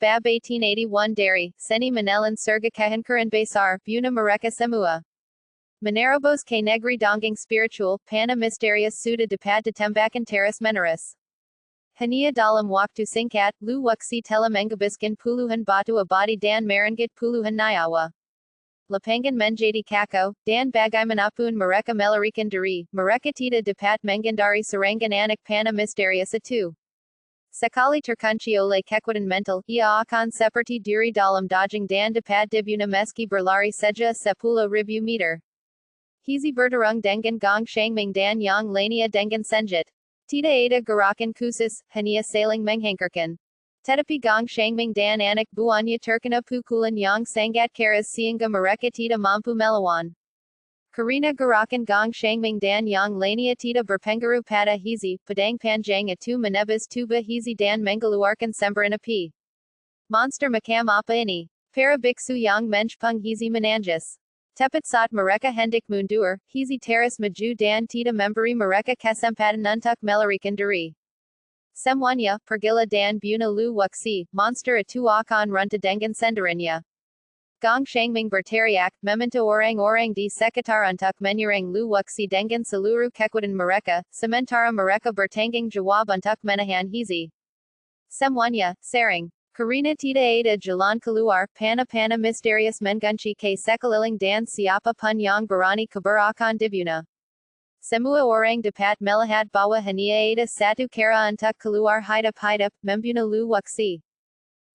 Bab 1881 Dairy, Seni menelan surga kahankaran basar, Buna mereka semua. Menerobos que negri donging spiritual, pana mysterious suda dapat ditembakan teras meneras. Hania dalam waktu singkat, lu waksi telah menghabiskan puluhan batu abadi dan merenggut puluhan nyawa. Lapangan menjadi kacau, dan bagaimanapun mereka melarikan diri, mereka tidak dapat menghindari serangan anak pana misterius itu. Sekali terkunci oleh kekuatan mental, ia akan seperti diri dalam daging dan dapat dibunuh meski berlari saja 10.000 meter. Hizi bertarung dengan gong shangming dan yang lainnya dengan senjata. Tidak ada gerakan khusus, hanya saling menghankarkan. Tetapi gong shangming dan anak buahnya terkena pukulan yang sangat keras sehingga mereka tidak mampu melawan. Karena gerakan gong shangming dan yang lainnya tidak berpengaruh pada hizi, pedang panjang itu menebas tubuh hizi dan mengeluarkan sembaran api. Monster macam apa ini? Para biksu yang menjepung hizi menangis. Tepat saat mereka hendak mundur, hizi teras maju dan tidak memberi mereka kesempatan untuk melarikan diri. Semuanya, pergilah dan bunuh lu waksi, monster itu akan runtuh dengan sendirinya. Gong shangming berteriak, meminta orang-orang di sekitar untuk menyerang lu waksi dengan seluruh kekuatan mereka, sementara mereka bertanggung jawab untuk menahan hizi. Semuanya, sering. Karena tidak ada jalan keluar, pana-pana misterius mengunci ke sekeliling dan siapa pun yang berani kabur akan dibunuh. Semua orang dapat melihat bahwa hanya ada satu cara untuk keluar hidup-hidup, membunuh lu waksi.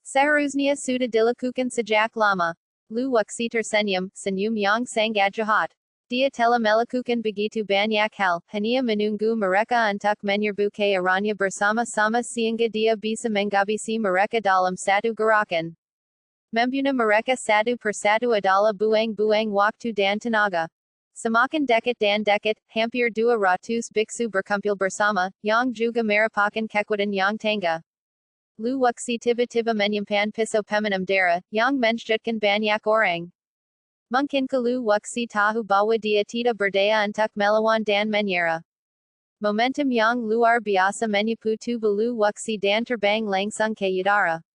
Seharusnya sudah dilakukan sejak lama. Lu waksi tersenyum, senyum yang sangat jahat. Dia telah melakukan begitu banyak hal, hanya menunggu mereka untuk menyerbu ke arahnya bersama-sama sehingga dia bisa menghabisi mereka dalam satu gerakan. Membunuh mereka satu persatu adalah buang-buang waktu dan tenaga. Semakin dekat dan dekat, hampir 200 biksu berkumpul bersama, yang juga merupakan kekuatan yang tangga. Lu waksi tiba-tiba menyimpan pisau peminum darah, yang menjatuhkan banyak orang. Mungkin lu waksi tahu bahwa dia tidak berdaya untuk melawan dan menyerah. Momentum yang luar biasa menyipu tubuh lu waksi dan terbang langsung ke udara.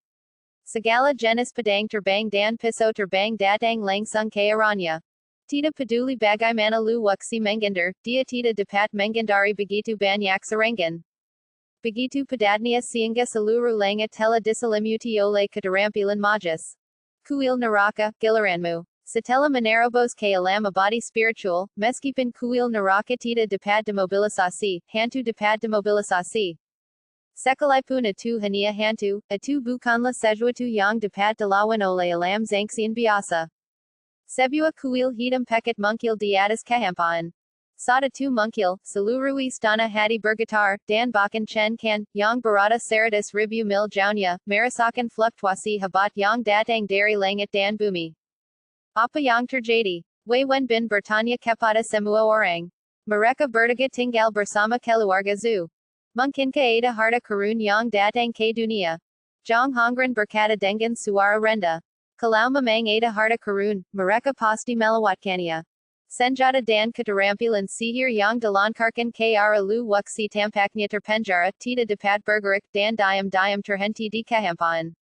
Segala jenis pedang terbang dan pisau terbang datang langsung ke arahnya. Tidak peduli bagaimana lu waksi menghindar, dia tidak dapat menghindari begitu banyak serangan. Begitu padatnya sehingga seluruh langit telah diselimuti oleh keterampilan magis. Kuil neraka, giliranmu. Setelah menerobos ke alam abadi spiritual, meskipun kuil neraka tidak dapat demobilisasi, hantu dapat demobilisasi. Sekalipun itu hanya hantu, itu bukanlah sesuatu yang dapat dilawan oleh alam zangsian biasa. Sebuah kuil hitam pekat mungkil di atas kehampaan. Saat itu mungkil, seluruh istana hati bergetar, dan bahkan chen-kan, yang berada 100.000 mil jauhnya, merasakan fluktuasi hebat yang datang dari langit dan bumi. Apa yang terjadi? Wen bin bertanya kepada semua orang. Mereka bertiga tinggal bersama keluarga Zhu. Mungkinkah ada harta karun yang datang ke dunia? Zhang Hongren berkata dengan suara rendah. Kalau memang ada harta karun, mereka pasti melewatkannya. Senjata dan keterampilan sihir yang dilancarkan ke arah lu waksi tampaknya terpenjara, tidak dapat bergerak dan diam-diam terhenti di kehampaan.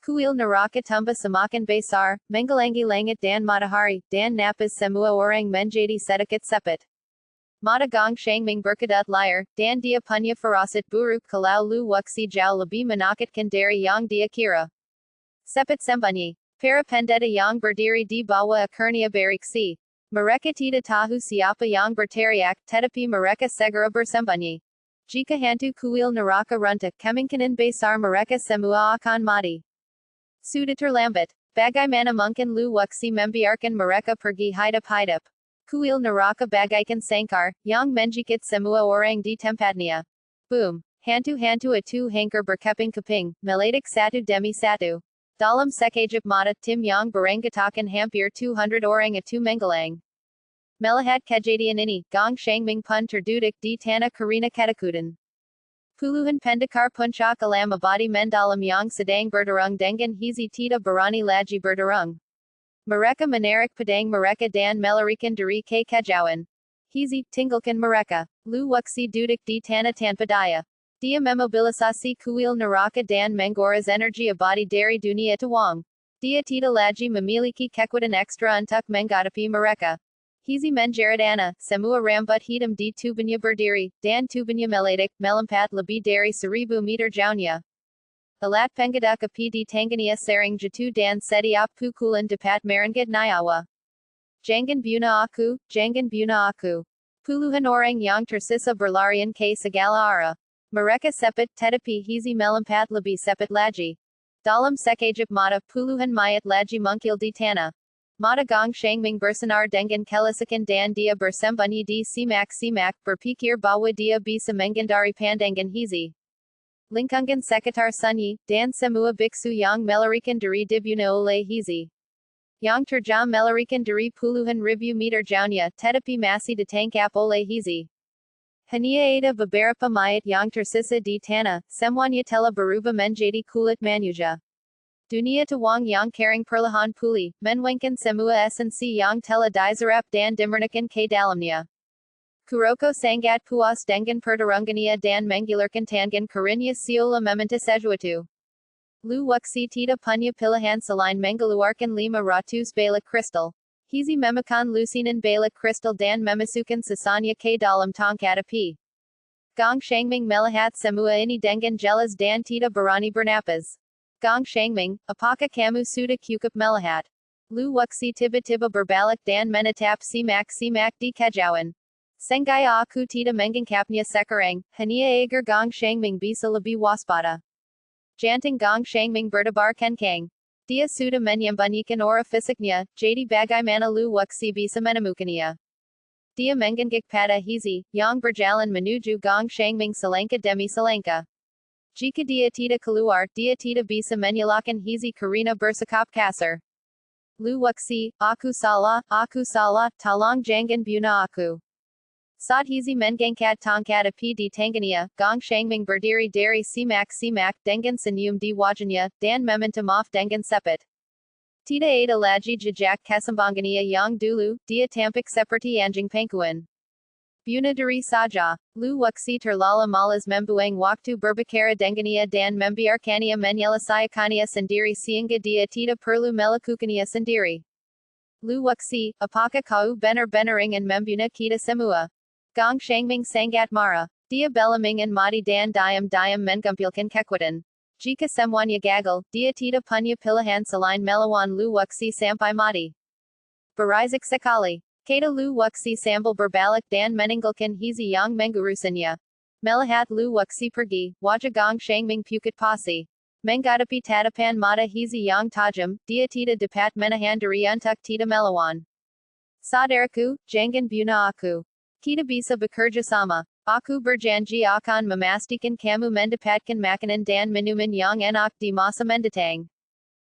Kuil neraka tumbuh semakin besar, menggelangi langit dan matahari, dan napas semua orang menjadi sedikit sepet. Mata gong shangming berkedut liar, dan dia punya firasat buruk kalau lu waksi jauh lebih menakutkan dari yang dia kira. Sepet sembunyi. Para pendeta yang berdiri di bawah akarnya beriksi. Mereka tidak tahu siapa yang berteriak, tetapi mereka segera bersembunyi. Jika hantu kuil neraka runtuh, kemungkinan besar mereka semua akan mati. Sudah terlambat. Bagaimana mungkin lu waksi membiarkan mereka pergi hidup-hidup? Kuil neraka bagaikan sangkar, yang menjikit semua orang di tempatnya. Boom. Hantu-hantu itu hancur berkeping-keping, meledak satu demi satu. Dalam sekejap mata tim yang beranggatakan hampir 200 orang itu menggelang. Melihat kejadian ini, gong shangming pun terduduk di tanah karena ketakutan. Puluhan pendekar puncak alam abadi mendalam yang sedang bertarung dengan hizi tidak berani lagi bertarung. Mereka menarik pedang mereka dan melarikan diri ke kejauhan. Hizi, tinggalkan mereka. Lu waksi duduk di tanah tanpa daya. Dia memobilisasi kuil neraka dan menguras energi abadi dari dunia Taihuang. Dia tidak lagi memiliki kekuatan ekstra untuk menghadapi mereka. Hizi menjeradana, semua rambut hitam di tubuhnya berdiri, dan tubuhnya meledak, melompat lebih dari 1000 meter jauhnya. Alat penggerak api di tangannya sering jatuh dan setiap pukulan dapat merenggut nyawa. Jangan bunuh aku. Puluhan orang yang tersisa berlarian ke segala arah. Mereka cepat, tetapi hizi melompat lebih cepat lagi. Dalam sekejap mata puluhan mayat lagi muncul di tanah. Mata Gong Shangming bersinar dengan kelisikan dan dia bersembunyi di simak-simak, berpikir bahwa dia bisa menghindari pandangan hizi. Lingkungan sekitar sunyi, dan semua biksu yang melarikan diri dibunuh oleh hizi. Yang terjam melarikan diri puluhan ribu meter jauhnya, tetapi masih ditangkap oleh hizi. Hanya ada beberapa mayat yang tersisa di tanah, semuanya telah berubah menjadi kulit manusia. Dunia Taihuang yang kering perlahan pulih, menwengkan semua esensi yang telah diserap dan dimurnikan ke dalamnya. Kuroko sangat puas dengan pertarungannya dan menggilirkan tangan kirinya seolah meminta sesuatu. Lu Wuxi tidak punya pilihan selain mengeluarkan 500 bala kristal. Hizi memakan lusinan bala kristal dan memasukkan sisanya ke dalam tongkat api. Gong Shangming melihat semua ini dengan jelas dan tidak berani bernapas. Gong Shangming, apakah kamu sudah cukup melihat? Lu Wuxi tiba-tiba berbalik dan menatap simak-simak di kejauhan. Senggaya aku tidak menganggapnya sekarang, hanya agar Gong Shangming bisa lebih waspada. Jantung Gong Shangming berdebar kencang. Dia sudah menyembunyikan orifisiknya, jadi bagaimana Lu Wuxi bisa menemukannya. Dia mengangguk pada hizi, yang berjalan menuju Gong Shangming selangkah demi selangkah. Jika dia tidak keluar, dia tidak bisa menyalahkan hizi karena bersikap kasar. Lu Wuxi, aku salah, tolong jangan bunuh aku. Saat hizi mengangkat tongkat api di tangannya, Gong Shangming berdiri dari simak-simak dengan senyum di wajahnya, dan meminta maaf dengan cepat. Tidak ada lagi jejak kesombongannya yang dulu, dia tampak seperti anjing pangkuan. Bunuh diri saja. Lu Wuxi terlalu malas membuang waktu berbicara dengannya dan membiarkannya menyelesaikannya sendiri sehingga dia tidak perlu melakukannya sendiri. Lu Wuxi, apakah kau benar-benar ingin membunuh kita semua? Gong Shangming sangat marah. Dia ingin mati dan diam-diam mengumpulkan kekuatan. Jika semuanya gagal, dia tidak punya pilihan selain melawan Lu Wuxi sampai mati. Berisik sekali. Kata Lu Wuxi sambil berbalik dan meninggalkan hizi yang mengurusannya. Melihat Lu Wuxi pergi, wajah Gong Shangming pukit pasi. Menghadapi tatapan mata hizi yang tajam, dia tidak dapat menahan diri untuk tidak melawan. Saudaraku, jangan bunuh aku. Kita bisa bekerja sama. Aku berjanji akan memastikan kamu mendapatkan makanan dan minuman yang enak di masa mendatang.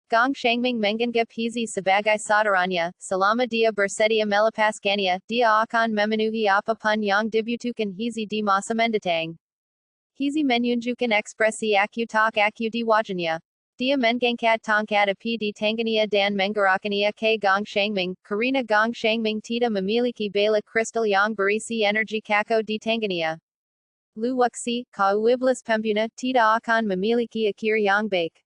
Gong Shangming menganggap hizi sebagai saudaranya, selama dia bersedia melepaskannya, dia akan memenuhi apapun yang dibutuhkan hizi di masa mendatang. Hizi menunjukkan ekspresi aku tak aku di wajahnya. Dia mengangkat tongkat api di tangannya dan menggerakkannya ke Gong Shangming, karena Gong Shangming tidak memiliki bala kristal yang berisi energi kakao di tangannya. Lu Wuxi, kau iblis pembunuh, tidak akan memiliki akhir yang baik.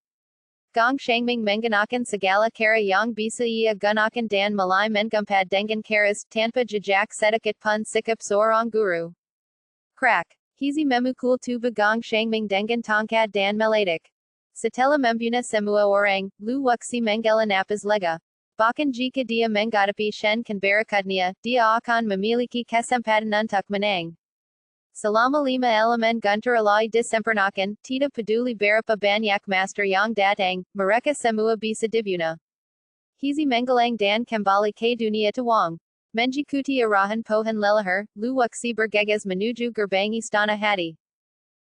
Gong Shangming menggunakan segala cara yang bisa ia gunakan dan mulai menggumpat dengan keras, tanpa jejak sedikit pun sikap seorang guru. Crack. Hizi memukul tubuh Gong Shangming dengan tongkat dan meledak. Setelah membunuh semua orang, Lu Wuxi menghela napas lega. Bahkan jika dia menghadapi Shen Kan berikutnya, dia akan memiliki kesempatan untuk menang. Selama 5 elemen guntur alai disempurnakan, tidak peduli berapa banyak master yang datang, mereka semua bisa dibunuh. Hizi menggelang dan kembali ke dunia Taihuang. Menjikuti arahan pohon leluhur, Lu Wuxi bergegas menuju gerbang istana hati.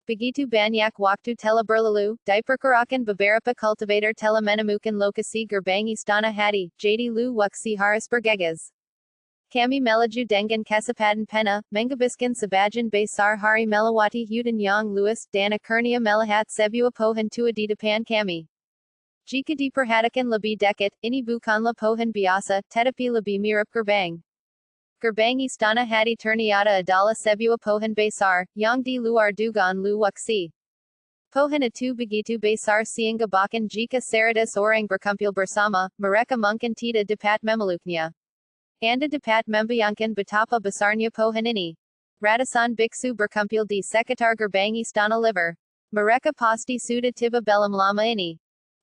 Begitu banyak waktu telah berlalu, diperkirakan beberapa cultivator telah menemukan lokasi gerbang istana hati, jadi Lu Wuxi harus bergegas. Kami melaju dengan kecepatan pena, menghabiskan sebagian besar hari melewati hutan yang luas, dan akhirnya melihat sebuah pohon tua di depan kami. Jika diperhatikan lebih dekat, ini bukanlah pohon biasa, tetapi lebih mirip gerbang. Gerbang Istana Hadi Terniata Adala Sebua Pohan Besar, Yang di Luar Dugan Lu Waksi. Pohan Atu Begitu Besar Sianga Bakan Jika Saradas Orang Berkumpul Bersama, Mereka Mungkin Tidak Dapat Memeluknya. Anda Dapat Membayangkan Betapa Besarnya Pohan ini. Ratusan Biksu Berkumpul di Sekitar Gerbang Istana Liver. Mereka Pasti Sudah Tiba Belam Lama ini.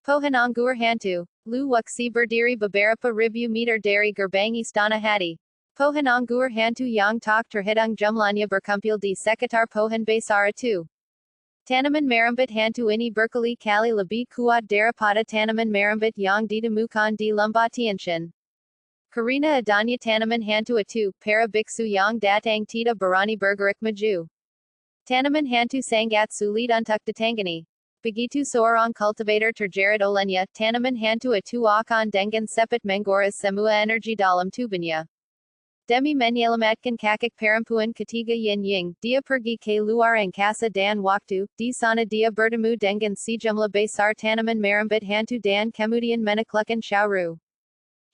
Pohan Anggur Hantu. Lu Waksi Berdiri Beberapa Ribu Meter dari Gerbang Istana Hadi. Pohan Anggur Hantu Yang Tak Terhitung Jumlahnya Berkumpul di Sekitar Pohan Besar Itu. Tanaman Merambit Hantu ini berkali kali lebih kuat daripada tanaman merambit yang ditemukan di lembah Tianshan. Karena adanya tanaman hantu itu, para biksu yang datang tidak berani bergerak maju. Tanaman hantu sangat sulit untuk ditangani. Begitu seorang cultivator terjerat olehnya, tanaman hantu itu akan dengan cepat menguras semua energi dalam tubuhnya. Demi menyelamatkan kakak perempuan ketiga Yin Ying, dia pergi ke luar angkasa dan waktu, di sana dia bertemu dengan sejumlah besar tanaman merambit hantu dan kemudian menaklukkan Xiaoru.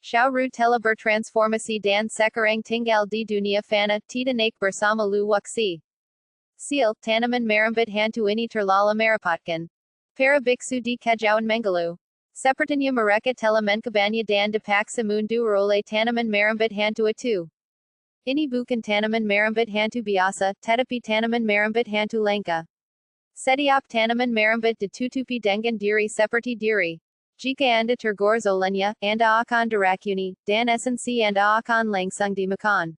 Xiaoru telah bertransformasi dan sekarang tinggal di dunia fana, tidak naik bersama Lu Waksi. Seal, tanaman merambit hantu ini terlalu merepotkan. Para biksu di kejauhan mengeluh. Sepertinya mereka telah mencobanya dan dipaksa mundur oleh tanaman merambit hantu itu. Ini bukan tanaman merambit hantu biasa, tetapi tanaman merambit hantu langka. Setiap tanaman merambit ditutupi dengan diri seperti diri. Jika Anda tergores olehnya, Anda akan diracuni, dan esensi Anda akan langsung dimakan.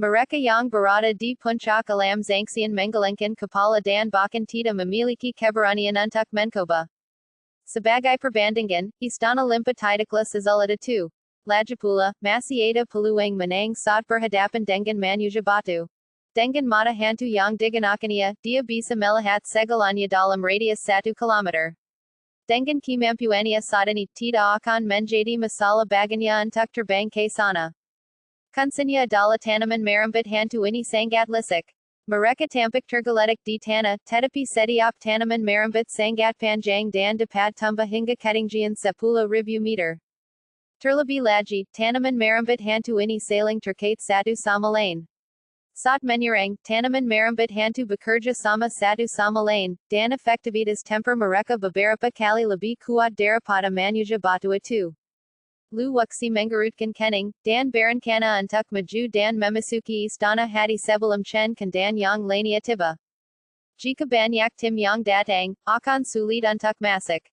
Mereka yang berada di puncak alam zangsian menggelengkan kepala dan bahkan tidak memiliki keberanian untuk mencoba. Sebagai perbandingan, Istana Limpa tidaklah sesulit itu. Lagi pula, masih ada peluang menang saat berhadapan dengan manusia batu. Dengan mata hantu yang digunakannya, dia bisa melihat segalanya dalam radius 1 kilometer. Dengan kemampuannya saat ini tidak akan menjadi masalah baginya untuk terbang ke sana. Kuncinya adalah tanaman merambit hantu ini sangat licik. Mereka tampak tergeletak di tanah, tetapi setiap tanaman merambit sangat panjang dan dapat tumbuh hingga ketinggian 10.000 meter. Terlebih lagi, tanaman merambit hantu ini saling terkait satu sama lain. Saat menyerang, tanaman merambit hantu bekerja sama satu sama lain, dan efektivitas tempur mereka beberapa kali lebih kuat daripada manusia batu itu. Lu Waksi mengurutkan kening, dan berencana untuk maju dan memasuki istana hadi sebelum Chen dan yang lainnya tiba. Jika banyak tim yang datang, akan sulit untuk masuk.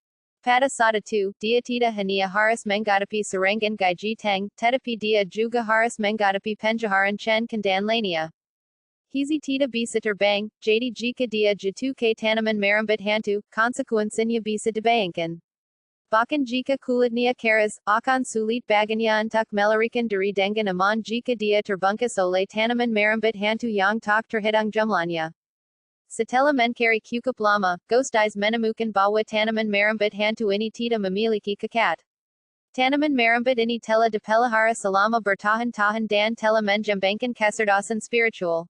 Pada saat itu, dia tidak hanya harus menghadapi serangan gaji Teng, tetapi dia juga harus menghadapi penjaharan Chen dan lainnya. Hizi tidak bisa terbang, jadi jika dia jatuh ke tanaman merambit hantu, konsekuensinya bisa dibayangkan. Bahkan jika kulitnya keras, akan sulit baginya untuk melarikan diri dengan aman jika dia terbungkus oleh tanaman merambit hantu yang tak terhitung jumlahnya. Setelah mencari cukup lama, Ghosteyes menemukan bahwa tanaman merambit hantu ini tidak memiliki kakat. Tanaman merambit ini telah dipelihara selama bertahun-tahun dan telah menjambangkan kecerdasan spiritual.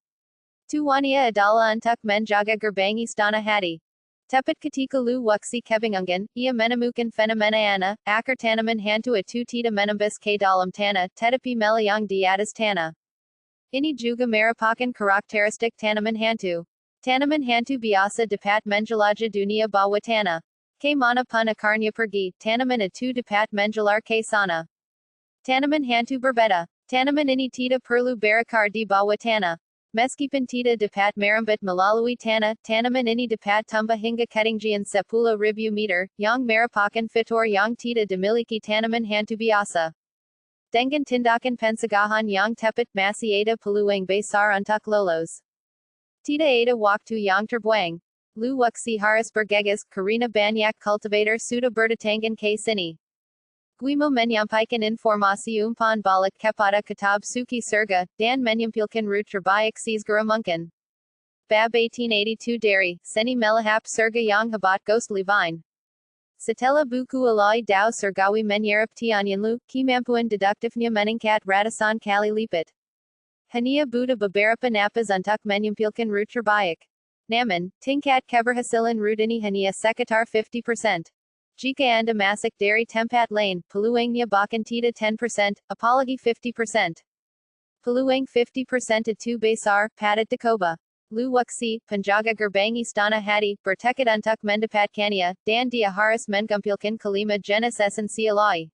Tujuannya adalah untuk menjaga gerbang istana hadi. Tepat ketika Lu Waksi kebingungan, ia menemukan fenomena aneh, akar tanaman hantu itu tidak menembus ke dalam tanah, tetapi melayang di atas tanah. Ini juga merupakan karakteristik tanaman hantu. Tanaman hantu biasa dapat menjelajah dunia bawah tanah. Ke mana pun akarnya pergi, tanaman itu dapat menjalar ke sana. Tanaman hantu berbeda. Tanaman ini tidak perlu berakar di bawah tanah. Meskipun tidak dapat merambit melalui tanah, tanaman ini dapat tumbuh hingga ketinggian 10.000 meter, yang merupakan fitur yang tidak dimiliki tanaman hantu biasa. Dengan tindakan pencegahan yang tepat masih ada peluang besar untuk lolos. Tidak ada waktu yang terbuang. Lu Waksi harus bergegas karena banyak cultivator sudah berdatangan ke sini. Guimo menyampaikan informasi umpan balik kepada kitab suci surga, dan menyampilkan rute terbaik segera mungkin. Bab 1882 dari Seni Melahap Surga yang Hebat Ghost Levine. Setelah buku alai dao surgawi menyerap tianyanlu, kemampuan deduktifnya meningkat ratusan kali lipat. Hanya butuh beberapa napas untuk menyampilkan rute terbaik. Namun, tingkat keberhasilan rute ini hanya sekitar 50%. Jika Anda masuk dari tempat lain, peluangnya bahkan tidak 10%, apalagi 50%. Paluang 50% at 2 Basar, Padat Dakoba. Lu Wuxi, Panjaga Gerbang Istana Hadi, Bertekad Untuk Mendapat Kania, Dan Dia Haris Mengumpilkan Kalima Jenis Esensi Alai.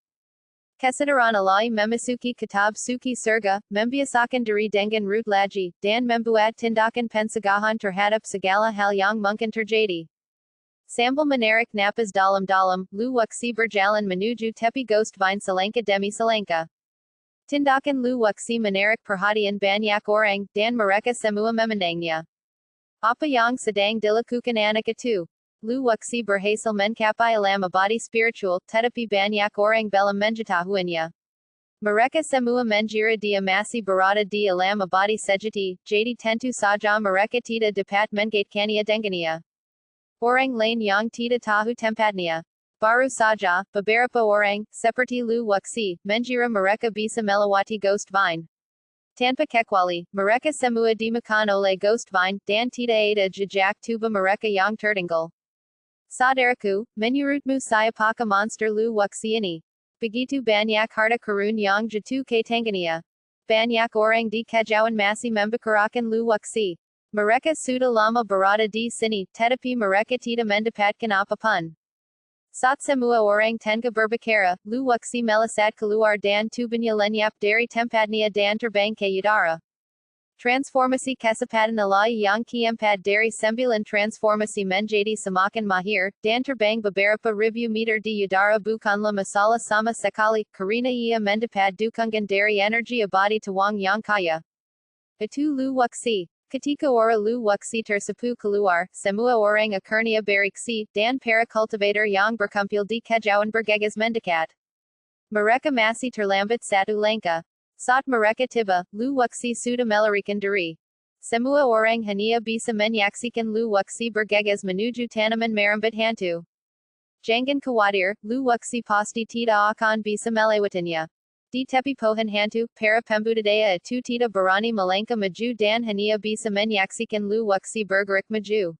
Kesadaran Alai Memasuki Kitab Suki Surga, Membiasakan Dari Dengan Root Laji, Dan Membuat Tindakan Pensagahan Terhadap Segala Hal Yang Mungkin Terjadi. Sambal Menarik Napas Dalam, Lu Wuxi Berjalan Menuju Tepi Ghost Vine Selangka Demi Selangka. Tindakan Lu Wuxi Menarik Perhatian Banyak Orang, Dan Mereka Semua Memandangnya. Apa yang sedang dilakukan anak itu? Lu Wuxi berhasil mencapai alam abadi spiritual, tetapi banyak orang belum mengetahuinya. Mereka semua mengira dia masih berada di alam abadi sejati, jadi tentu saja mereka tidak dapat mengaitkannya dengannya. Orang lain yang tidak tahu tempatnya. Baru saja, beberapa orang, seperti Lu Wuxi, mengira mereka bisa melewati Ghost Vine. Tanpa kecuali, mereka semua dimakan oleh Ghost Vine, dan tidak ada jejak tubuh mereka yang tertinggal. Saudaraku, menurutmu siapakah monster Lu Wuxi ini? Begitu banyak harta karun yang jatuh ke tangannya. Banyak orang di kejauhan masih membicarakan Lu Wuxi. Mereka sudah lama berada di sini, tetapi mereka tidak mendapatkan apapun. Saat semua orang tengah berbicara, Lu Wuxi melesat keluar dan tubuhnya lenyap dari tempatnya dan terbang ke udara. Transformasi kecepatan alai yang keempat dari 9 transformasi menjadi semakin mahir, dan terbang beberapa ribu meter di udara bukanlah masalah sama sekali, karena ia mendapat dukungan dari energi abadi Taihuang yang kaya. Itu Lu Wuxi. Ketika orang Lu Wuxi tersapu keluar, semua orang akhirnya bereaksi, dan para cultivator yang berkumpul di kejauhan bergegas mendekat. Mereka masih terlambat satu langkah. Saat mereka tiba, Lu Wuxi sudah melarikan diri. Semua orang hanya bisa menyaksikan Lu Wuxi bergegas menuju tanaman merambat hantu. Jangan khawatir, Lu Wuxi pasti tidak akan bisa melewatinya. Di tepi pohon hantu, para pembudidaya itu tidak berani melangkah maju dan hanya bisa menyaksikan Lu Wuxi bergerak maju.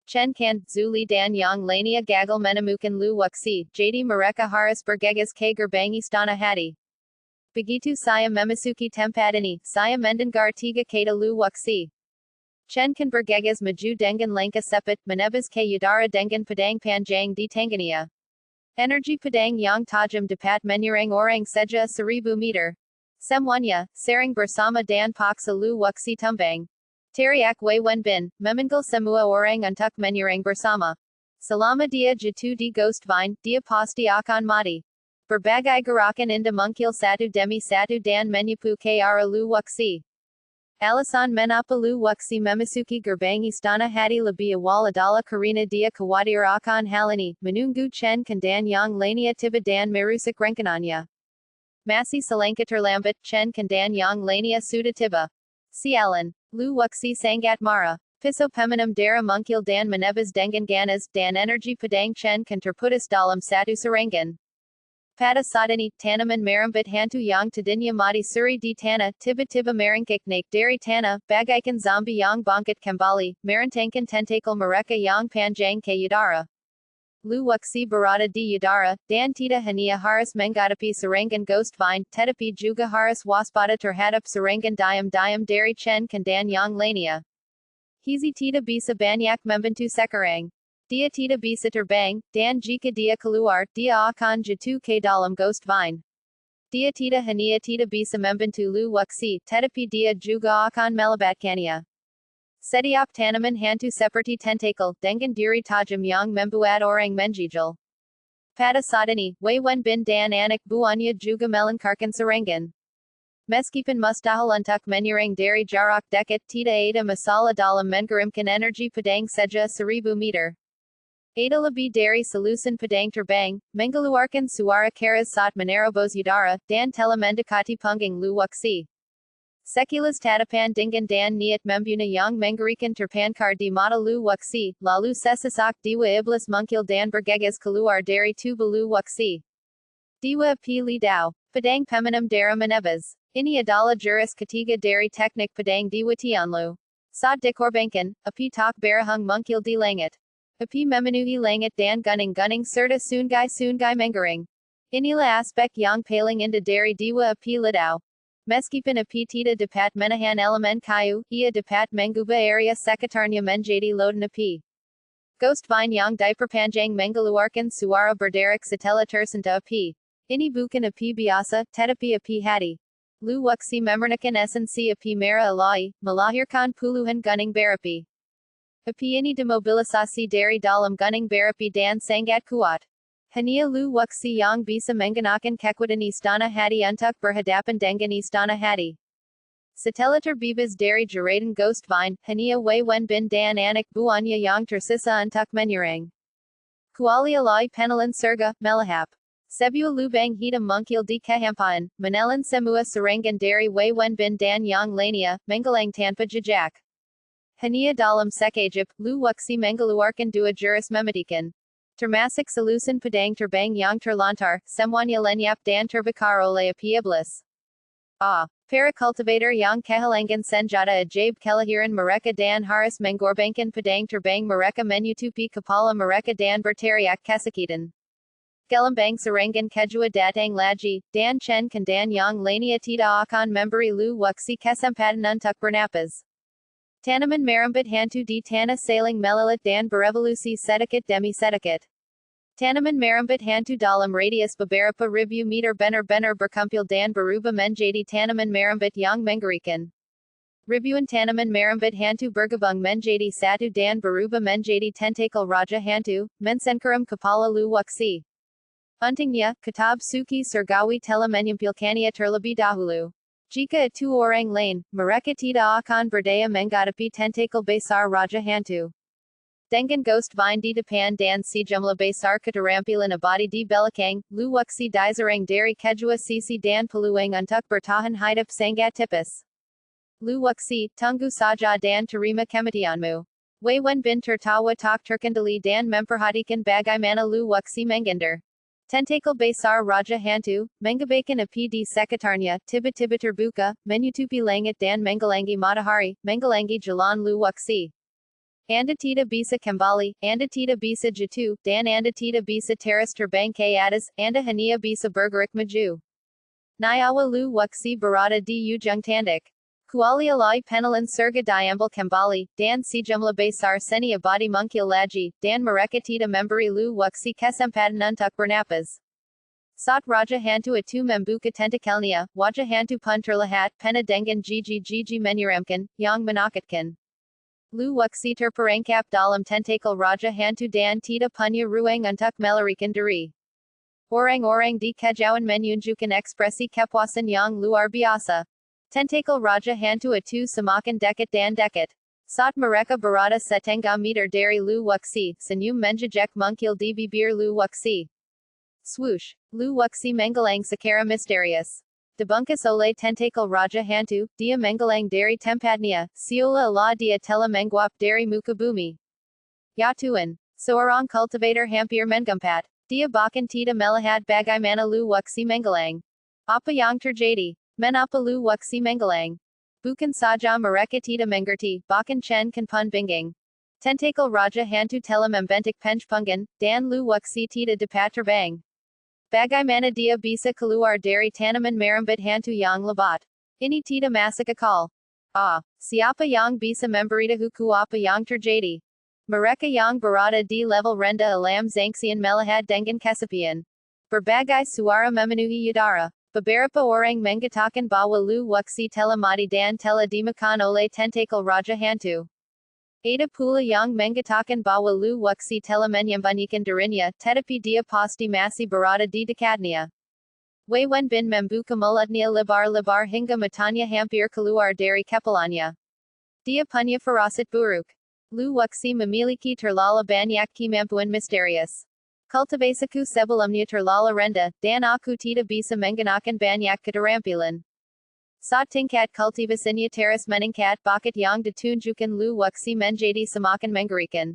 Chen Kan, Zuli dan yang lainnya gagal menemukan Lu Wuxi, jadi mereka harus bergegas ke gerbang istana hati. Begitu saya memasuki tempat ini, saya mendengar 3 kata Lu Wuxi. Chen Kan bergegas maju dengan langkah cepat, menebas ke udara dengan pedang panjang di tangannya. Energi pedang yang tajam dapat menyerang orang saja 1000 meter. Semuanya, sering bersama dan paksa Lu Wuxi tumbang. Teriak Wen Bin, memanggil semua orang untuk menyerang bersama. Selama dia jatuh di Ghost Vine, dia pasti akan mati. Berbagai gerakan indah mungkil satu demi satu dan menyapu ke arah Lu Wuxi. Alasan mengapa Lu Wuxi memasuki gerbang istana hati lebih awal adalah karena dia khawatir akan hal ini, menunggu Chen Kan dan yang lainnya tiba dan merusak rencananya. Masih selangkah terlambat, Chen Kan dan yang lainnya sudah tiba. Sialan, Lu Wuxi sangat marah. Pisau peminum darah mungkil dan menebas dengan ganas, dan energi pedang Chen Kan terputus dalam satu serangan. Pada saat ini, tanaman merambat hantu yang tadinya mati suri di tanah, tiba-tiba merangkak naik dari tanah, bagaikan zombie yang bangkit kembali, merentangkan tentakel mereka yang panjang ke udara. Lu Wuxi berada di udara, dan tidak hanya harus menghadapi serangan Ghost Vine, tetapi juga harus waspada terhadap serangan diam-diam dari Chen Kan dan yang lainnya. Hizi tidak bisa banyak membantu sekarang. Dia tidak bisa terbang, dan jika dia keluar, dia akan jatuh ke dalam Ghost Vine. Dia tidak hanya tidak bisa membantu Lu Wuxi, tetapi dia juga akan melibatkannya. Setiap tanaman hantu seperti tentakel, dengan duri tajam yang membuat orang menjijal. Pada saat ini, Wen Bin dan anak buahnya juga melancarkan serangan. Meskipun mustahil untuk menyerang dari jarak dekat, tidak ada masalah dalam mengirimkan energi pedang saja 1000 meter. Ada lebih dari selusin pedang terbang, mengeluarkan suara keras saat menerobos udara, dan telah mendekati punggung Lu Wuxi. Sekilas tatapan dengan dan niat membunuh yang mengerikan terpankar di mata Lu Wuxi, lalu sesesak dewa iblis mungkil dan bergegas keluar dari tubuh Lu Wuxi. Dewa api lidau, pedang peminum darah menebas. Ini adalah jurus ketiga dari teknik pedang dewa Tianlu. Saat dikorbankan, api tak berahang mungkil di langit. Api memenuhi langit dan gunung-gunung serta sungai-sungai mengering. Inilah aspek yang paling indah dari dewa api lidau. Meskipin api tita dapat menahan elemen kayu, ia dapat mengubah area sekitarnya menjadi lautan api. Ghost vine yang diperpanjang mengeluarkan suara berderak setelah tersentuh api. Ini bukan api biasa, tetapi api hati. Lu wuxi memurnikan esensi api merah ilahi, melahirkan puluhan gunung berapi. Api ini dimobilisasi dari dalam gunung berapi dan sangat kuat. Hanya lu wuxi yang bisa menggunakan kekuatan istana hati untuk berhadapan dengan istana hati. Setelah terbebas dari jeratan ghost vine, hanya Wen bin dan anak buahnya yang tersisa untuk menyerang. Kuali alai penelan surga, melahap. Sebuah lubang hitam mungkil di kehampaan, menelan semua serangan dari Wen bin dan yang lainnya, menghilang tanpa jejak. Hanya dalam sekejap, lu wuxi mengeluarkan dua jurus mematikan. Termasuk selusin pedang terbang yang terlantar, semuanya lenyap dan terbakar oleh api iblis. Para cultivator yang kehilangan senjata ajaib kelahiran mereka dan harus mengorbankan pedang terbang mereka menutupi kepala mereka dan berteriak kesakitan. Gelambang serangan kedua datang lagi, dan Chen dan yang lainnya tidak akan memberi lu wuxi kesempatan untuk bernapas. Tanaman merambat hantu di tanah saling melalit dan berevolusi sedikit demi sedikit. Tanaman merambat hantu dalam radius beberapa ribu meter benar-benar berkumpul dan berubah menjadi tanaman merambat yang mengerikan. Ribuan tanaman merambat hantu bergabung menjadi satu dan berubah menjadi tentakel raja hantu, mensengkeram kepala lu wuxi. Untingnya, kitab suki surgawi telah menyampilkannya terlebih dahulu. Jika itu orang lain, mereka tidak akan berdaya menghadapi tentakel besar raja hantu. Dengan ghost vine di depan dan sejumlah besar keterampilan abadi di belakang, lu wuxi diserang dari kedua sisi dan peluang untuk bertahan hidup sangat tipis. Lu wuxi, tunggu saja dan terima kematianmu. Wen bin tertawa tak terkendali dan memperhatikan bagaimana lu wuxi menghindar. Tentakel besar raja hantu, mengabaikan api di sekitarnya, tiba-tiba terbuka, menutupi langit dan menghalangi matahari, menghalangi jalan lu wuxi. Anda tidak bisa kembali, Anda tidak bisa jatuh, dan Anda tidak bisa teras terbang ke atas, Anda hanya bisa bergerak maju. Nyawa lu wuxi berada di ujung tanduk. Kuali alai penelan surga diambil kembali, dan sejumlah besar seni abadi mungkil lagi, dan mereka tidak memberi lu wuxi kesempatan untuk bernapas. Saat raja hantu itu membuka tentakelnya, wajah hantu pun terlihat penuh dengan gigi-gigi menyeramkan, yang menakutkan. Lu wuxi terperangkap dalam tentakel raja hantu dan tidak punya ruang untuk melarikan diri. Orang-orang di kejauhan menunjukkan ekspresi kepuasan yang luar biasa. Tentakel raja hantu itu semakin dekat dan dekat. Saat mereka berada setengah meter dari lu wuxi, senyum menjejak mungkil di bibir lu wuxi. Swoosh! Lu wuxi menghilang secara misterius. Dibungkus oleh tentakel raja hantu, dia menghilang dari tempatnya, seolah-olah dia telah menguap dari muka bumi. Ya Tuhan! Seorang cultivator hampir mengumpat. Dia bahkan tidak melihat bagaimana lu wuxi menghilang. Apa yang terjadi? Menapa lu wuxi menghilang? Bukan saja mereka tidak mengerti, bahkan Chen pun bingung. Tentakel raja hantu telah membentuk penjpungan, dan lu wuxi tidak dapat terbang. Bagaimana dia bisa keluar dari tanaman merambat hantu yang lebat? Ini tidak masuk akal. Siapa yang bisa memberitahuku apa yang terjadi? Mereka yang berada di level rendah alam zangsian melihat dengan kesepian. Berbagai suara memenuhi udara. Beberapa orang mengatakan bahwa lu wuxi telah mati dan telah dimakan oleh tentakel raja hantu. Ada pula yang mengatakan bahwa lu wuxi telah menyembunyikan dirinya, tetapi dia pasti masih berada di dekatnya. Wen bin membuka mulutnya lebar-lebar hingga matanya hampir keluar dari kepalanya. Dia punya firasat buruk. Lu wuxi memiliki terlalu banyak kemampuan misterius. Kultivasiku sebelumnya terlalu rendah, dan aku tidak bisa menggunakan banyak keterampilan. Saat tingkat kultivasinya terus meningkat bakat yang ditunjukkan lu wuxi menjadi semakin mengerikan.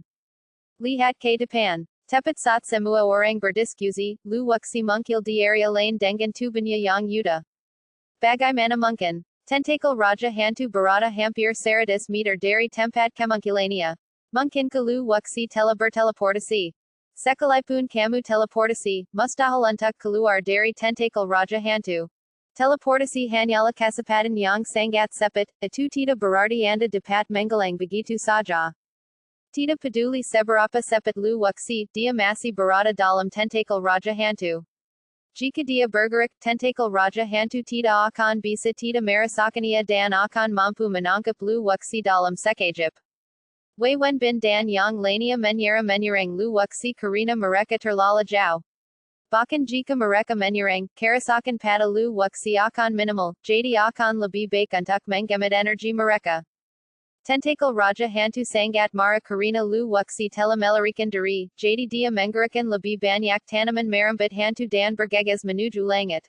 Lihat ke depan. Tepat saat semua orang berdiskusi, lu wuxi mungkil di area lain dengan tubuhnya yang yuda. Bagaimana mungkin? Tentakel raja hantu berada hampir 100 meter dari tempat kemungkilannya. Mungkinkah lu wuxi telah berteleportasi? Sekalipun kamu teleportasi, mustahil untuk keluar dari tentakel raja hantu. Teleportasi Hanyala Kasapadan Yang Sangat Sepit, Atu Tita Berardi Anda Dapat Mengalang Begitu Saja. Tita Peduli Seberapa Sepit Lu Wuxi, Dia Masi Barada Dalam Tentacle Raja Hantu. Jika Dia Bergerik, Tentacle Raja Hantu Tita Akan Bisa Tita Marasakania Dan Akan Mampu Menangkap Lu Wuxi Dalam Sekajip. Waywen Bin Dan Yang Lania Menyera Menyerang Lu Wuxi Karina Mereka Terlala Jau. Bakan jika mereka menyerang, karasakan pada lu wuxi akan minimal, jadi akan lebih baik untuk menghemat energi mereka. Tentacle Raja Hantu Sangat Mara Karina lu wuxi telah melarikan diri, jadi dia menggerakkan lebih banyak tanaman merambat hantu dan bergegas menuju langit.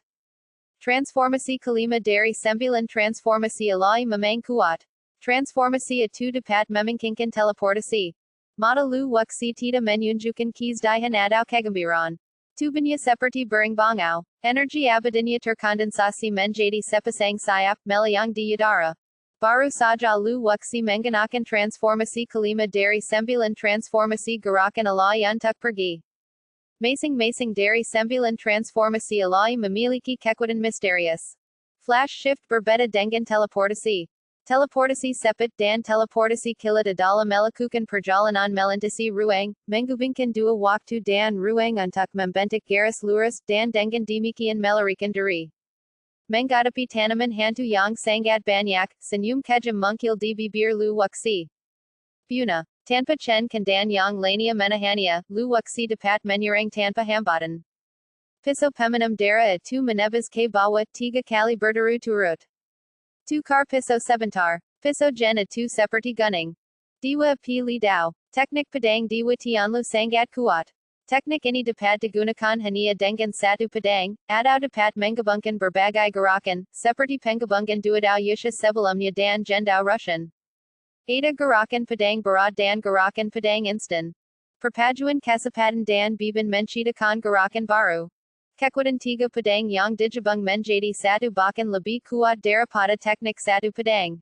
Transformasi kelima dari sembilan transformasi alai memang kuat. Transformasi itu dapat memungkinkan teleportasi. Mata lu wuxi tidak menunjukkan kesedihan atau kegembiraan. Tubuhnya seperti bering bangau. Energi abadinya terkondensasi menjadi sepasang sayap, melayang di udara. Baru saja lu wuxi menggunakan transformasi kelima dari sembilan transformasi gerakan alai untuk pergi. Masing-masing dari sembilan transformasi alai memiliki kekuatan misterius. Flash shift berbeda dengan teleportasi. Teleportasi sepit dan teleportasi kilat adalah melakukan perjalanan melintasi ruang, menghubungkan dua waktu dan ruang untuk membentuk garis lurus dan dengan demikian melarikan diri. Menghadapi tanaman hantu yang sangat banyak, senyum kejam mungkil di bibir lu wuxi. Buna. Tanpa chen dan yang lainnya menahannya, lu wuxi dapat menyerang tanpa hambatan. Piso pemenam darah itu menebas ke bawah 3 kali berturut-turut. Tukar piso sebentar. Piso jen itu seperti gunung. Diwa pilih dao. Teknik pedang diwa tianlu sangat kuat. Teknik ini dapat digunakan hanya dengan satu pedang, atau dapat menggabungkan berbagai gerakan, seperti penggabungan duadao yusha sebelumnya dan jendao Russian. Ada gerakan pedang berat dan gerakan pedang instan. Perpaduan kesempatan dan beban menciptakan gerakan baru. Kekuatan tiga pedang yang digabung menjadi satu bahkan lebih kuat daripada teknik satu pedang.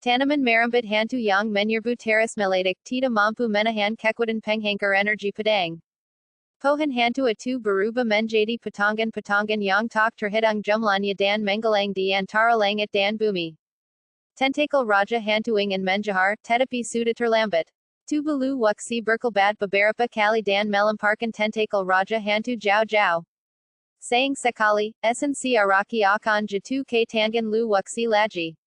Tanaman merambat hantu yang menyerbu teras meledak tidak mampu menahan kekuatan penghancur energi pedang. Pohon hantu itu berubah menjadi patangan-patangan yang tak terhitung jumlahnya dan menggelang di antara langit dan bumi. Tentacle Raja Hantu ingin menjahar, tetapi sudah terlambat. Tubuh lu wuxi berkelebat beberapa kali dan melemparkan tentacle Raja Hantu jauh-jauh. Sayang sekali, esensi araki akan jatuh ke tangan lu wuxi lagi.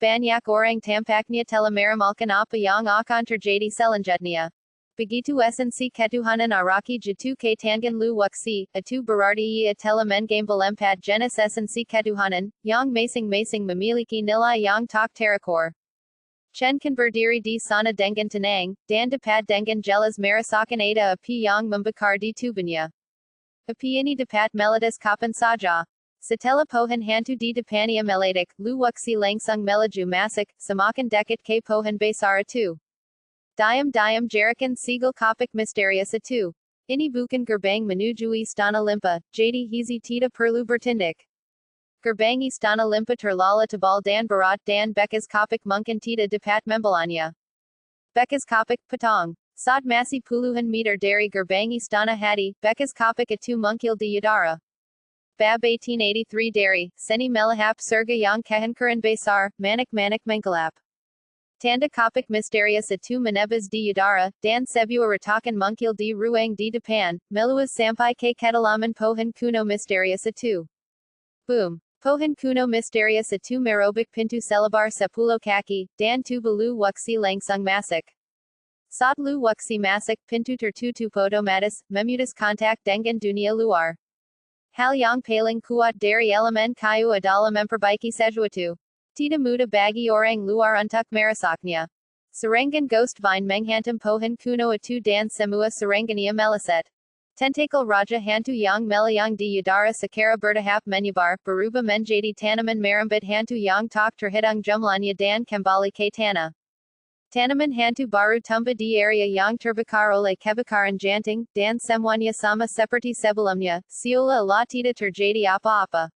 Banyak orang tampaknya telah meramalkan apa yang akan terjadi selanjutnya. Begitu esensi ketuhanan araki jatuh ke tangan lu wuxi, itu berarti ia telah mengambil 4 jenis esensi ketuhanan, yang masing-masing memiliki nilai yang tak terukur. Chen kan berdiri di sana dengan tenang, dan dapat dengan jelas merasakan ada api yang membakar di tubuhnya. Api ini dapat meletus kapan saja. Setelah pohon hantu di depannya meledak, lu wuxi langsung melaju masuk, semakin dekat ke pohon besar itu. Diam-diam jerikan segel kopak misterius itu. Ini bukan gerbang menuju istana limpa, jadi hizi tidak perlu bertindak. Gerbang istana limpa terlala tebal dan berat dan bekas kopak mungkin tidak dapat membelanya. Bekas kopak petang. Saat masih puluhan meter dari gerbang istana hati, bekas kopak itu mungkil di udara. Bab 1883 dari, seni melahap surga yang kehancuran besar, manik-manik menggelap. Tanda kopak misterius itu menebas di udara, dan sebuah retakan mungkil di ruang di depan, meluas sampai ke kedalaman pohon kuno misterius itu. Boom! Pohon kuno misterius itu merobek pintu selebar 10 kaki, dan tubuh lu wuxi langsung masuk. Saat lu wuxi masuk, pintu tertutup otomatis, memutus kontak dengan dunia luar. Hal yang paling kuat dari elemen kayu adalah memperbaiki sesuatu. Tidak mudah bagi orang luar untuk merasaknya. Serangan ghost vine menghantam pohon kuno itu dan semua serangannya meleset. Tentacle Raja Hantu yang melayang di udara secara bertahap menyebar, berubah menjadi tanaman merambat hantu yang tak terhitung jumlahnya dan kembali ke tanah. Tanaman hantu baru tumbuh di area yang terbakar oleh kebakaran jantung, dan semuanya sama seperti sebelumnya, seolah-olah tidak terjadi apa-apa.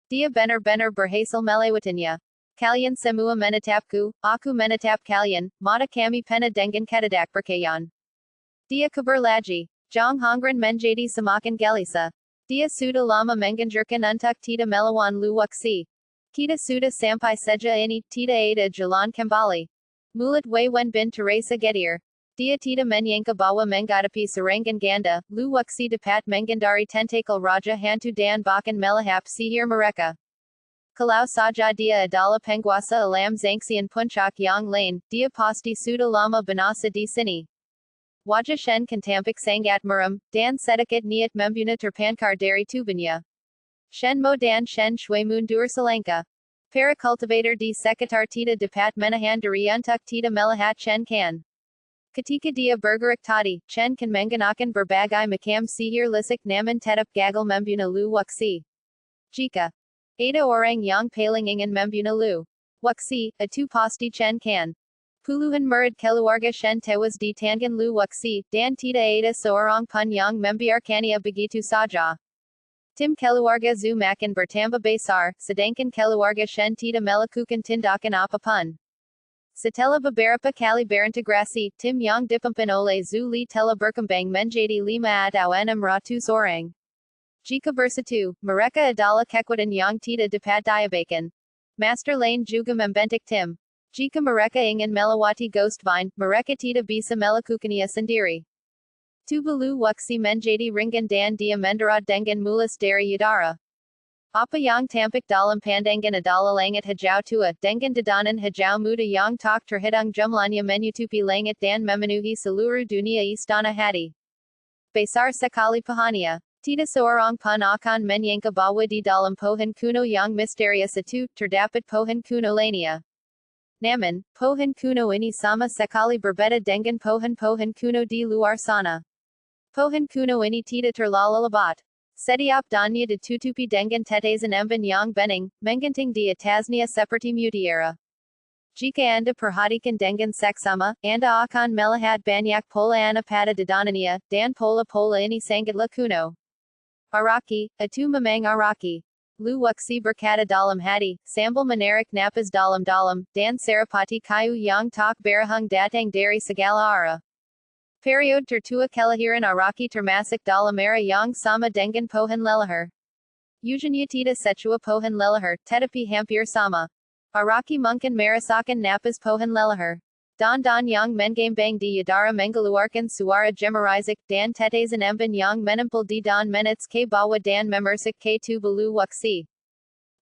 Dia benar-benar berhasil melewatinya. Kalian semua menatapku, aku menatap kalian, mata kami penuh dengan ketadak berkayan. Dia kabar lagi. Jong Hongren menjadi semakin gelisah. Dia suda lama menganjurkan untuk tidak melawan lu waksi. Kita sudah sampai saja ini, tidak ada jalan kembali. Mulut Wen bin Teresa Getir. Dia tidak menyangka bahwa menghadapi serangan ganda, lu waksi dapat menghindari tentakel raja hantu dan bahkan melahap sihir mereka. Kalau saja dia adalah penguasa alam zangsian puncak yang lain, dia pasti sudah lama binasa di sini. Wajah Shen tampak sangat muram, dan sedikit niat membunuh terpankar dari tubuhnya. Shen Mo dan Shen Shui mundur selangkah. Para cultivator di sekitar tidak dapat menahan diri untuk tidak melihat Shen kan. Ketika dia bergerak tadi, Shen kan menggunakan berbagai macam sihir lisik namun tetap gagal membunuh Lu Wuxi. Jika ada orang yang paling ingin membunuh Lu Wuxi, itu pasti Shen kan. Puluhan murid keluarga Shen tewas di tangan Lu Wuxi, dan tidak ada seorang pun yang membiarkannya begitu saja. Tim keluarga Zhu makin bertambah besar, sedangkan keluarga Shen tidak melakukan tindakan apapun. Setelah beberapa kali berintegrasi, tim yang dipimpin oleh Zhu Li telah berkembang menjadi 5 atau 600 orang. Jika bersatu, mereka adalah kekuatan yang tidak dapat diabaikan. Master lain juga membentuk tim. Jika mereka ingin melewati Ghost Vine, mereka tidak bisa melakukannya sendiri. Tubuh Lu Wuxi menjadi ringan dan dia mendarat dengan mulus dari udara. Apa yang tampak dalam pandangan adalah langit hijau tua, dengan dedanan hijau muda yang tak terhitung jumlahnya menutupi langit dan memenuhi seluruh dunia istana hati. Besar sekali pahanya. Tidak seorang pun akan menyangka bahwa di dalam pohon kuno yang misterius itu, terdapat pohon kuno lainnya. Namun, pohon kuno ini sama sekali berbeda dengan pohon-pohon kuno di luar sana. Pohon kuno ini tidak terlalu lebat. Setiap daunnya ditutupi dengan tetesan embun yang bening, menggantung di atasnya seperti mutiara. Jika Anda perhatikan dengan seksama, Anda akan melihat banyak pola anak pada dedanannya, dan pola-pola ini sangatlah kuno. Araki, itu memang Araki. Lu Wuxi berkata dalam hati, sambil menarik napas dalam-dalam, dan serapati kayu yang tak berahang datang dari segala arah. Periode tertua kelahiran Araki termasuk dalam era yang sama dengan pohon leluhur. Ujiannya tidak setua pohon leluhur, tetapi hampir sama. Araki mungkin merasakan napas pohon leluhur. Dan yang menggambang di udara mengeluarkan suara gemerisik, dan tetesan embun yang menempel di dan menits ke bawah dan memersik ke tubuh Lu Wuxi.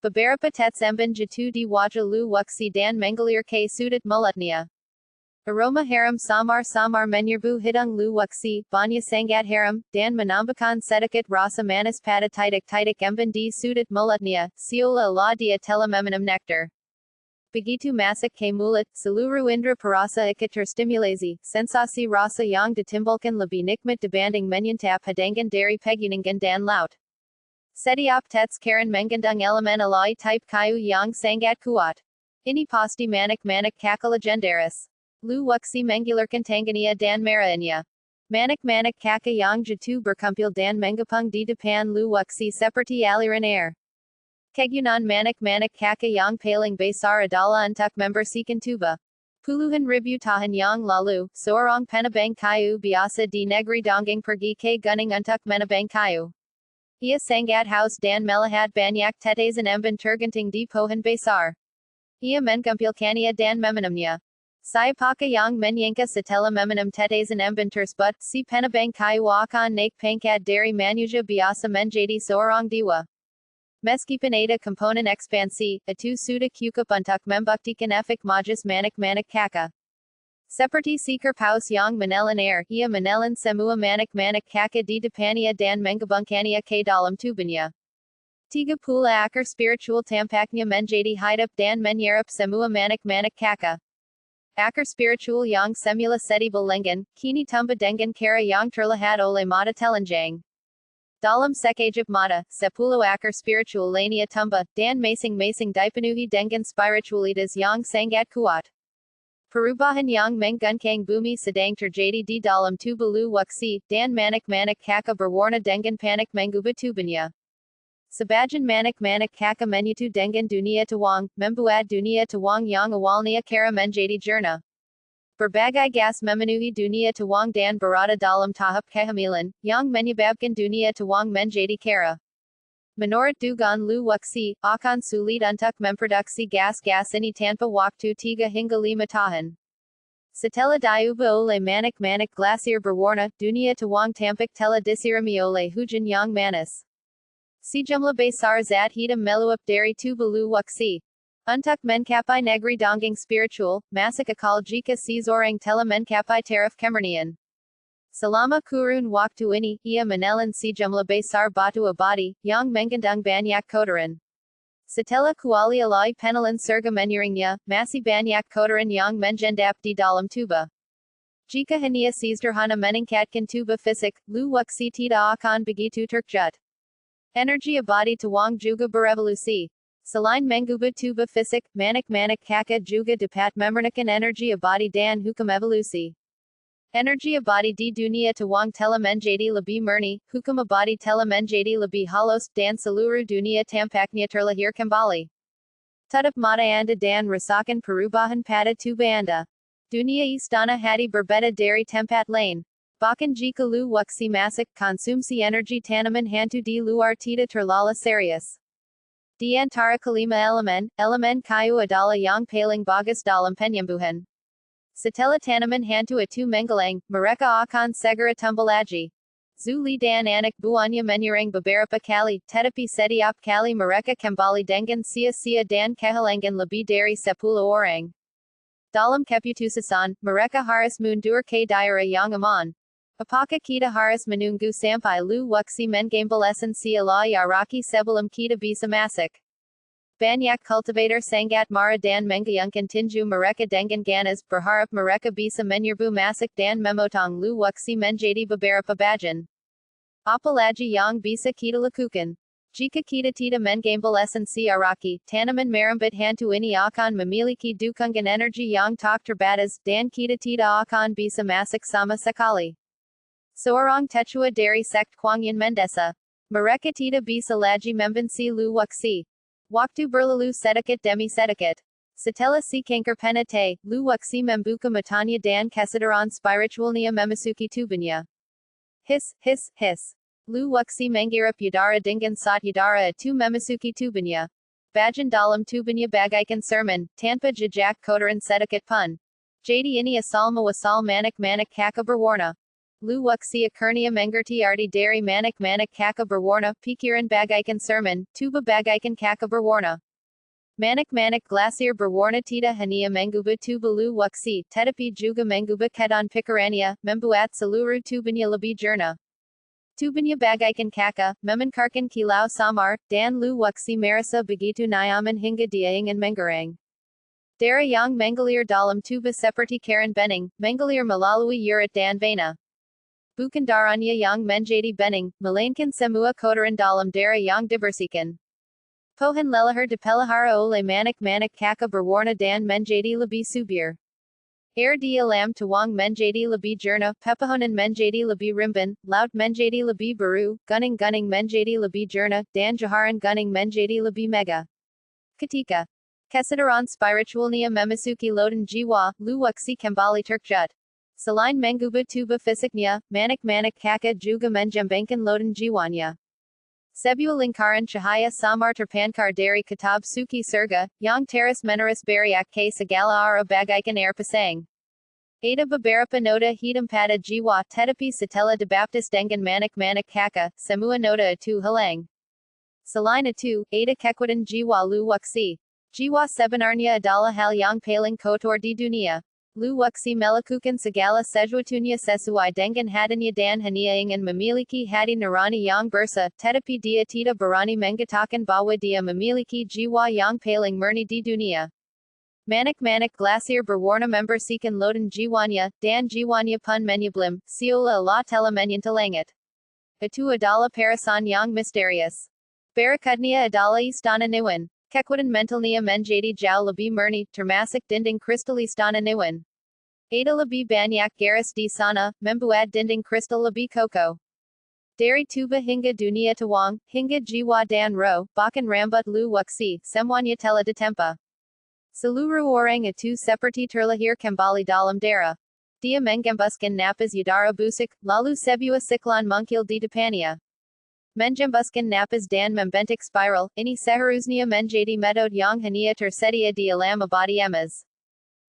Beberapa tetes embun jatuh di wajah Lu Wuxi dan mengalir ke sudut mulutnya. Aroma harum samar-samar menyerbu hidung Lu Wuxi, banya sangat harum, dan menambahkan sedikit rasa manis pada titik-titik embun di sudut mulutnya, seolah-olah dia telah meminum nektar. Begitu masuk ke mulut, seluruh indera perasa ikut terstimulasi, sensasi rasa yang ditimbulkan lebih nikmat dibanding menyantap hidangan dari pegunungan dan laut. Setiap tetes karen mengandung elemen aloi type kayu yang sangat kuat. Ini pasti manik-manik kakak legendaris. Lu Wuxi menggilarkan tangannya dan marahinnya. Manik-manik kakak yang jatuh berkumpul dan menggapung di depan Lu Wuxi seperti aliran air. Kegunan manik-manik kakak yang paling besar adalah untuk membersihkan tubuh. Puluhan ribu tahun yang lalu, seorang penebang kayu biasa di negeri Dongeng pergi ke gunung untuk menebang kayu. Ia sangat haus dan melihat banyak tetesan embun tergantung di pohon besar. Ia mengumpulkannya dan meminumnya. Siapakah yang menyangka setelah meminum tetesan embun tersebut, si penebang kayu akan naik pangkat dari manusia biasa menjadi seorang dewa. Meskipun ada komponen ekspansi, itu sudah cukup untuk membuktikan efek magis manik-manik kakak. Seperti seekor paus yang menelan air, ia menelan semua manik-manik kakak di depannya dan menggabungkannya ke dalam tubuhnya. 30 akar spiritual tampaknya menjadi hidup dan menyerap semua manik-manik kakak. Akar spiritual yang semula setibal lengan, kini tumbuh dengan cara yang terlihat oleh mata telanjang. Dalam sekejap mata, 10 akar spiritual lainnya tumbuh, dan masing-masing dipenuhi dengan spiritualitas yang sangat kuat. Perubahan yang mengguncang bumi sedang terjadi di dalam tubuh Lu Wuxi, dan manik-manik kakak berwarna dengan panik mengubah tubuhnya. Sebagian manik-manik kakak menyatu dengan dunia Taihuang, membuat dunia Taihuang yang awalnya kara menjadi jernih. Berbagai gas memenuhi dunia tuang dan berada dalam tahap kehamilan, yang menyebabkan dunia tuang menjadi kara. Menurut dugaan Lu Wuxi, akan sulit untuk memproduksi gas-gas ini tanpa waktu 3 hingga 5 tahun. Setelah diubah oleh manik-manik glasier berwarna, dunia tuang tampak telah disirami oleh hujan yang manis. Sejumlah besar zat hitam meluap dari tubuh Lu Wuxi. Untuk mencapai negeri dongeng spiritual, masuk akal jika seseorang telah mencapai taraf kemurnian. Selama kurun waktu ini, ia menelan sejumlah besar batu abadi, yang mengandung banyak kotoran. Setelah kuali alai penelan surga menyaringnya, masih banyak kotoran yang mengendap di dalam tubuh. Jika hanya sederhana meningkatkan tubuh fisik, Lu Wuxi tidak akan begitu terkejut. Energi abadi tuang juga berevolusi. Selain mengubah tubuh fisik, manik-manik kakak juga dapat memurnikan energi abadi dan hukum evolusi. Energi abadi di dunia tuang telah menjadi lebih murni, hukum abadi telah menjadi lebih halus, dan seluruh dunia tampaknya terlahir kembali. Tutup mata anda dan rasakan perubahan pada tubuh anda. Dunia istana hati berbeda dari tempat lain. Bahkan jika Lu Wuxi masuk, konsumsi energi tanaman hantu di luar tidak terlalu serius. Di antara kelima elemen, elemen kayu adalah yang paling bagus dalam penyembuhan. Setelah tanaman hantu itu menggelang, mereka akan segera tumbuh lagi. Zuli dan anak buahnya menyerang beberapa kali, tetapi setiap kali mereka kembali dengan sia-sia dan kehilangan lebih dari 10 orang. Dalam keputusan, mereka harus mundur ke daerah yang aman. Apakah kita harus menunggu sampai Lu Wuxi mengambil esensi alai araki sebelum kita bisa masuk? Banyak cultivator sangat marah dan menggayungkan tinju mereka dengan ganas, berharap mereka bisa menyerbu masuk dan memotong Lu Wuxi menjadi beberapa bagian. Apalagi yang bisa kita lakukan? Jika kita tidak mengambil esensi araki, tanaman merambat hantu ini akan memiliki dukungan energi yang tak terbatas, dan kita tidak akan bisa masuk sama sekali. Seorang tetua dari sekt Kuangyan Mendesa. Mereka tidak bisa lagi membenci Lu Wuxi. Waktu berlalu sedikit demi sedikit. Setelah si kanker penate, Lu Wuxi membuka matanya dan kesadaran spiritualnya memasuki tubuhnya. His. Lu Wuxi mengirap udara dengan saat udara itu memasuki tubuhnya. Bagian dalam tubuhnya bagaikan sermon, tanpa jejak kotoran sedikit pun. Jadi ini asal muasal manik-manik kakak berwarna. Lu Wuxi akhirnya mengerti arti dari manik-manik kakak berwarna, pikiran bagaikan sermon, tubuh bagaikan kakak berwarna. Manik-manik glasier berwarna tidak hanya mengubah tubuh Lu Wuxi, tetapi juga mengubah keadaan pikirannya, membuat seluruh tubuhnya lebih jernih. Tubuhnya bagaikan kaca, memancarkan kilau samar, dan Lu Wuxi merasa begitu nyaman hingga dia ingin menggerang. Darah yang mengalir dalam tubuh seperti karen bening, mengalir melalui urat dan vena. Bukan darahnya yang menjadi bening, melainkan semua kotoran dalam darah yang dibersihkan. Pohon leluhur dipelihara oleh manik-manik kakak berwarna dan menjadi lebih subur. Air di alam tuang menjadi lebih jernih, pepohonan menjadi lebih rimbun, laut menjadi lebih biru, gunung-gunung menjadi lebih jernih, dan jaharan gunung menjadi lebih megah. Ketika kesadaran spiritualnya memasuki lautan jiwa, Lu Wuxi kembali terkejut. Selain mengubah tubuh fisiknya, manik-manik kakak juga menjembangkan lautan jiwanya. Sebuah lingkaran cahaya samar terpancar dari kitab suci surga, yang terus menerus beriak ke segala arah bagaikan air pasang. Ada beberapa noda hitam pada jiwa, tetapi setelah dibaptis dengan manik-manik kakak, semua noda itu hilang. Selain itu, ada kekuatan jiwa Lu Wuxi. Jiwa sebenarnya adalah hal yang paling kotor di dunia. Lu Wuxi melakukan segala sesuatunya sesuai dengan hatinya dan hanya ingin memiliki hati nurani yang bersih, tetapi dia tidak berani mengatakan bahwa dia memiliki jiwa yang paling murni di dunia. Manik-manik glasier berwarna membersihkan lautan jiwanya, dan jiwanya pun menyeblim, seolah Allah telah menyentuh langit. Itu adalah perasaan yang misterius. Berikutnya adalah istana Nuan. Kekuatan mentalnya menjadi jauh lebih murni, termasuk dinding kristal istana Nuan. Ada lebih banyak garis di sana, membuat dinding kristal lebih kokoh. Dari tubuh hingga dunia tuang, hingga jiwa dan roh, bahkan rambut Lu Wuxi, semuanya telah ditempa. Saluru orang atu seperti terlahir kembali dalam darah. Dia menggembuskan napas udara busuk, lalu sebuah siklon muncul di depannya. Menggembuskan napas dan membentuk spiral, ini seharusnya menjadi metode yang hanya tersedia di alam abadi emas.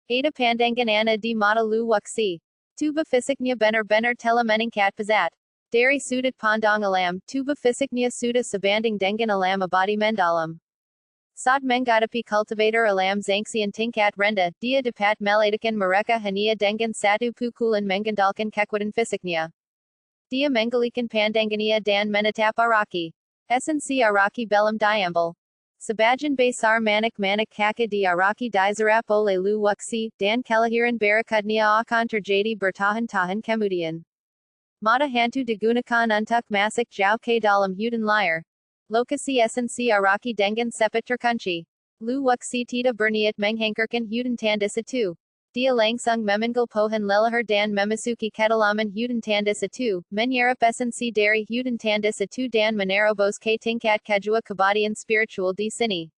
Ada pandangan ana di mata lu waksi. Tubuh fisiknya benar-benar telah meningkat pesat. Dari sudut pandang alam, tubuh fisiknya sudah sebanding dengan alam abadi mendalam. Saat menghadapi cultivator alam zangsian tingkat rendah, dia dapat meledakan mereka hanya dengan satu pukulan mengandalkan kekuatan fisiknya. Dia menggalikan pandangannya dan menetap araki. Esensi araki belum diambil. Sebagian besar manik-manik kaki di araki dizerap oleh lu waksi, dan kelahiran berikutnya akan terjadi bertahan-tahan kemudian. Mata hantu digunakan untuk masuk jauh ke dalam hutan liar. Lokasi esensi araki dengan cepat terkunci. Lu waksi tidak berniat menghangkarkan hutan tandus itu. Dia langsung memanggil pohon leluhur dan memasuki kedalaman hutan tandus itu, menyerap esensi dari hutan tandus itu dan menerobos ke tingkat kedua kebatian spiritual di sini.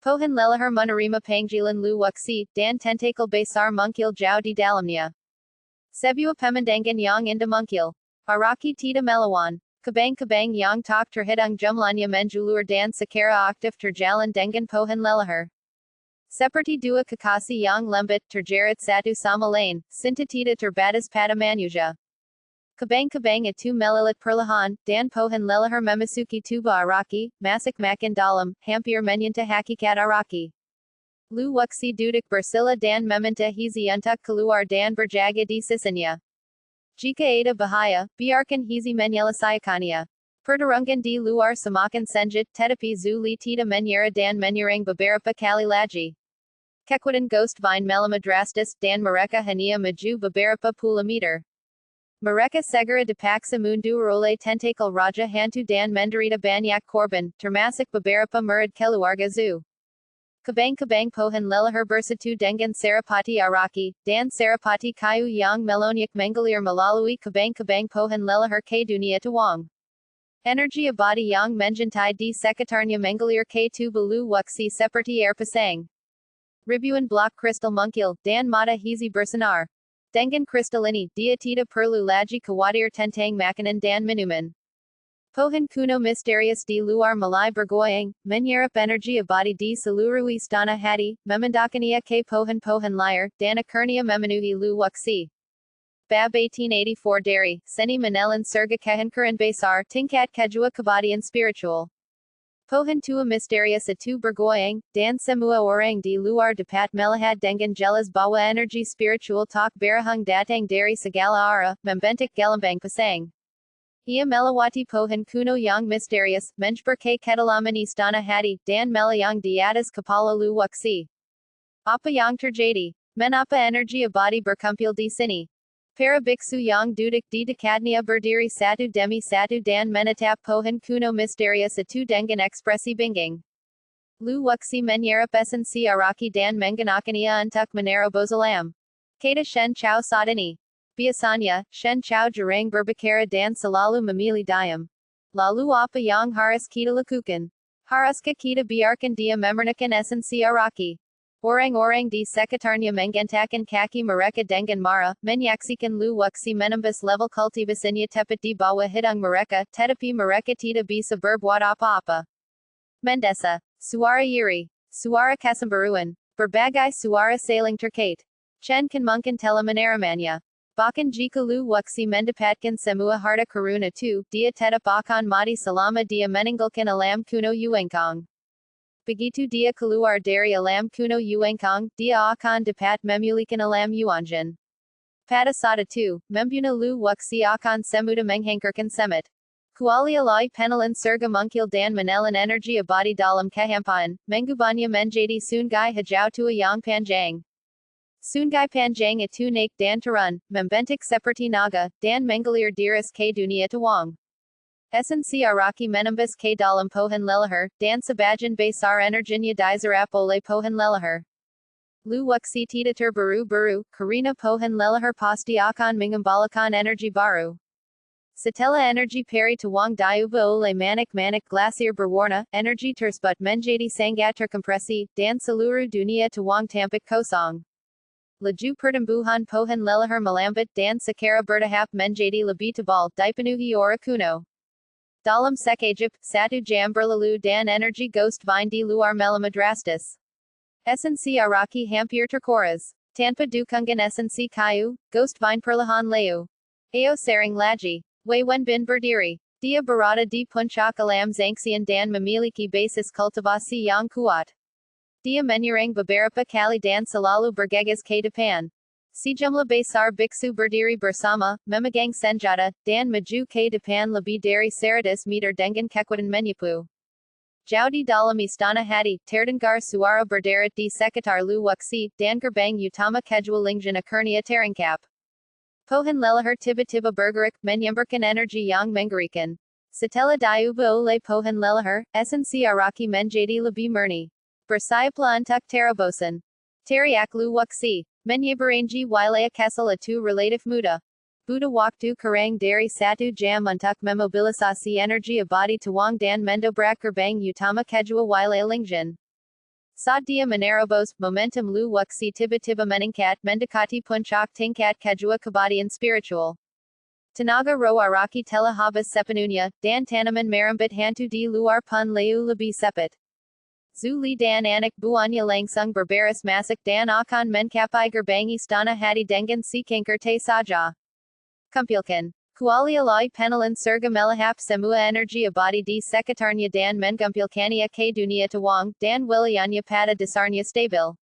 Pohon leluhur menerima panggilan lu waksi, dan tentakel besar muncul jauh di dalamnya. Sebuah pemandangan yang indah muncul. Araki tidak melawan. Kabang-kabang yang tak terhitung jumlahnya menjulur dan secara aktif terjalan dengan pohon leluhur. Seperti dua kekasih yang lembut terjerat satu sama lain, cinta tidak terbatas pada manusia. Kabang-kabang itu melilit perlahan, dan pohon leluhur memasuki tubuh araki, masuk makin dalam, hampir menyentuh hakikat araki. Lu waksi duduk bersila dan meminta hizi untuk keluar dan berjaga di sisinya. Jika ada bahaya, biarkan hizi menyelesaikannya. Pertarungan di luar semakin sengit, tetapi Zuli tidak menyerah dan menyerang beberapa kali lagi. Kekuatan ghost vine melemah drastis, dan mereka hanya maju beberapa puluh meter. Mereka segera dipaksa mundur oleh tentakel raja hantu dan menderita banyak korban, termasuk beberapa murid keluarga Zu. Kabang-kabang pohon leluhur bersatu dengan serapati araki, dan serapati kayu yang melonyak mengalir melalui kabang-kabang pohon leluhur ke dunia Taihuang. Energi abadi yang menjuntai di sekitarnya mengalir ke tubuh lu waksi seperti air pasang. Ribuan blok kristal muncul, dan mata hizi bersinar. Dengan kristal ini, dia tidak perlu lagi khawatir tentang makanan dan minuman. Pohon kuno misterius di luar mulai bergoyang, menyerap energi abadi di seluruh istana hati, memindahkannya ke pohon-pohon liar, dan akhirnya memenuhi lu waksi. Bab 1884 dari, seni menelan surga kehancuran besar, tingkat kedua kebatian spiritual. Pohon tua misterius itu bergoyang, dan semua orang di luar dapat melihat dengan jelas bahwa energi spiritual tak berahang datang dari segala arah, membentuk gelembang pasang. Ia melewati pohon kuno yang misterius, menjbar ke kedalaman istana hati, dan melayang di atas kepala lu waksi. Apa yang terjadi? Mengapa energi abadi berkumpul di sini? Para biksu yang duduk di dekatnya berdiri satu demi satu dan menatap pohon kuno misterius itu dengan ekspresi bingung. Lu waksi menyerap esensi araki dan menggunakannya untuk menerobos alam. Kata Shen Chao saat ini. Biasanya, Shen Chao jarang berbicara dan selalu memilih diam. Lalu apa yang harus kita lakukan? Haruskah kita biarkan dia memurnikan esensi araki? Orang-orang di sekitarnya menggantakkan kaki mereka dengan marah, menyaksikan lu waksi menembus level kultivasinya tepat di bawah hidung mereka, tetapi mereka tidak bisa berbuat apa-apa. Mendesa. Suara iri. Suara kesembaruan. Berbagai suara saling terkait. Chen kan mungkin telah menerimanya. Bahkan jika lu waksi mendapatkan semua harta karuna itu, dia tetap akan mati selama dia meninggalkan alam kuno Yuankang. Begitu dia keluar dari alam kuno Yuankang, dia akan dapat memulihkan alam Yuanjin. Pada saat itu, membunuh lu waksi akan semudah menghangkarkan semut. Kuali-alai penelan surga muncul dan menelan energi abadi dalam kehampaan, mengubahnya menjadi sungai hijau tua yang panjang. Sungai panjang itu naik dan turun, membentuk seperti naga, dan mengalir deras ke dunia Taihuang. Esensi araki menembus ke dalam pohon leluhur, dan sebagian besar energinya dizerap oleh pohon leluhur. Lu waksi tidak terburu-buru, karena pohon leluhur pasti akan mengembalikan energi baru. Satella energy peri Taihuang Diuba ole manik glacier berwarna, energy tersbut menjadi sangat terkompresi, dan seluruh dunia Taihuang tampak kosong. Laju pertumbuhan pohon leluhur melambat dan secara bertahap menjadi lebih tebal, dipenuhi ora kuno. Dalam sekejap, 1 jam berlalu dan energi ghost vine di luar melemah drastis. Esensi araki hampir terkuras. Tanpa dukungan esensi kayu, ghost vine perlahan layu. Ao sering lagi. Waywen bin berdiri. Dia berada di puncak alam zangsian dan memiliki basis kultivasi yang kuat. Dia menyerang beberapa kali dan selalu bergegas ke depan. Sejumlah besar biksu berdiri bersama, memegang senjata, dan maju ke depan lebih dari 100 meter dengan kekuatan menyapu. Jauh di dalam istana hati, terdengar suara berderat di sekitar luwaksi, dan gerbang utama kedua lingjan akhirnya terangkap. Pohon leluhur tiba-tiba bergerak, menyemburkan energi yang mengerikan. Setelah diubah oleh pohon leluhur, esensi araki menjadi lebih murni. Bersayaplah untuk terobosan. Teriak luwaksi, menyeberangi wilayah kesal itu relatif mudah. Butuh waktu kurang dari 1 jam untuk memobilisasi energi abadi Taihuang dan mendobrak gerbang utama kedua wilayah lingjan. Saat dia menerobos, momentum luwaksi tiba-tiba meningkat mendekati puncak tingkat kedua kebadian spiritual. Tenaga roh araki telah habis sepenuhnya, dan tanaman merambat hantu di luar pun layu lebih cepat. Zuli dan anak buahnya langsung berbaris masuk dan akan mencapai gerbang istana hati dengan si kanker te saja. Kumpulkan. Kuali alai penelan surga melahap semua energi abadi di sekitarnya dan mengumpulkannya ke dunia Taihuang, dan wilayahnya pada dasarnya stabil.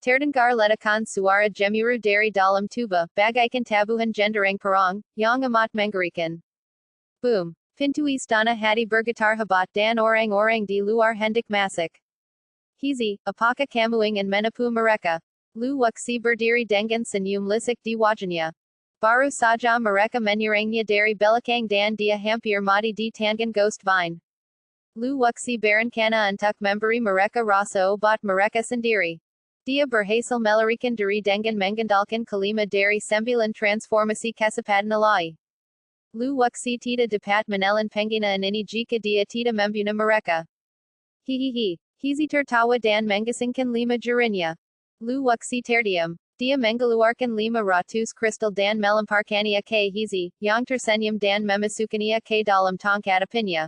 Terdengar ledakan suara gemuruh dari dalam tubuh, bagaikan tabuhan genderang perang, yang amat mengerikan. Boom! Pintu istana hati bergetar hebat dan orang-orang di luar hendak masuk. Hizi, apakah kamu ingin menipu mereka? Luwaksi berdiri dengan senyum lisik di wajahnya. Baru saja mereka menyerangnya dari belakang dan dia hampir mati di tangan ghost vine. Luwaksi berencana untuk memberi mereka rasa obat mereka sendiri. Dia berhasil melarikan diri dengan mengandalkan kelima dari 9 transformasi kesempatan alai. Luwaksi tidak dapat menelan penghinaan ini jika dia tidak membunuh mereka. Hihihi. Hizi tertawa dan mengasingkan 5 jarinya. Luwaksi terdiam. Dia mengeluarkan 500 kristal dan melemparkannya ke Hizi, yang tersenyum dan memasukkannya ke dalam tongkat apinya.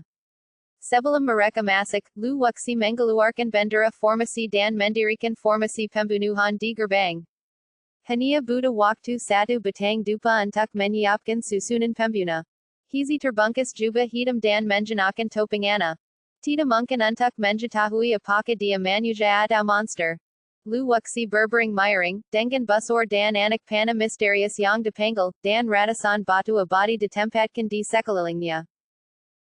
Sebelum mereka masuk, Luwaksi mengeluarkan bendera formasi dan mendirikan formasi pembunuhan di gerbang. Hanya butuh waktu 1 batang dupa untuk menyiapkan susunan pembunuh. Hizi terbungkus jubah hitam dan mengenakan topengana. Tidak mungkin untuk mengetahui apakah dia manusia atau monster. Luwaksi berbaring miring, dengan busur dan anak panah misterius yang dipanggil, dan ratusan batu abadi ditempatkan di sekelilingnya.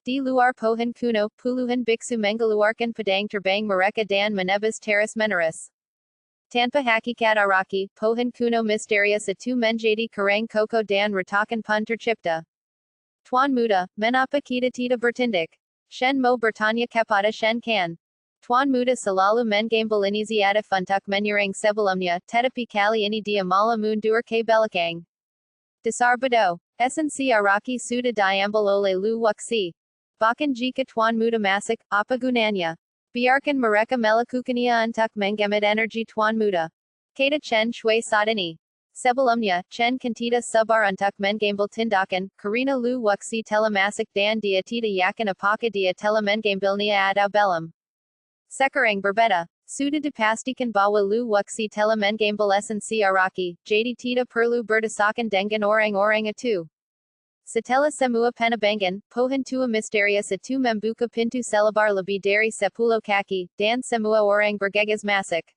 Di luar pohon kuno, puluhan biksu mengeluarkan pedang terbang mereka dan menebas teras menerus. Tanpa hakikat araki, pohon kuno misterius itu menjadi karang koko dan retakan pun tercipta. Tuan muda, mengapa kita tidak bertindak? Shen mo bertanya kepada Shen Kan. Tuan muda selalu mengambil inisiatif untuk menyerang sebelumnya, tetapi kali ini dia malah mundur ke belakang. Dasar bodoh. Esensi araki sudah diambil oleh Luwaksi. Bahkan jika Tuan muda masuk, apa gunanya? Biarkan mereka melakukannya untuk menghemat energi Tuan muda. Kata Chen Shui saat ini. Sebelumnya, Chen kan tidak sabar untuk mengambil tindakan, karena Luwaksi telah masuk dan dia tidak yakin apakah dia telah mengambilnya atau belum. Sekarang berbeda. Sudah dipastikan bahwa Luwaksi telah mengambil esensi araki, jadi tidak perlu berdesakan dengan orang-orang itu. Setelah semua penerbangan, pohon tua misterius itu membuka pintu selebar lebih dari 10 kaki, dan semua orang bergegas masuk.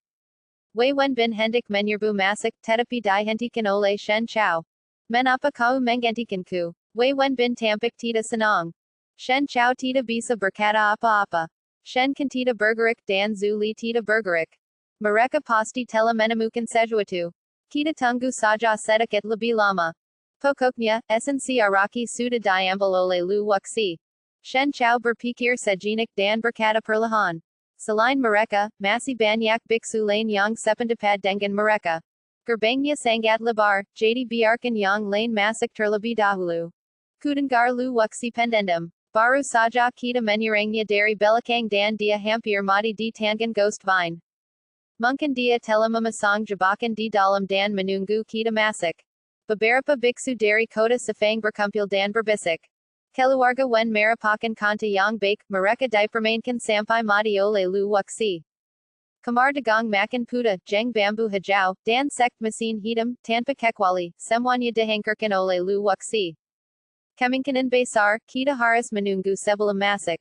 Waywen bin hendak menyerbu masuk, tetapi dihentikan oleh Shen Chao. Mengapa kau menghentikanku? Waywen bin tampak tidak senang. Shen Chao tidak bisa berkata apa-apa. Shen kan tidak bergerak dan Zuli tidak bergerak. Mereka pasti telah menemukan sesuatu. Kita tunggu saja sedikit lebih lama. Pokoknya, esensi araki sudah diambil oleh Luwaksi. Shen Chao berpikir sejenak dan berkata perlahan. Selain mereka, masih banyak biksu lain yang sependapat dengan mereka. Gerbangnya sangat lebar, jadi biarkan yang lain masuk terlebih dahulu. Kudangar lu wuxi pendendum. Baru saja kita menyerangnya dari belakang dan dia hampir mati di tangan ghost vine. Mungkin dia telah memasang jebakan di dalam dan menunggu kita masuk. Beberapa biksu dari kota Sefang berkumpul dan berbisik. Keluarga wen merupakan kanta yang baik, mereka dipermainkan sampai mati oleh lu wuxi. Kamar dagang makan puda, jeng bambu hijau, dan sekt mesin hitam, tanpa kecuali, semuanya dihancurkan oleh lu wuxi. Kemungkinan besar, kita harus menunggu sebelum masuk.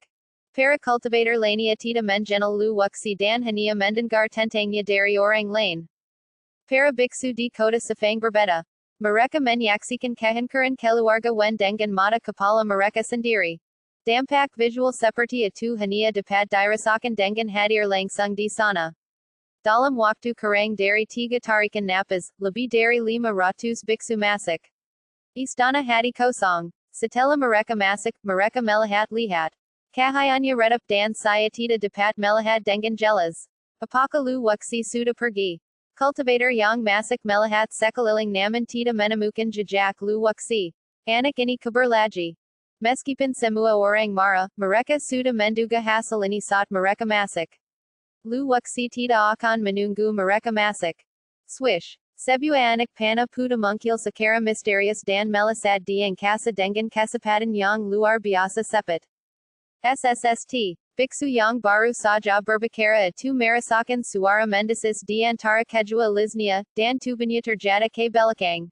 Para cultivator lainnya tidak mengenal lu wuxi dan hanya mendengar tentangnya dari orang lain. Para biksu di kota Sefang berbeda. Mereka menyaksikan kehancuran keluarga wen dengan mata kepala mereka sendiri. Dampak visual seperti itu hanya dapat dirasakan dengan hadir langsung di sana. Dalam waktu kurang dari 3 tarikan napas, lebih dari 500 biksu masuk. Istana hati kosong. Setelah mereka masuk, mereka melihat-lihat. Cahayanya redup dan saya tidak dapat melihat dengan jelas. Apakah lu wuxi sudah pergi? Cultivator yang masuk melihat sekeliling namun tidak menemukan jejak lu wuxi. Anak ini kabur lagi. Meskipun semua orang marah, mereka sudah menduga hasil ini saat mereka masuk. Lu wuxi tidak akan menunggu mereka masuk. Swish. Sebuah anak panah puda mungkil secara misterius dan melesat di angkasa dengan kecepatan yang luar biasa cepat. SSST. Biksu yang baru saja berbicara itu merasakan suara mendesis di antara kedua lisnya, dan tubuhnya terjatuh ke belakang.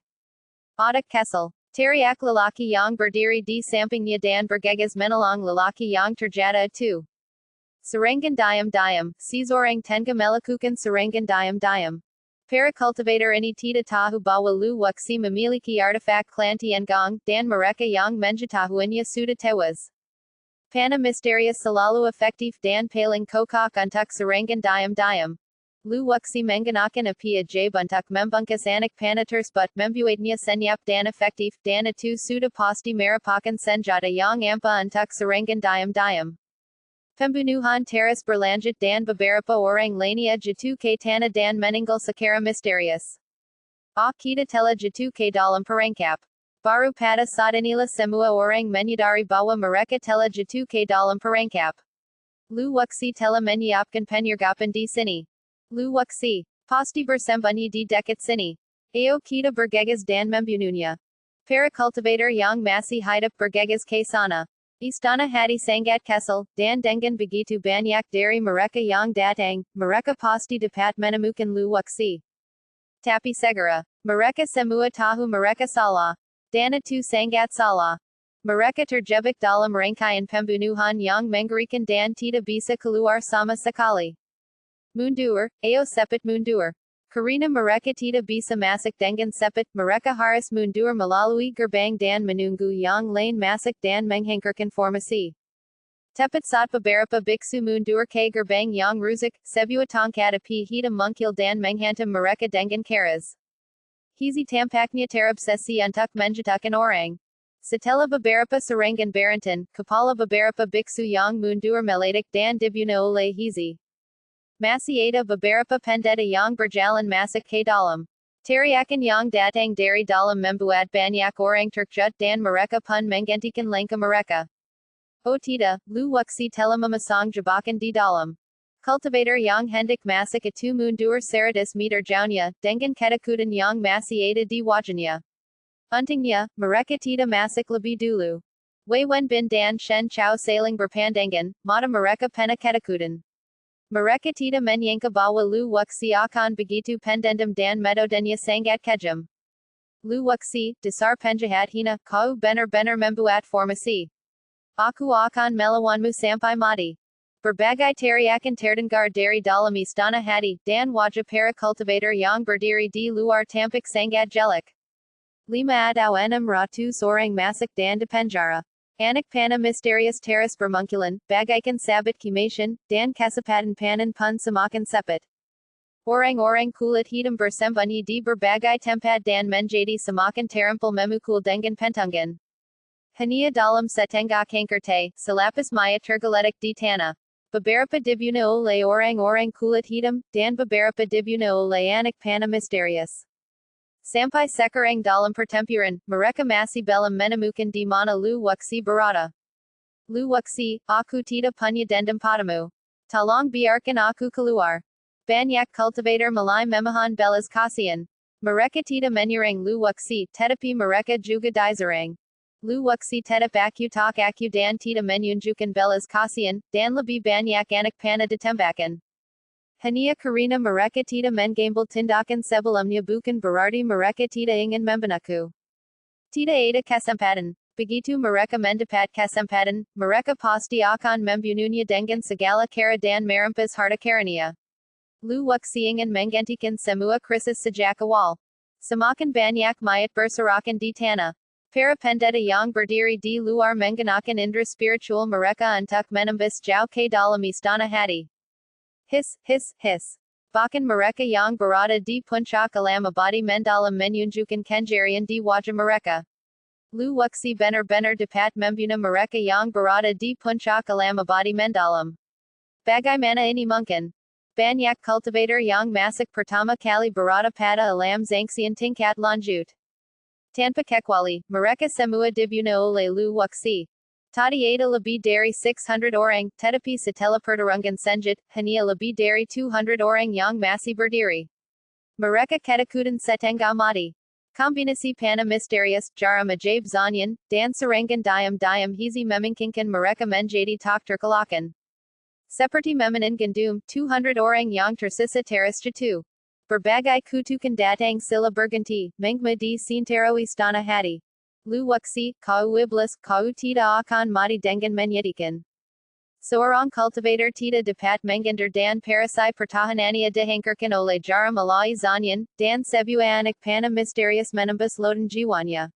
Otak kesal. Teriak lelaki yang berdiri di sampingnya dan bergegas menolong lelaki yang terjatuh itu. Serangan diam-diam, seseorang tengah melakukan serangan diam-diam. Para cultivator ini tidak tahu bahwa lu wuxi memiliki artefak klantian gong, dan mereka yang mengetahuinya sudah tewas. Panah misterius selalu efektif dan paling kokok untuk serangan diam-diam. Lu wuxi menggunakan api ajaib untuk membungkus anak panah tersebut membuatnya senyap dan efektif, dan itu sudah pasti merupakan senjata yang ampuh untuk serangan diam-diam. Pembunuhan teras berlanjut dan beberapa orang lainnya jatuh ke tanah dan meninggal secara misterius. Kita telah jatuh ke dalam perangkap. Baru pada saat inilah semua orang menyadari bahwa mereka telah jatuh ke dalam perangkap. Lu wuxi telah menyiapkan penyergapan di sini. Lu wuxi pasti bersembunyi di dekat sini. Ayo kita bergegas dan membunuhnya. Para cultivator yang masih hidup bergegas ke sana. Istana hati sangat kesal, dan dengan begitu banyak dari mereka yang datang, mereka pasti dapat menemukan lu wuxi. Tapi segera, mereka semua tahu mereka salah. Dan itu sangat salah. Mereka terjebak dalam rangkaian pembunuhan yang mengerikan dan tidak bisa keluar sama sekali. Mundur, ayo cepat mundur. Karena mereka tidak bisa masuk dengan cepat, mereka harus mundur melalui gerbang dan menunggu yang lain masuk dan menghancurkan formasi. Tepat saat beberapa biksu mundur ke gerbang yang rusak, sebuah tongkat api hitam mungkil dan menghantam mereka dengan keras. Hizi tampaknya terobsesi untuk menjatuhkan orang. Setelah beberapa serangan berantan, kepala beberapa biksu yang mundur meledak dan dibunuh oleh Hizi. Masih ada beberapa pendeta yang berjalan masuk ke dalam. Teriakan yang datang dari dalam membuat banyak orang terkejut dan mereka pun menghentikan langkah mereka. Oh tidak, lu wuxi telah memasang jebakan di dalam. Cultivator yang hendak masuk itu mundur 100 meter jauhnya, dengan ketakutan yang masih ada di wajahnya. Untungnya, mereka tidak masuk lebih dulu. Wei Wen Bin dan Shen Chao saling berpandangan, mata mereka penuh ketakutan. Mereka tidak menyangka bahwa lu wuxi akan begitu pendendam dan metodenya sangat kejam. Lu wuxi, dasar penjahat hina, kau benar-benar membuat formasi. Aku akan melawanmu sampai mati. Berbagai teriakan terdengar dari dalam istana hati, dan wajah para cultivator yang berdiri di luar tampak sangat jelek. 5 atau 600 orang masuk dan dipenjara. Anak panah misterius teras bermunculan, bagaikan sabit kimation, dan kecepatan panen pun semakin cepat. Orang-orang kulit hitam bersembunyi di berbagai tempat dan menjadi semakin terampil memukul dengan pentungan. Hanya dalam setengah kangkerte, selepas mayat tergeletak di tanah. Beberapa dibunuh oleh orang-orang kulit hitam, dan beberapa dibunuh oleh anak panah misterius. Sampai sekarang dalam pertempuran, mereka masih belum menemukan di mana lu wuxi berada. Lu wuxi, aku tidak punya dendam padamu. Tolong biarkan aku keluar. Banyak cultivator mulai memohon belas kasihan. Mereka tidak menyerang lu wuxi, tetapi mereka juga diserang. Lu wuxi tetap aku dan tidak menunjukkan belas kasihan, dan lebih banyak anak panah ditembakkan. Hanya karena mereka tidak mengambil tindakan sebelumnya bukan berarti mereka tidak ingin membunuhku. Tidak ada kesempatan. Begitu mereka mendapat kesempatan, mereka pasti akan membunuhnya dengan segala cara dan merampas harta karunnya. Lu wuxi ingin menggantikan semua krisis sejak awal. Semakin banyak mayat berserakan di tanah. Para pendeta yang berdiri di luar menggunakan indera spiritual mereka untuk menembus jauh ke dalam istana hati. Hiss, hiss, hiss. Bahkan mereka yang berada di puncak alam abadi mendalam menunjukkan kenjarian di wajah mereka. Lu wuxi benar-benar dapat membunuh mereka yang berada di puncak alam abadi mendalam. Bagaimana ini mungkin? Banyak cultivator yang masuk pertama kali berada pada alam zangsian tingkat lanjut. Tanpa kecuali, mereka semua dibunuh oleh lu wuxi. Tadi ada lebih dari 600 orang, tetapi setelah pertarungan senjat, hanya lebih dari 200 orang yang masih berdiri. Mereka ketakutan setengah mati. Kombinasi panah misterius, jarum ajaib zanyan, dan serangan diam-diam hizi memungkinkan mereka menjadi tak terkalahkan. Seperti memanen gandum, 200 orang yang tersisa teras jatuh. Berbagai kutukan datang sila berganti, mengma di sintero istana hati. Lu wuxi, kau iblis, kau tidak akan mati dengan menyedihkan. Seorang cultivator tidak dapat menghindar dan perisai pertahanannya dihantarkan oleh jarum alai zanyan, dan sebuah anak panah misterius menembus lautan jiwanya.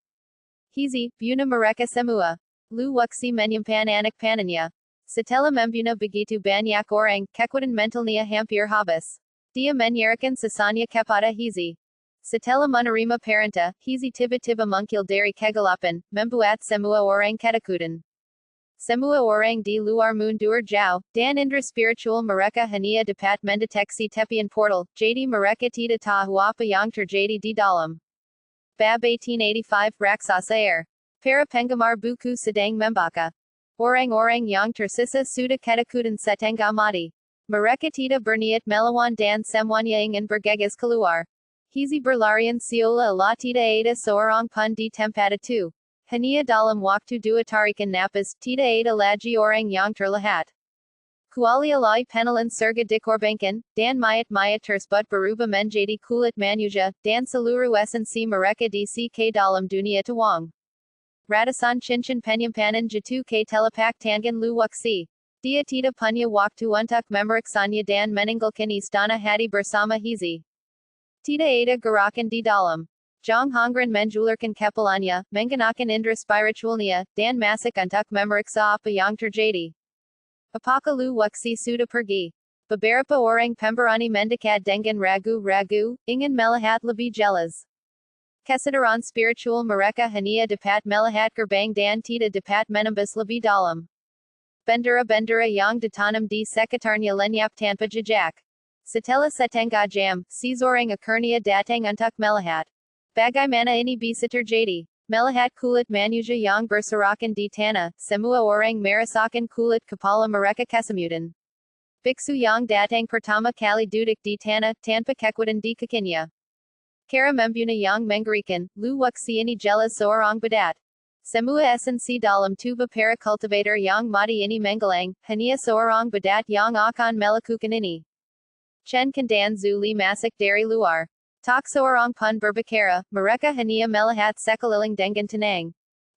Hizi, bunuh mereka semua. Lu wuxi menyimpan anak panahnya. Setelah membunuh begitu banyak orang, kekuatan mentalnya hampir habis. Dia menyerahkan sisanya kepada Hizi. Setelah menerima perintah, Hizi tiba-tiba muncul dari kegelapan, membuat semua orang ketakutan. Semua orang di luar mundur jauh, dan indera spiritual mereka hanya dapat mendeteksi tepian portal, jadi mereka tidak tahu apa yang terjadi di dalam. Bab 1885 Raksasa Air. Para penggemar buku sedang membaca. Orang-orang yang tersisa sudah ketakutan setengah mati. Mereka tidak berniat melawan dan semuanya ingin bergegas keluar. Hizi berlarian seolah-olah tidak ada seorang pun di tempat itu. Hanya dalam waktu 2 tarikan napas, tidak ada lagi orang yang terlihat. Kuali alai penelan surga dikorbankan, dan mayat-mayat tersebut berubah menjadi kulit manusia, dan seluruh esensi mereka diisi ke dalam dunia Taihuang. Ratusan cincin penyimpanan jatuh ke telapak tangan lu wuxi. Dia tidak punya waktu untuk memeriksanya dan meninggalkan istana hati bersama Hizi. Tidak ada gerakan di dalam. Zhang Hongren menjularkan kepalanya, menggunakan indera spiritualnya, dan masuk untuk memeriksa apa yang terjadi. Apakah lu wuxi sudah pergi? Beberapa orang pemberani mendekat dengan ragu-ragu, ingin melihat lebih jelas. Kesadaran spiritual mereka hanya dapat melihat gerbang dan tidak dapat menembus lebih dalam. Bendera-bendera yang ditanam di sekitarnya lenyap tanpa jejak. Setelah setengah jam, seseorang akhirnya datang untuk melihat. Bagaimana ini bisa terjadi? Melihat kulit manusia yang berserakan di tanah, semua orang merasakan kulit kepala mereka kesemutan. Biksu yang datang pertama kali duduk di tanah, tanpa kekuatan di kakinya. Cara membunuh yang mengerikan, lu wuxi ini jelas seorang badat. Semua esensi dalam tubuh para cultivator yang mati ini menggelang, hanya seorang badat yang akan melakukan ini. Chen Kandan Zuli masuk dari luar. Tak seorang pun berbicara, mereka hanya melihat sekeliling dengan tenang.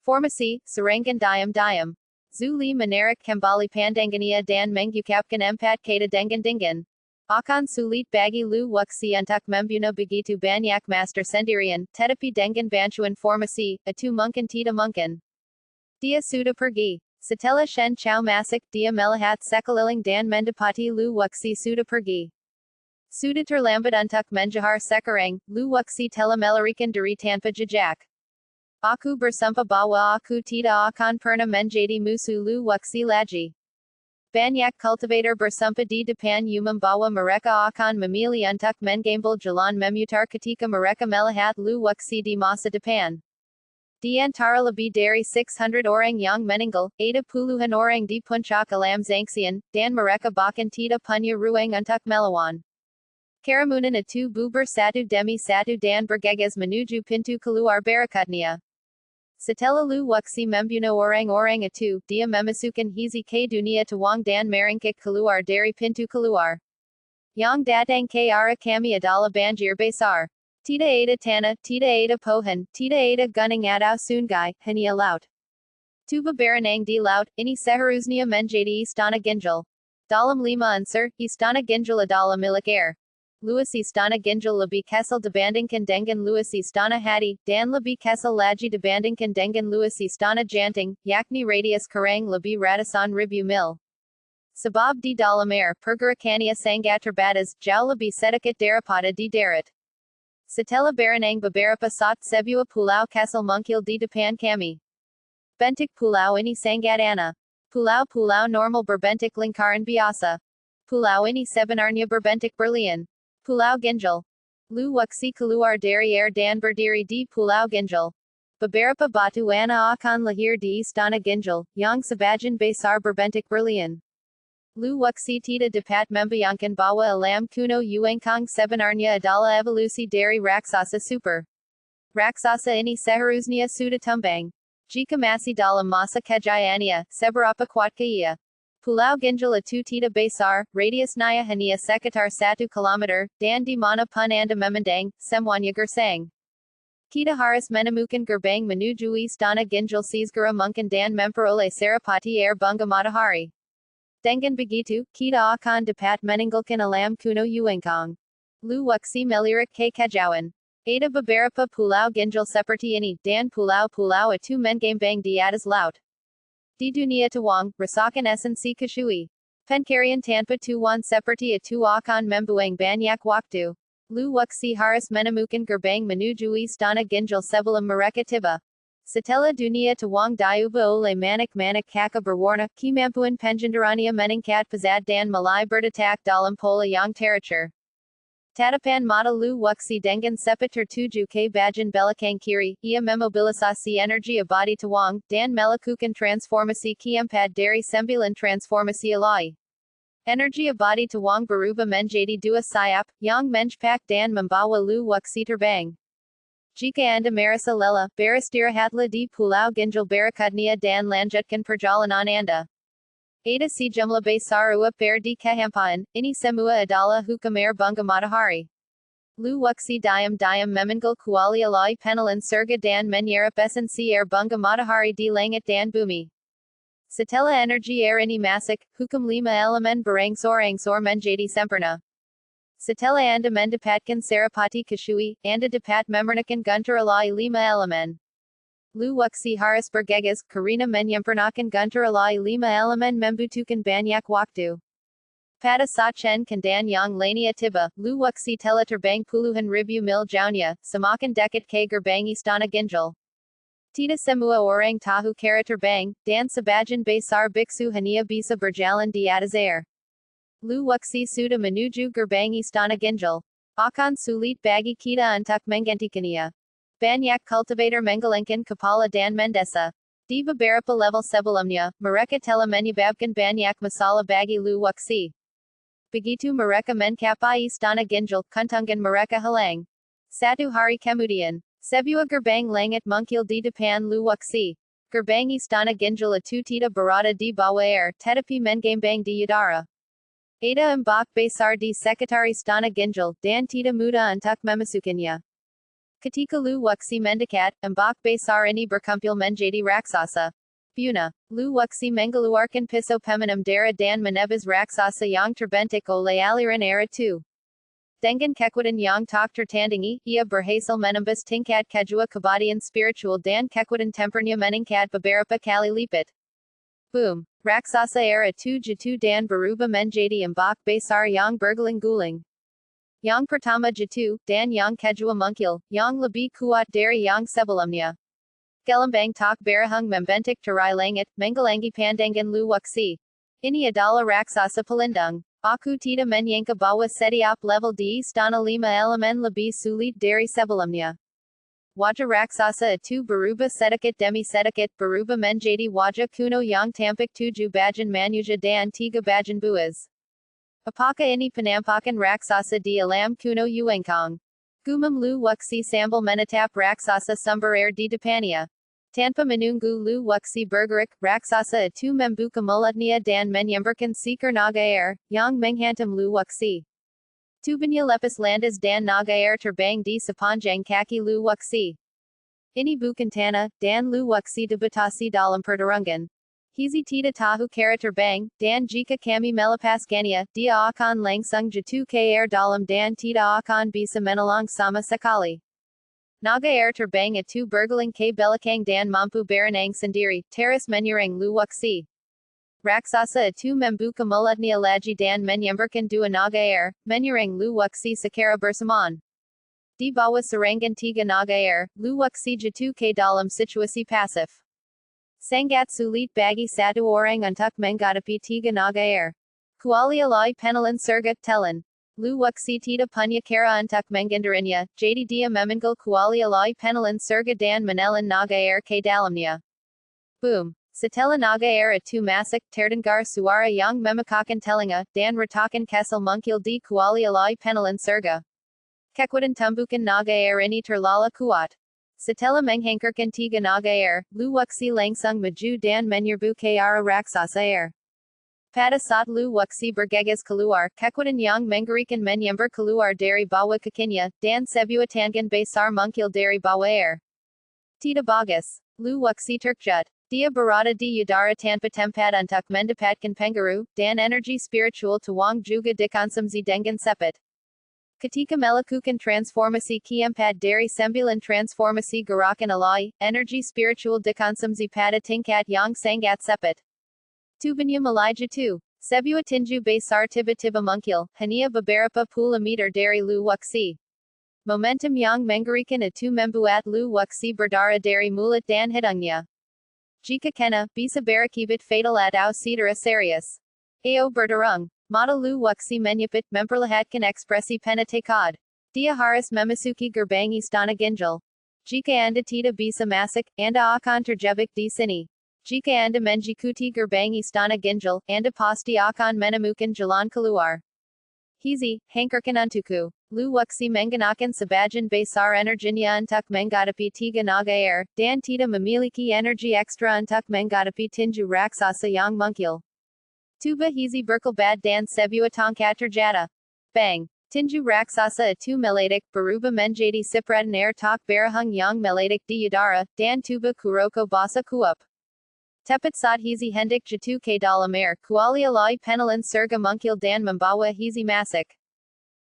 Formasi, serangan diam-diam. Zuli menarik kembali pandangannya dan mengungkapkan 4 kata dengan dingin. Akan sulit bagi lu wuxi untuk membunuh begitu banyak master sendirian, tetapi dengan bantuan formasi, itu mungkin tidak mungkin. Dia sudah pergi. Setelah Shen Chao masuk, dia melihat sekeliling dan mendapati lu wuxi sudah pergi. Sudah terlambat untuk menjahar sekarang, lu wuxi telah melarikan diri tanpa jejak. Aku bersumpah bahwa aku tidak akan pernah menjadi musuh lu wuxi lagi. Banyak cultivator bersumpa di depan umum bawa mereka akan memilih untuk mengambil jalan memutar ketika mereka melihat lu waksi di masa depan. Di antara lebih dari 600 orang yang meninggal, ada puluhan orang di puncak alam zangsian, dan mereka bahkan tidak punya ruang untuk melawan. Keramunan itu bubar satu demi satu dan bergegas menuju pintu keluar berikutnya. Setelah lu waksi membunuh orang-orang itu, dia memasukkan hisi ke dunia Taihuang dan merangkak keluar dari pintu keluar. Yang datang ke arah kami adalah banjir besar. Tidak ada tanah, tidak ada pohon, tidak ada gunung atau sungai, hanya laut. Tuba berenang di laut, ini seharusnya menjadi istana ginjal. Dalam 5 unsur, istana ginjal adalah milik air. Luas istana ginjal lebih kecil dibandingkan dengan luas istana hati, dan lebih kecil lagi dibandingkan dengan luas istana jantung, yakni radius kurang lebih ratusan ribu mil. Sebab di dalam air, pergerakannya sangat terbatas, jauh lebih sedikit daripada di darat. Setelah berenang beberapa saat sebuah pulau kecil muncul di depan kami. Bentuk pulau ini sangat aneh. Pulau-pulau normal berbentuk lingkaran biasa. Pulau ini sebenarnya berbentuk berlian. Pulau Ginjal. Lu waksi keluar dari air dan berdiri di Pulau Ginjal. Beberapa batu aneh akan lahir di istana Ginjal, yang sebagian besar berbentuk berlian. Lu waksi tidak dapat membayangkan bahwa alam kuno Yuangkang sebenarnya adalah evolusi dari raksasa super. Raksasa ini seharusnya sudah tumbang. Jika masih dalam masa kejayaannya, seberapa kuatkah ia? Pulau Ginjal itu tidak besar, radiusnya hanya sekitar 1 kilometer, dan di mana pun anda memandang, semuanya gersang. Kita harus menemukan gerbang menuju istana Ginjal segera mungkin dan memperoleh serapati air bunga matahari. Dengan begitu, kita akan dapat meninggalkan alam kuno Yuangkang. Lu waksi melirik ke kejauhan. Ada beberapa pulau Ginjal seperti ini, dan pulau-pulau itu mengambang di atas laut. Di dunia Taihuang, rasakan esensi kesyui. Pencarian tanpa tujuan seperti itu akan membuang banyak waktu. Lu waksi harus menemukan gerbang menuju istana Ginjal sebelum mereka tiba. Setelah dunia Taihuang diubah oleh manik-manik kakak berwarna, kemampuan penjenderannya meningkat pesat dan mulai berdetak dalam pola yang teratur. Tatapan mata lu waksi dengan cepat tertuju ke bagian belakang kiri, ia memobilisasi energi abadi Taihuang, dan melakukan transformasi keempat dari 9 transformasi alai. Energi abadi Taihuang berubah menjadi 2 sayap, yang mencepak dan membawa lu waksi terbang. Jika anda merasa lelah, beristirahatlah di Pulau Ginjal berikutnya dan lanjutkan perjalanan anda. Ada sejumlah besar uap air di kehampaan, ini semua adalah hukum air bunga matahari. Lu waksi diam-diam memanggil kuali alai penelan surga dan menyerap esensi air bunga matahari di langit dan bumi. Setelah energi air ini masuk, hukum 5 elemen berangsur-angsur menjadi sempurna. Setelah anda mendapatkan serapati kesyui, anda dapat memurnikan guntur alai 5 elemen. Lu waksi harus bergegas, karena menyempurnakan guntur alai 5 elemen membutuhkan banyak waktu. Pada saat Chen Kandan yang lainnya tiba, lu waksi telah terbang puluhan ribu mil jauhnya, semakin dekat ke gerbang istana Ginjal. Tidak semua orang tahu cara terbang, dan sebagian besar biksu hanya bisa berjalan di atas air. Lu waksi sudah menuju gerbang istana Ginjal. Akan sulit bagi kita untuk menggantikannya. Banyak cultivator menggelengkan kepala dan mendesa. Di beberapa level sebelumnya, mereka telah menyebabkan banyak masalah bagi lu waksi. Begitu mereka mencapai istana Ginjal, kantungan mereka hilang. 1 hari kemudian, sebuah gerbang langit muncul di depan lu waksi. Gerbang istana Ginjal itu tidak berada di bawah air, tetapi mengambang di udara. Ada ombak besar di sekitar istana Ginjal, dan tidak mudah untuk memasukinya. Ketika lu waksi mendekat, ombak besar ini berkumpul menjadi raksasa. Buna. Lu waksi mengeluarkan pisau peminum darah dan menebas raksasa yang terbentuk oleh aliran air itu. Dengan kekuatan yang tak tertandingi, ia berhasil menembus tingkat kedua kebatian spiritual dan kekuatan tempernya meningkat beberapa kali lipat. Boom! Raksasa air itu jatuh dan berubah menjadi ombak besar yang berguling-guling. Yang pertama jatuh, dan yang kedua muncul, yang lebih kuat dari yang sebelumnya. Gelembang tak berahang membentuk tirai langit, menggelangi pandangan lu waksi. Ini adala raksasa palindung. Aku tita menyanka bawa setiap level di istana lima elemen lebih sulit dari sebelumnya. Wajah raksasa itu berubah sedikit demi sedikit berubah menjadi wajah kuno yang tampak 7 bagian manusia dan 3 bagian buas. Apakah ini penampakan raksasa di alam kuno Yuengkong? Gumam lu wuxi sambil menatap raksasa sumber air di depannya. Tanpa menunggu lu wuxi bergerak, raksasa itu membuka mulutnya dan menyemburkan seekor naga air, yang menghantam lu wuxi. Tubuhnya lepas landas dan naga air terbang di sepanjang kaki lu wuxi. Ini bukan tanah, dan lu wuxi dibatasi dalam pertarungan. Hizi tidak tahu cara terbang, dan jika kami melepaskannya, dia akan langsung jatuh ke air dalam dan tidak akan bisa menelan sama sekali. Naga air terbang itu berguling ke belakang dan mampu berenang sendiri, terus menyerang lu wuxi. Raksasa itu membuka mulutnya lagi dan menyemburkan 2 naga air, menyerang lu wuxi secara bersamaan. Di bawah serangan 3 naga air, lu wuxi jatuh ke dalam situasi pasif. Sangat sulit bagi satu orang untuk menghadapi 3 naga air. Kuali alai penelan surga telan. Lu wuxi tidak punya cara untuk menghindarinya, jadi dia memanggil kuali alai penelan surga dan menelan naga air ke dalamnya. Boom! Setelah naga air itu masuk, terdengar suara yang memekakan telinga, dan retakan kesal muncul di kuali alai penelan surga. Kekuatan tumbukan naga air ini terlalu kuat. Setelah menghankarkan 3 naga air, lu wuxi langsung maju dan menyerbu ke arah raksasa air. Pada saat lu wuxi bergegas keluar, kekuatan yang mengerikan menyambar keluar dari bawah kakinya, dan sebuah tangan besar muncul dari bawah air. Tidak bagus. Lu wuxi terkejut. Dia berada di udara tanpa tempat untuk mendapatkan pengaruh, dan energi spiritual Taihuang juga dikonsumsi dengan cepat. Ketika melakukan transformasi keempat dari 9 transformasi gerakan alai, energi spiritual dikonsumsi pada tingkat yang sangat cepat. Tubuhnya mulai jatuh. Sebuah tinju besar tiba-tiba muncul, hanya beberapa puluh meter dari lu wuxi. Momentum yang mengerikan itu membuat lu wuxi berdarah dari mulut dan hidungnya. Jika kena, bisa berakibat fatal atau cedera serius. Ao berdarung. Mata lu wuxi menyipit memperlihatkan ekspresi penakut. Dia harus memasuki gerbang istana ginjal. Jika Anda tidak bisa masuk, Anda akan terjebak di sini. Jika Anda mengikuti gerbang istana ginjal, Anda pasti akan menemukan jalan keluar. Hizi, hankarkan untukku. Lu wuxi menggunakan sebagian besar energinya untuk menghadapi 3 naga air, dan tidak memiliki energi ekstra untuk menghadapi tinju raksasa yang muncul. Tubuh Hizi berkelbat dan sebuah tongkat terjatuh. Bang! Tinju raksasa itu meledak, berubah menjadi cipratan air tak berahung yang meledak di udara, dan tubuh Kuroko basah kuap. Tepat saat Hizi hendak jatuh ke dalam air, kuali alai penelan surga muncul dan membawa Hizi masuk.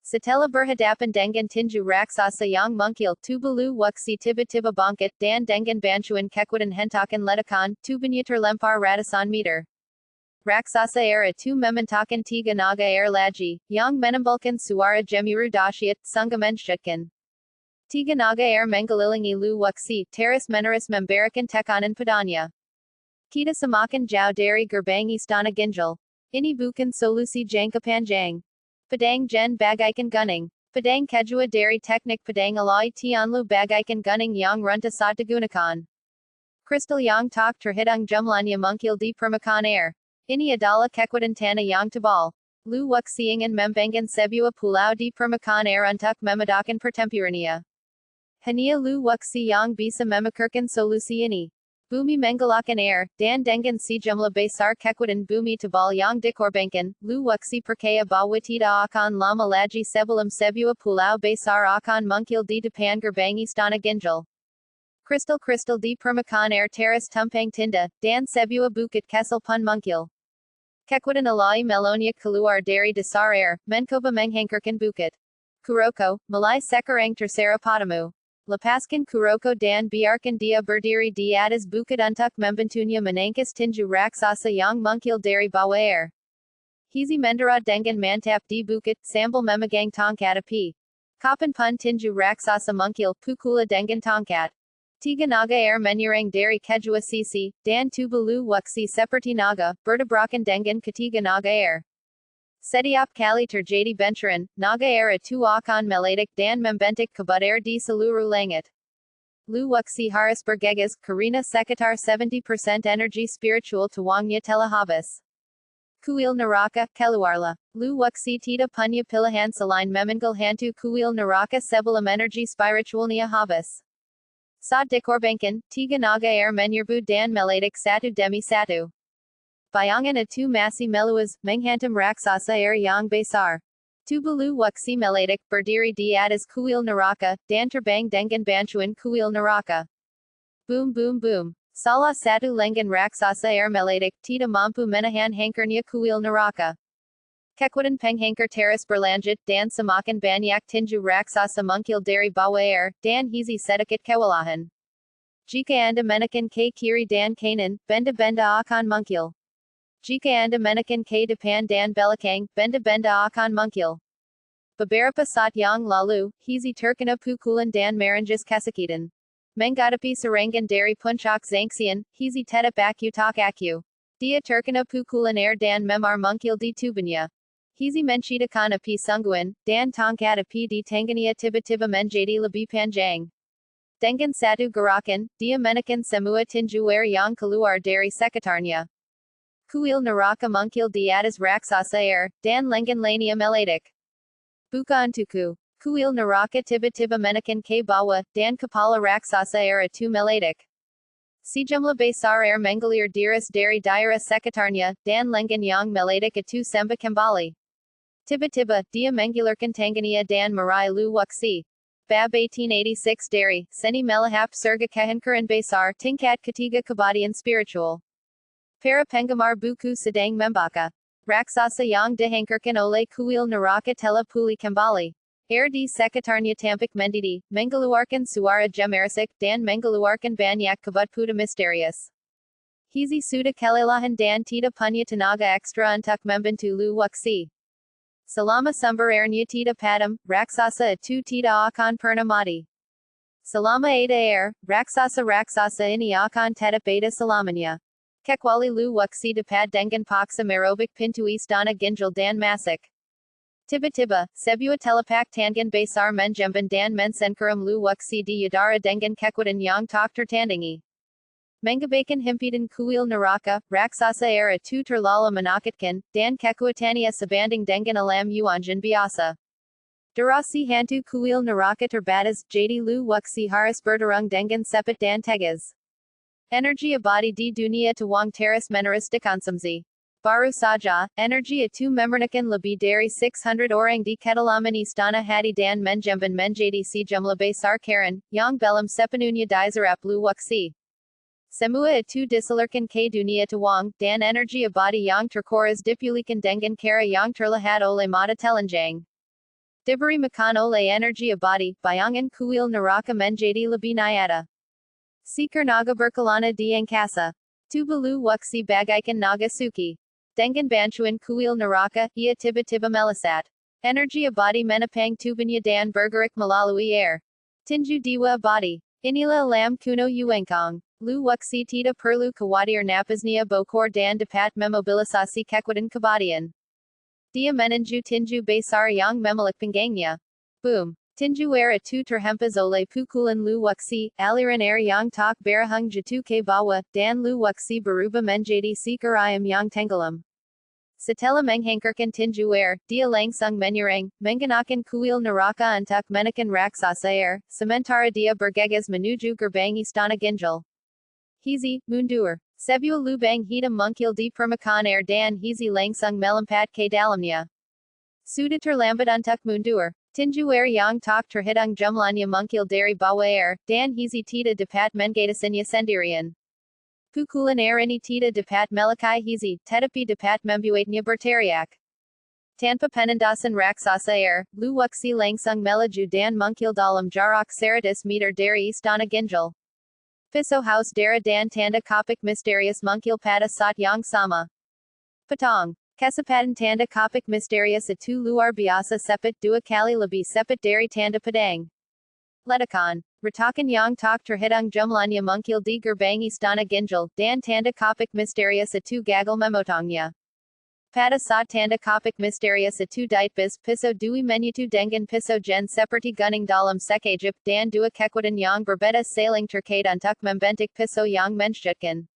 Setelah berhadapan dengan tinju raksasa yang muncul, tubuh lu wuxi tiba-tiba bangkit, dan dengan bantuan kekuatan hentakan ledakan, tubuhnya terlempar ratusan meter. Raksasa air itu mementahkan 3 naga air lagi, yang menimbulkan suara gemuruh dahsyat, sungguh menakutkan. 3 naga air mengelilingi lu wuxi, terus-menerus memberikan tekanan padanya. Kita semakin jauh dari gerbang istana ginjal. Ini bukan solusi jangka panjang. Pedang Jen bagaikan gunung. Pedang kedua dari teknik pedang alai Tianlu bagaikan gunung yang runtuh saat digunakan. Kristal yang tak terhitung jumlahnya muncul di permukaan air. Ini adalah kekuatan tanah yang tebal. Lu wuxi ingin membangun sebuah pulau di permukaan air untuk memudahkan pertempurannya. Hanya lu wuxi yang bisa memikirkan solusi ini. Bumi menggelakkan air, dan dengan sejumlah besar kekuatan bumi tebal yang dikorbankan, lu wuxi percaya bahwa tidak akan lama lagi sebelum sebuah pulau besar akan muncul di depan gerbang istana ginjal. Kristal-kristal di permukaan air terus tumpang tinda, dan sebuah bukit kecil pun muncul. Kekuatan alai melonya keluar dari dasar air, mencoba menghankarkan bukit. Kuroko, mulai sekarang terserah padamu. Lepaskan Kuroko dan biarkan dia berdiri di atas bukit untuk membantunya menangkis tinju raksasa yang muncul dari bawah air. Hizi mendarat dengan mantap di bukit sambil memegang tongkat api. Kapan pun tinju raksasa muncul, pukula dengan tongkat. Tiga naga air menurang dari kejua sisi, dan tubalu wuxi seperti naga, bertabrakan dengan ketiga naga air. Setiap kali terjadi benturan, naga air itu akan meledak dan membentuk kabut air di seluruh langit. Lu wuxi harus bergegas, karena sekitar 70% energi spiritual Taihuangnya telah habis. Kuil neraka, keluarlah. Lu wuxi tidak punya pilihan selain memanggil hantu kuil neraka sebelum energi spiritualnya habis. Saat dikorbankan, tiga naga air menyerbu dan meledak satu demi satu. Bayangan itu masih meluas, menghantam raksasa air yang besar. Tubalu wuxi meledak, berdiri di atas kuil neraka, dan terbang dengan bantuan kuil neraka. Boom boom boom. Salah satu lengan raksasa air meledak, tidak mampu menahan hancurnya kuil neraka. Kekuatan penghancur terus berlanjut, dan semakin banyak tinju raksasa muncul dari bawah air, dan hizi sedikit kewalahan. Jika anda menekan ke kiri dan kanan, benda-benda akan muncul. Jika anda menekan ke depan dan belakang, benda-benda akan muncul. Beberapa saat yang lalu, hizi terkena pukulan dan meringis kesakitan. Menghadapi serangan dari puncak zangsian, hizi tetap aku tak aku. Dia terkena pukulan air dan memar muncul di tubuhnya. Hizi menciptakan api sungguhan, dan tongkat api di tangannya tiba-tiba menjadi lebih panjang. Dengan satu gerakan, dia menekan semua tinju air yang keluar dari sekitarnya. Kuil neraka muncul di atas raksasa air, dan lengan lainnya meledak. Buka untukku. Kuil neraka tiba-tiba menekan ke bawah, dan kepala raksasa air itu meledak. Sejumlah besar air mengalir deras dari daerah sekitarnya, dan lengan yang meledak itu sembuh kembali. Tiba-tiba, dia menggulirkan tangannya dan meraih Lu wuxi. Bab 1886 dari, seni melahap surga kehancuran besar, tingkat ketiga kebatian spiritual. Para penggemar buku sedang membaca. Raksasa yang dihancurkan oleh kuil neraka telah pulih kembali. Air di sekitarnya tampak mendidih, mengeluarkan suara gemerisik, dan mengeluarkan banyak kabut putih misterius. Hizi sudah kelelahan dan tidak punya tenaga ekstra untuk membantu Lu wuxi. Selama sumber airnya tidak padam, raksasa itu tidak akan pernah mati. Selama ada air, raksasa-raksasa ini akan tetap ada selamanya. Kecuali Lu wuxi dapat dengan paksa merobek pintu istana ginjal dan masuk. Tiba-tiba, sebuah telepak tangan besar menjemban dan mensenkuram Lu wuxi di udara dengan kekuatan yang tak tertandingi. Mengabaikan himpitan kuil neraka, raksasa air itu terlalu menakutkan, dan kekuatannya sebanding dengan alam yuanjin biasa. Durasi hantu kuil neraka terbatas, jadi Lu wuxi harus bertarung dengan cepat dan tegas. Energi abadi di dunia Taihuang terus menerus dikonsumsi. Baru saja, energi itu memurnikan lebih dari 600 orang di kedalaman istana hati dan menjemban menjadi sejumlah besar karen, yang belum sepenuhnya diserap Lu wuxi. Semua itu disalurkan ke dunia Taihuang, dan energi abadi yang terkuras dipulihkan dengan cara yang terlihat oleh mata telanjang. Diberi makan oleh energi abadi, bayangan kuil neraka menjadi lebih nyata. Si naga berkelana di angkasa. Tubalu wuxi bagaikan naga suki. Dengan bantuan kuil neraka, ia tiba-tiba melesat. Energi abadi menepang tubuhnya dan bergerak melalui air. Tinju dewa abadi. Inilah alam kuno Yuengkong. Lu wuxi tidak perlu khawatir napasnya bokor dan dapat memobilisasi kekuatan kebatian. Dia meninju tinju besar yang memiliki pinggangnya. Boom. Tinju air itu terhempas oleh pukulan Lu wuxi, aliran air yang tak berhang jatuh ke bawah, dan Lu wuxi berubah menjadi seekor ayam yang tenggelam. Setelah menghancurkan tinju air, dia langsung menyerang, menggunakan kuil neraka untuk menekan raksasa air, sementara dia bergegas menuju gerbang istana ginjal. Hizi, mundur. Sebuah lubang hitam muncul di permukaan air dan hizi langsung melompat ke dalamnya. Sudah terlambat untuk mundur. Tinju air yang tak terhitung jumlahnya muncul dari bawah air, dan hizi tidak dapat mengatasinya sendirian. Pukulan air ini tidak dapat melukai hizi, tetapi dapat membuatnya berteriak. Tanpa penindasan raksasa air, Lu wuxi langsung melaju dan muncul dalam jarak 100 meter dari istana ginjal. Pisau house darah dan tanda kopik misterius muncul pada saat yang sama. Patong. Kecepatan tanda kopik misterius itu luar biasa cepat 2 kali lebih cepat dari tanda pedang. Letakon. Ratakan yang tok terhidang jumlanya mungkil di gerbang istana ginjal, dan tanda kopik misterius itu gagal memotongnya. Pada saat tanda kopik misterius itu ditebus, piso dui menutu dengan piso gen seperti gunung dalam sekejap, dan dua kekuatan yang berbeda saling terkait untuk membentuk piso yang menjutkan.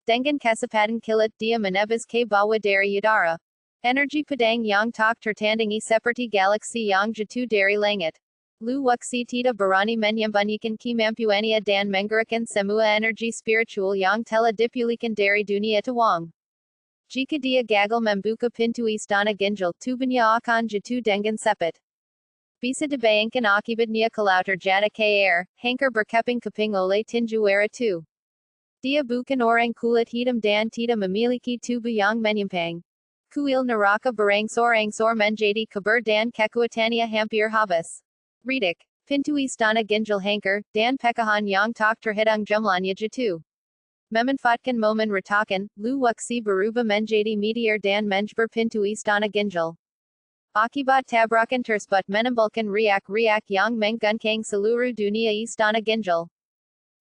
Dengan kesempatan kilat dia menebus ke bawah dari udara. Energi pedang yang tok tertandingi seperti galaksi yang jatuh dari langit. Lu Wuxi tidak berani menyembunyikan kemampuannya dan menggerakkan semua energi spiritual yang telah dipulihkan dari dunia Taihuang. Jika dia gagal membuka pintu istana ginjal, tubuhnya akan jatuh dengan cepat. Bisa dibayangkan akibatnya kalau terjadi KR, hancur berkeping-keping oleh tinju era itu. Dia bukan orang kulit hitam dan tidak memiliki tubuh yang menyimpang. Kuil neraka berangsur-angsur menjadi kabur dan kekuatannya hampir habis. Ridik. Pintu istana ginjal hancur, dan pekahan yang tok terhidang jumlahnya jatuh. Memanfaatkan momen retakan, Lu Wuxi berubah menjadi meteor dan menjebur pintu istana ginjal. Akibat tabrakan tersebut menimbulkan riak-riak yang mengguncang seluruh dunia istana ginjal.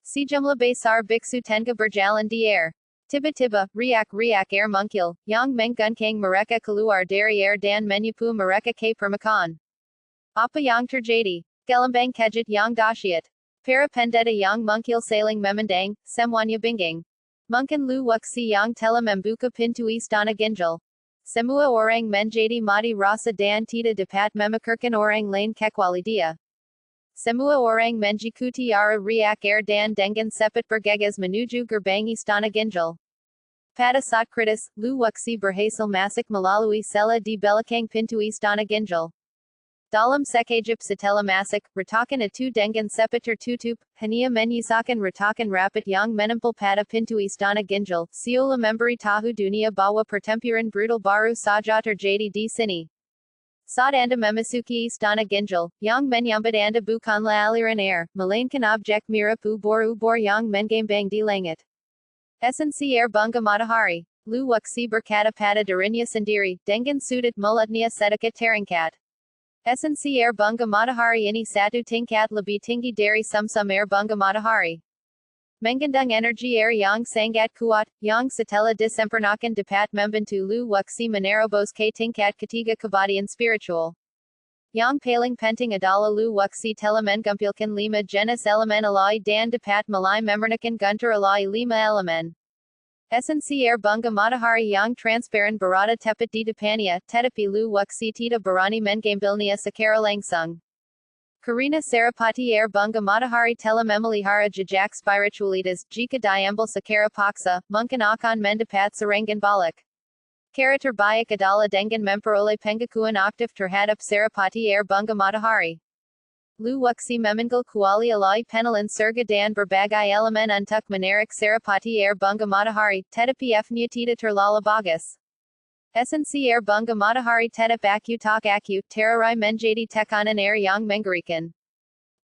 Sejumlah besar biksu tengah berjalan di air. Tiba-tiba, riak-riak air mungkil, yang mengguncang mereka keluar dari air dan menyapu mereka ke permukaan. Apa yang terjadi? Gelambang kejut yang dahsyat. Para pendeta yang mungkil saling memandang, semuanya bingung. Mungkin Lu Wuxi yang telah membuka pintu istana ginjal. Semua orang menjadi mati rasa dan tidak dapat memikirkan orang lain kecuali dia. Semua orang mengikuti arah riak air dan dengan cepat bergegas menuju gerbang istana ginjal. Pada saat kritis, Lu Wuxi berhasil masuk melalui celah di belakang pintu istana ginjal. Dalam sekejap setelah masuk, retakan itu dengan cepat tertutup, hanya menyisakan retakan rapat yang menempel pada pintu istana ginjal, seolah memberitahu dunia bahwa pertempuran brutal baru saja terjadi di sini. Saat Anda memasuki istana ginjal, yang menyambut Anda bukanlah aliran air, melainkan objek mirip ubor-ubor yang menggembang di langit. Esensi air bunga matahari. Lu Wuxi berkata pada dirinya sendiri, dengan sudut mulutnya sedikit terangkat. Esensi air bunga matahari ini satu tingkat lebih tinggi dari sumsum air bunga matahari. Mengandung energi air yang sangat kuat, yang setelah disempurnakan dapat membantu Lu Wuxi menerobos ke tingkat ketiga kebatian spiritual. Yang paling penting adalah Lu Wuxi telah mengumpulkan 5 jenis elemen alai dan dapat mulai memurnikan guntur alai 5 elemen. Esensi air bunga matahari yang transparan berada tepat di depannya, tetapi Lu Wuxi tidak berani mengambilnya secara langsung. Karena Saripati air bunga matahari telah memelihara jejak spiritualitas, jika diambil secara paksa, mungkin akan mendapat serangan balik. Cara terbaik adalah dengan memperoleh pengakuan aktif terhadap Saripati air bunga matahari. Lu Wuxi memanggil kuali alai penelan surga dan berbagai elemen untuk menarik Saripati air bunga matahari, tetapi F-nya tidak terlalu bagus. Esensi air bunga matahari tetap aku terurai menjadi tekanan air yang mengerikan.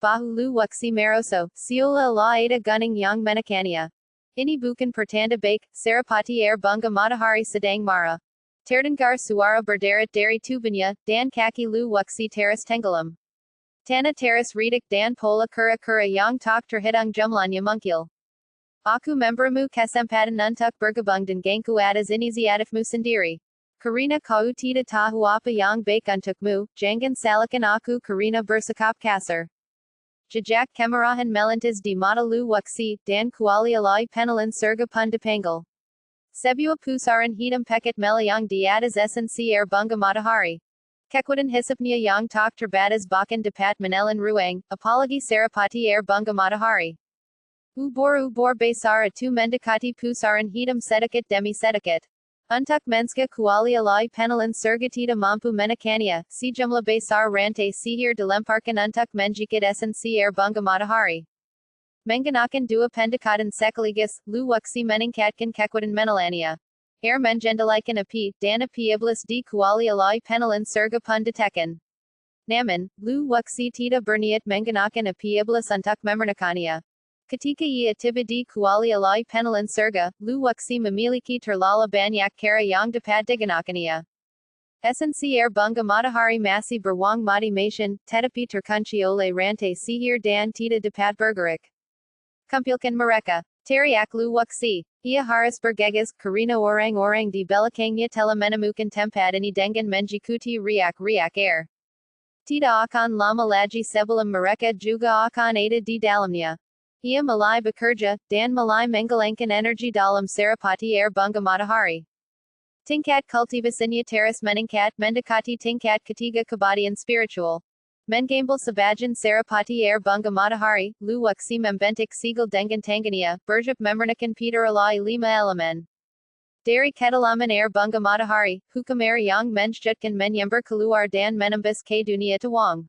Bahu Lu Wuxi meroso, seolah olah ada gunung yang menekannya. Ini bukan pertanda baik, Saripati air bunga matahari sedang marah. Terdengar suara berderit dari tubuhnya, dan kaki Lu Wuxi teras tenggelam. Tanah teras ridik dan pola kura-kura yang tok terhidang jumlahnya mungkil. Aku memberimu kesempatan untuk bergabung denganku atas inisiatifmu sendiri. Karena kau tidak tahu apa yang baik untukmu, jangan salahkan aku karena bersikap kasar. Jejak kemarahan melintas di mata Lu Wuxi, dan kuali alai penelan surga pun dipanggil. Sebuah pusaran hitam pekat melayang di atas esensi air bunga matahari. Kekuatan hisapnya yang tok terbatas bahkan dapat menelan ruang, apalagi Saripati air bunga matahari. Ubor-ubor besar itu mendekati pusaran hitam sedikit demi sedikit. Untuk menska kuali alai penelan surga tidak mampu menekannya, sejumlah besar rantai sihir dilemparkan untuk menjikat esensi air bunga matahari. Menggunakan dua pendekatan sekaligus, Lu Wuxi meningkatkan kekuatan menelannya. Air mengendalikan api, dan api iblis di kuali alai penelan surga pun ditekan. Namun, Lu Wuxi tidak berniat menggunakan api iblis untuk memurnikannya. Ketika ia tiba di kuali alai penelan surga, Lu Wuxi memiliki terlalu banyak cara yang dapat digunakannya. SNC Air Bunga Matahari Masi Berwang Mati Mation, Tetapi Terkunci Ole Rante Sihir Dan Tita Depat Bergerik. Kumpilkan Mereka. Teriak Lu Wuxi. Ia Haris Bergegas, Karina Orang di Belakangnya Tela Menemukan Tempat Ini Dengan Menjikuti Riak Air. Tita akan lama lagi sebelum mereka juga akan ada di dalamnya. Ia mulai bekerja, dan mulai menggalangkan energi dalam Saripati Air Bunga Matahari. Tingkat kultivasinya terus meningkat mendekati tingkat ketiga kebatian spiritual. Mengambil sebagian Saripati Air Bunga Matahari, Lu Wuxi membentuk segel dengan tangannya, berjap memurnikan Peter alai 5 elemen. Dari kedalaman Air Bunga Matahari, hukum air yang menjutkan menyambar keluar dan menembus ke dunia Taihuang.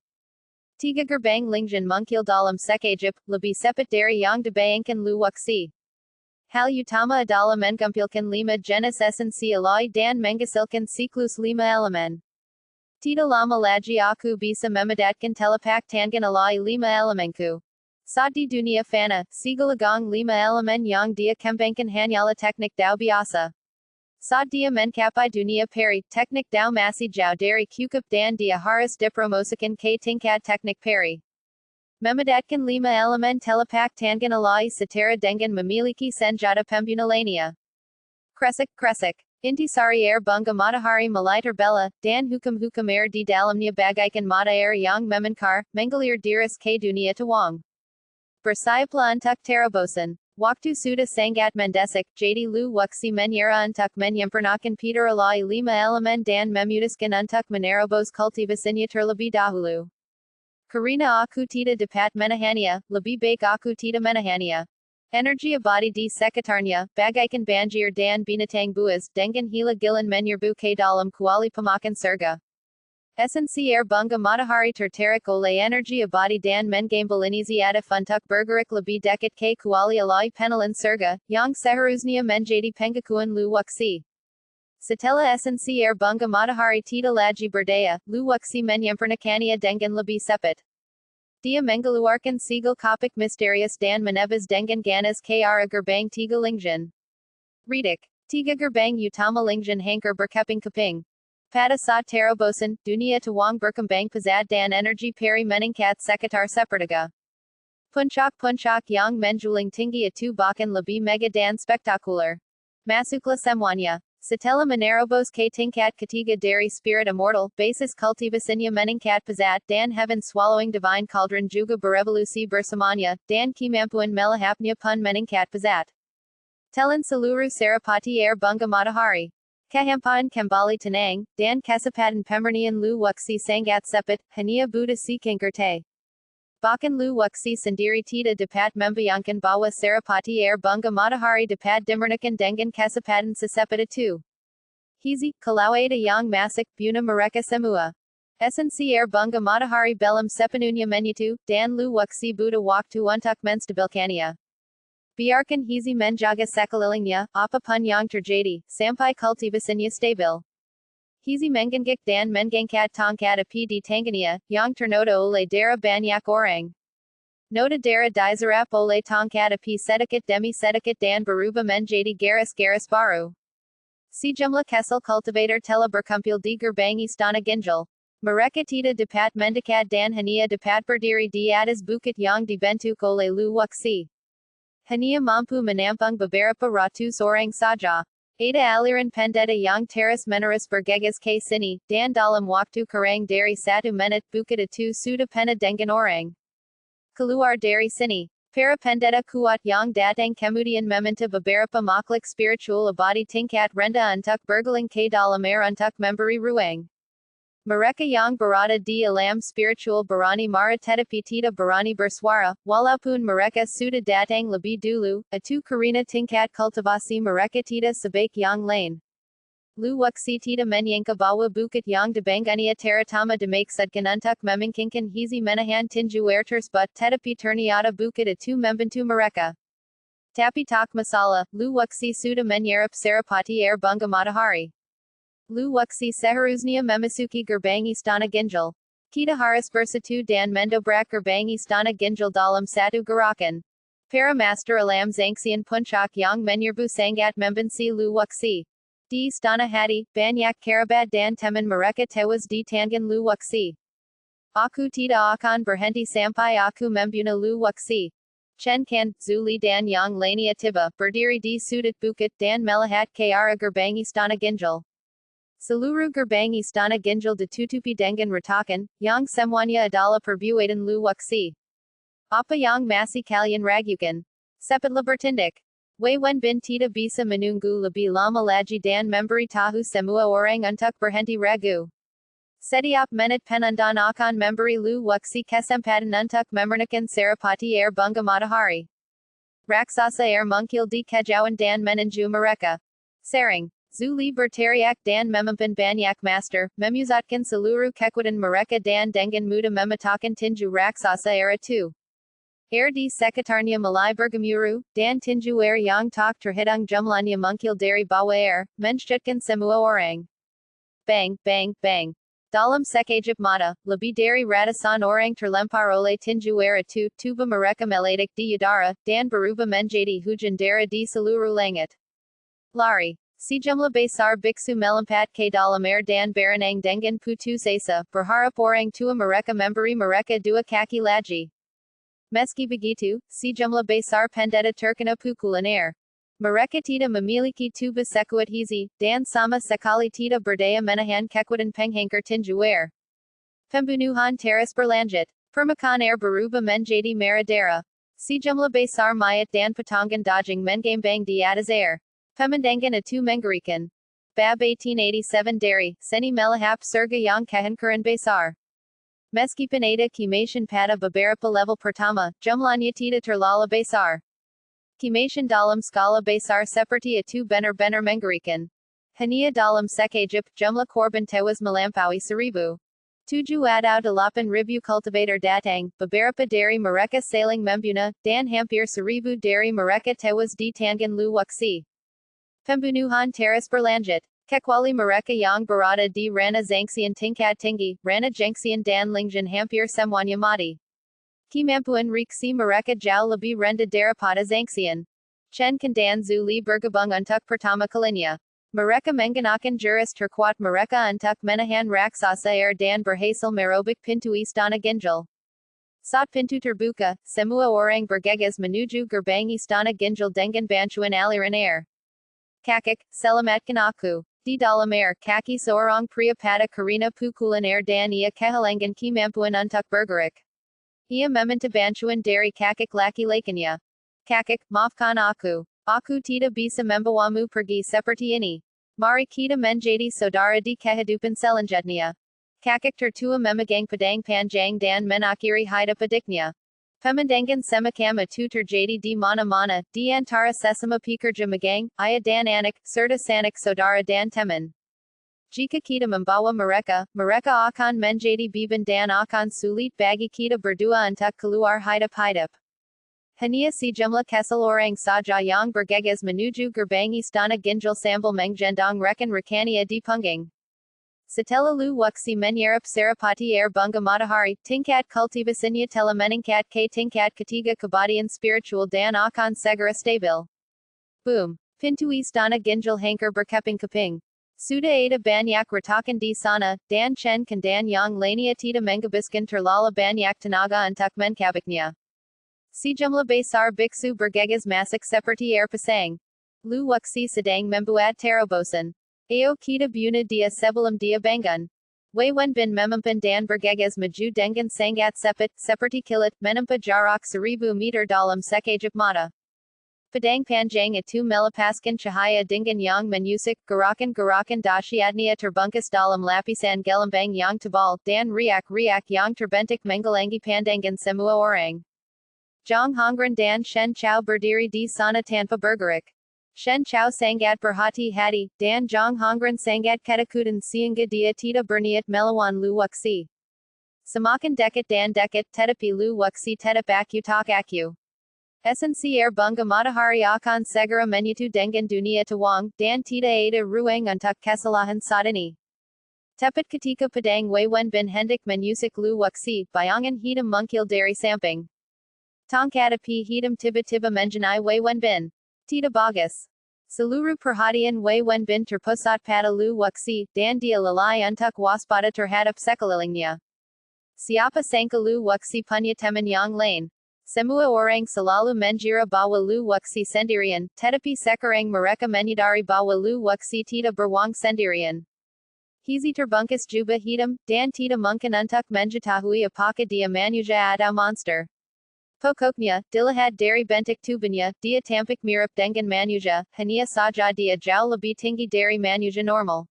Tiga gerbang lingjan mungkil dalam sekejap, lebih cepat dari yang dibayangkan Lu Wuxi. Hal utama adalah mengumpulkan 5 jenis esensi aloi dan menghasilkan siklus 5 elemen. Tidak lama lagi aku bisa memandatkan telapak tangan aloi 5 elemenku. Saat di dunia fana, segalagang 5 elemen yang dia kembangkan hanyalah teknik dao biasa. Saat dia mencapai dunia peri, teknik dao masih jauh dari cukup dan dia harus dipromosikan ke tingkat teknik peri. Memandatkan 5 elemen telapak tangan aloi setara dengan memiliki senjata pembunuh lainnya. Kresik. Intisari Air Bunga Matahari mulai terbela, dan hukum air di dalamnya bagaikan mata air yang memenkar, mengalir deras ke dunia Taihuang. Bersayaplah untuk terobosan. Waktu sudah sangat mendesak, jadi Lu Wuxi menyerah untuk menyempurnakan Peter aloi 5 elemen dan memutuskan untuk menerobos kultivasinya terlebih dahulu. Karena aku tidak dapat menahannya, lebih baik aku tidak menahannya. Energi abadi di sekitarnya, bagaikan banjir dan binatang buas, dengan hila-gilan menyerbu ke dalam kuali pemakan surga. Esensi Air Bunga Matahari tertarik oleh energi abadi dan mengambil inisiatif untuk bergerak lebih dekat ke kuali aloi penelan surga, yang seharusnya menjadi pengakuan Lu Wuxi. Setelah esensi Air Bunga Matahari tidak lagi berdaya, Lu Wuxi menyempurnakannya dengan lebih cepat. Dia mengeluarkan segel kopak misterius dan menebas dengan ganas ke arah gerbang tiga lingjan. Ridik. Tiga gerbang utama lingjan hankar berkeping-keping. Pada saat terobosan, dunia Taihuang berkembang pesat dan energi peri meningkat sekitar sepertiga. Puncak yang menjulang tinggi itu bahkan lebih mega dan spektakuler. Masuklah semuanya. Setelah menerobos ke tingkat ketiga dari spirit immortal, basis kultivasinya meningkat pesat dan heaven swallowing divine cauldron juga berevolusi bersamanya, dan kemampuan melahapnya pun meningkat pesat. Telan seluruh Saripati Air Bunga Matahari. Kehampaan kembali tenang, dan kesempatan pemurnian Lu Wuxi sangat cepat, hanya butuh sekengkerte. Bahkan Lu Wuxi sendiri tidak dapat membayangkan bahwa Saripati Air Bunga Matahari dapat dimurnikan dengan kesempatan secepat itu. Hizi, kalau ada yang masuk, bunuh mereka semua. Esensi Air Bunga Matahari belum sepenuhnya menyatu, dan Lu Wuxi butuh waktu untuk menstabilkannya. Biarkan Hizi menjaga sekelilingnya, apapun yang terjadi, sampai kultivasinya stabil. Hizi menggengkak dan menggangkat tongkat api di tangannya, yang ternoda oleh darah banyak orang. Noda darah dizerap oleh tongkat api sedikit demi sedikit dan berubah menjadi garis-garis baru. Sejumlah kesel cultivator telah berkumpul di gerbang istana ginjal. Mereka tidak dapat mendekat dan hanya dapat berdiri di atas bukit yang dibentuk oleh Lu Wuxi. Hanya mampu menampung beberapa ratus orang saja. Ada aliran pendeta yang terus menerus bergegas ke sini, dan dalam waktu kurang dari 1 menit bukit itu sudah penuh dengan orang. Keluar dari sini. Para pendeta kuat yang datang kemudian meminta beberapa makhluk spiritual abadi tingkat rendah untuk berguling ke dalam air untuk memberi ruang. Mereka yang berada di alam spiritual berani marah tetapi tidak berani bersuara, walaupun mereka sudah datang lebih dulu, itu karena tingkat kultivasi mereka tidak sebaik yang lain. Lu Wuxi tidak menyangka bahwa bukit yang dibangunnya terutama dimaksudkan untuk memungkinkan Hizi menahan tinju air tersebut tetapi ternyata bukit itu membantu mereka. Tapi tak masalah, Lu Wuxi sudah menyerap Saripati Air Bunga Matahari. Lu Wuxi seharusnya memasuki gerbang istana ginjal. Kita harus bersatu dan mendobrak gerbang istana ginjal dalam satu gerakan. Para master alam zangsian puncak yang menyerbu sangat membenci Lu Wuxi. D stana hadi, banyak karabat dan teman mereka tewas di tangan lu waksi. Aku tidak akan berhenti sampai aku membuna lu waksi. Chen kan, Zuli dan yang lainnya tiba, berdiri di sudut bukit dan melihat ke arah gerbang istana Ginjal. Seluruh gerbang istana Ginjal ditutupi dengan retakan, yang semuanya adalah perbuatan lu waksi. Apa yang masih kalian ragukan? Cepatlah bertindak. Wen bin tidak bisa menunggu lebih lama lagi dan memberitahu semua orang untuk berhenti ragu. Setiap menit penonton akan memberi lu waksi kesempatan untuk memurnikan serapati air bunga matahari. Raksasa air muncul di kejauhan dan menuju mereka. Sering, Zuli berteriak dan memimpin banyak master, memusatkan seluruh kekuatan mereka dan dengan mudah memetakan tinju raksasa air itu. Air di sekitarnya mulai bergemuruh, dan tinju air yang tak terhitung jumlahnya muncul dari bawah air, menjatuhkan semua orang. Bang, bang, bang. Dalam sekejap mata, lebih dari ratusan orang terlempar oleh tinju air itu, tubuh mereka meledak di udara, dan berubah menjadi hujan darah di seluruh langit. Lari. Sejumlah besar biksu melompat ke dalam air dan berenang dengan putus asa, berharap orang tua mereka memberi mereka dua kaki lagi. Meski begitu, sejumlah besar pendeta terkena pukulan air. Mereka tidak memiliki tubuh sekuat hizi, dan sama sekali tidak berdaya menahan kekuatan penghancur tinju air. Pembunuhan terus berlanjut. Permukaan air berubah menjadi merah darah. Sejumlah besar mayat dan potongan daging mengambang di atas air. Pemandangan itu mengerikan. Bab 1887 dari Seni Melahap Surga yang Kehancuran Besar. Meskipun ada kematian pada beberapa level pertama, jumlahnya tidak terlalu besar. Kematian dalam skala besar seperti itu benar-benar mengerikan. Hanya dalam sekejap, jumlah korban tewas melampaui 1,000. 7 atau 8,000 cultivator datang, beberapa dari mereka saling membunuh, dan hampir 1,000 dari mereka tewas di tangan lu waksi. Pembunuhan terus berlanjut. Kecuali mereka yang berada di ranah jangsian tingkat tinggi, ranah jangsian dan lingjan hampir semuanya mati. Kemampuan reaksi mereka jauh lebih rendah daripada jangsian. Chen Kan dan Zuli bergabung untuk pertama kalinya. Mereka menggunakan jurus terkuat mereka untuk menahan raksasa air dan berhasil merobek pintu istana Ginjal. Saat pintu terbuka, semua orang bergegas menuju gerbang istana Ginjal dengan bantuan aliran air. Kakak, selamatkan aku. Di dalam air, kaki seorang pria pada karena pukulan air dan ia kehilangan kemampuan untuk bergerak. Ia meminta bantuan dari kakak laki-lakinya. Kakak, maafkan aku. Aku tidak bisa membawamu pergi seperti ini. Mari kita menjadi saudara di kehidupan selanjutnya. Kakak tertua memegang pedang panjang dan mengakhiri hidup adiknya. Pemandangan semacam itu terjadi di mana-mana, di antara sesama pekerja magang, ayah dan anak, serta sanak saudara dan teman. Jika kita membawa mereka, mereka akan menjadi beban dan akan sulit bagi kita berdua untuk keluar hidup-hidup. Hanya sejumlah kesal orang saja yang bergegas menuju gerbang istana Ginjal sambil menggendong rekan-rekannya di punggung. Setelah lu waksi menyerap serapati air bunga matahari, tingkat kultivasinya telah meningkat ke tingkat ketiga kebadian spiritual dan akan segera stabil. Boom! Pintu istana Ginjal hancur berkeping-keping. Sudah ada banyak retakan di sana, dan Chen Kan dan yang lainnya tidak menghabiskan terlalu banyak tenaga untuk mencabiknya. Sejumlah besar biksu bergegas masuk seperti air pasang. Lu waksi sedang membuat terobosan. Ayo kita bunuh dia sebelum dia bangun. Wen bin memimpin dan bergegas maju dengan sangat cepat, seperti kilat, menempuh jarak 1,000 meter dalam sekejap mata. Pedang panjang itu melepaskan cahaya dengan yang menyusuk, gerakan-gerakan dahsyatnya terbungkus dalam lapisan gelambang yang tebal, dan riak-riak yang terbentuk menggelangi pandangan semua orang. Zhang Hongren dan Shen Chao berdiri di sana tanpa bergerak. Shen Chao sangat berhati-hati, dan Zhang Hongren sangat ketakutan sehingga dia tidak berniat melawan Lu Wuxi. Semakin dekat dan dekat, tetapi Lu Wuxi tetap aku. Esensi air bunga matahari akan segera menyatu dengan dunia Taihuang, dan tidak ada ruang untuk kesalahan saat ini. Tepat ketika pedang Wen bin hendak menyusuk Lu Wuxi, bayangan hitam muncul dari samping. Tongkat api hitam tiba-tiba mengenai Wen bin. Tidak bagus. Saluru perhatian way when bin terpusat pada lu waksi, dan dia lalai untuk waspada terhadap sekelilingnya. Siapa sangka lu waksi punya teman yang lain. Semua orang selalu mengira bahwa lu waksi sendirian, tetapi sekarang mereka menyadari bahwa lu waksi tidak beruang sendirian. Hizi terbungkus jubah hitam, dan tidak mungkin untuk mengetahui apakah dia manusia atau monster. Pokoknya, dilihat dari bentuk tubuhnya, dia tampak mirip dengan manusia, hanya saja dia jauh lebih tinggi dari manusia normal.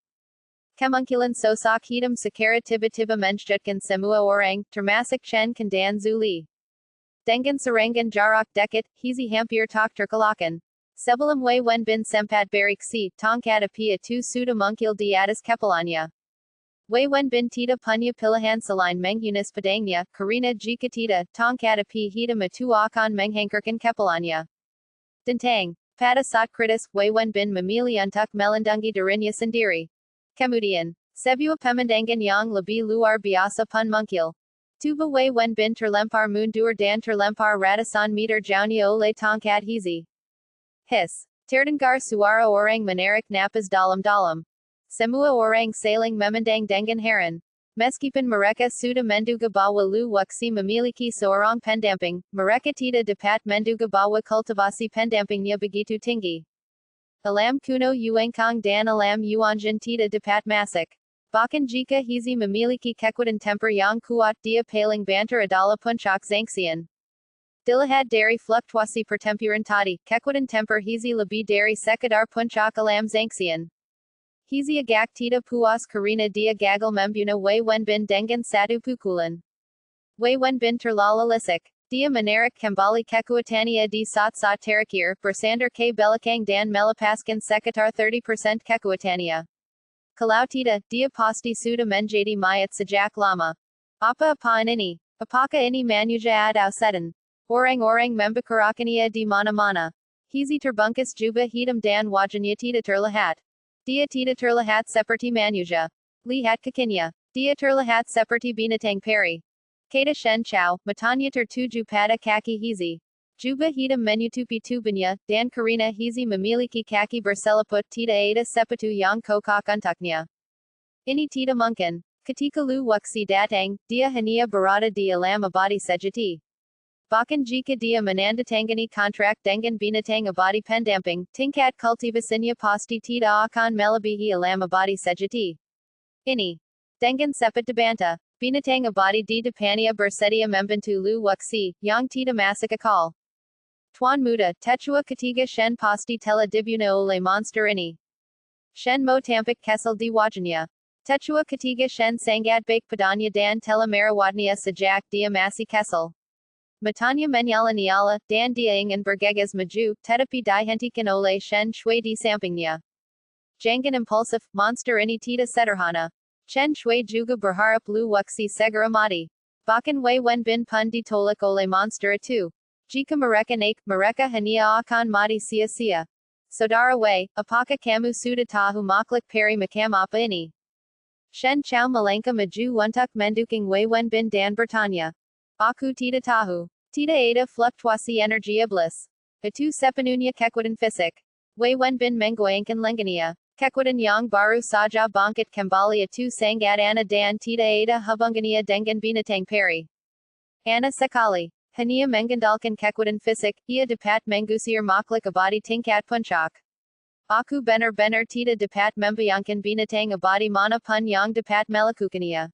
Kemungkinan sosok hitam secara tiba-tiba menjadikan semua orang, termasuk Chen dan Zuli. Dengan serangan jarak dekat, hizi hampir tak terkalahkan. Sebelum Wen bin sempat bereaksi, tongkat api itu sudah muncul di atas kepalanya. Wen bin tidak punya pilihan selain menghunus pedangnya, karena jika tidak, tongkat api hitam itu akan menghancurkan kepalanya. Tentang, pada saat kritis, Wen bin memilih untuk melindungi dirinya sendiri. Kemudian, sebuah pemandangan yang lebih luar biasa pun muncul. Tubuh Wen bin terlempar mundur dan terlempar ratusan meter jauhnya oleh tongkat hizi. Hiss. Terdengar suara orang menarik napas dalam-dalam. Semua orang saling memandang dengan heran. Meskipun mereka sudah menduga bahwa lu waksi memiliki seorang pendamping, mereka tidak dapat menduga bahwa kultivasi pendampingnya begitu tinggi. Alam kuno Yuangkang dan alam Yuanjin tidak dapat masuk. Bahkan jika hizi memiliki kekuatan temper yang kuat, dia paling banter adalah puncak zangsian. Dilihat dari fluktuasi pertempuran tadi, kekuatan temper hizi lebih dari sekadar puncak alam zangsian. Hizi agak tidak puas karena dia gagal membunuh Wen bin dengan satu pukulan. Wen bin terlalu lisik. Dia menarik kembali kekuatannya di saat-saat terakhir, bersandar ke belakang dan melepaskan sekitar 30% kekuatannya. Kalau tidak, dia pasti sudah menjadi mayat sejak lama. Apa-apaan ini? Apakah ini manusia atau setan? Orang-orang membicarakannya di mana-mana. Hizi terbungkus jubah hitam dan wajahnya tidak terlihat. Dia tidak terlihat seperti manusia. Lihat kakinya. Dia terlihat seperti binatang peri. Kata Shen Chao, matanya tertuju pada kaki hizi. Jubah hitam menutupi tubuhnya, dan karena hizi memiliki kaki berselaput tidak ada sepatu yang kokak untuknya. Ini tidak mungkin. Ketika lu waksi datang, dia hanya berada di alam abadi sejati. Bahkan jika dia menandatangani kontrak dengan binatang abadi pendamping, tingkat kultivasinya pasti tidak akan melebihi alam abadi sejati. Ini. Dengan sepat dibantah, binatang abadi di depannya bersedia membantu lu waksi, yang tidak masuk akal. Tuan muda, tetua ketiga Shen pasti telah dibunuh oleh monster ini. Shen mo tampak kesal di wajahnya. Tetua ketiga Shen sangat baik padanya dan telah merawatnya sejak dia masih kesal. Matanya menyala-nyala, dan dia ingin bergegas maju, tetapi dihentikan oleh Shen Shui di sampingnya. Jangan impulsif, monster ini tidak sederhana. Shen Shui juga berharap lu waksi segera mati. Bahkan Wen bin pun ditolak oleh monster itu. Jika mereka naik, mereka hanya akan mati sia-sia. Saudara Wei, apakah kamu sudah tahu makhluk peri macam apa ini? Shen Chao melangkah maju untuk mendukung Wen bin dan bertanya. Aku tidak tahu. Tidak ada fluktuasi energi iblis. Itu sepenuhnya kekuatan fisik. Wen bin menggoyangkan lengannya. Kekuatan yang baru saja bangkit kembali itu sangat aneh dan tidak ada hubungannya dengan binatang peri. Aneh sekali. Hanya mengandalkan kekuatan fisik, ia dapat mengusir makhluk abadi tingkat puncak. Aku benar-benar tidak dapat membayangkan binatang abadi mana pun yang dapat melakukannya.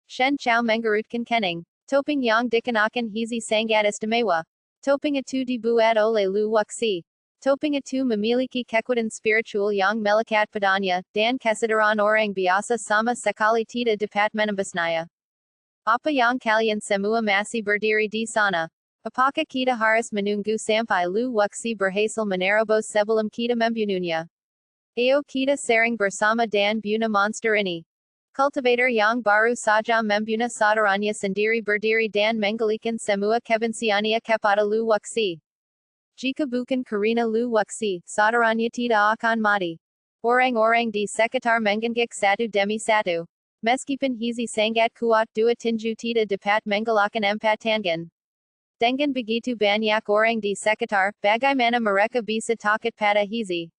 Shen Chao menggerutkan kening. Topeng yang dikenakan hizi sangat istimewa. Topeng itu dibuat oleh lu waksi. Topeng itu memiliki kekuatan spiritual yang melekat padanya, dan kesadaran orang biasa sama sekali tidak dapat menembusnya. Apa yang kalian semua masih berdiri di sana? Apakah kita harus menunggu sampai lu waksi berhasil menerobos sebelum kita membunuhnya? Ayo kita sering bersama dan bunuh monster ini. Cultivator yang baru saja membunuh saudaranya sendiri berdiri dan menggalikan semua kebenciannya kepada lu waksi. Jika bukan karena lu waksi, saudaranya tidak akan mati. Orang-orang di sekitar menggigit satu demi satu. Meskipun hizi sangat kuat dua tinju tidak dapat mengalahkan empat tangan. Dengan begitu banyak orang di sekitar, bagaimana mereka bisa takut pada hizi?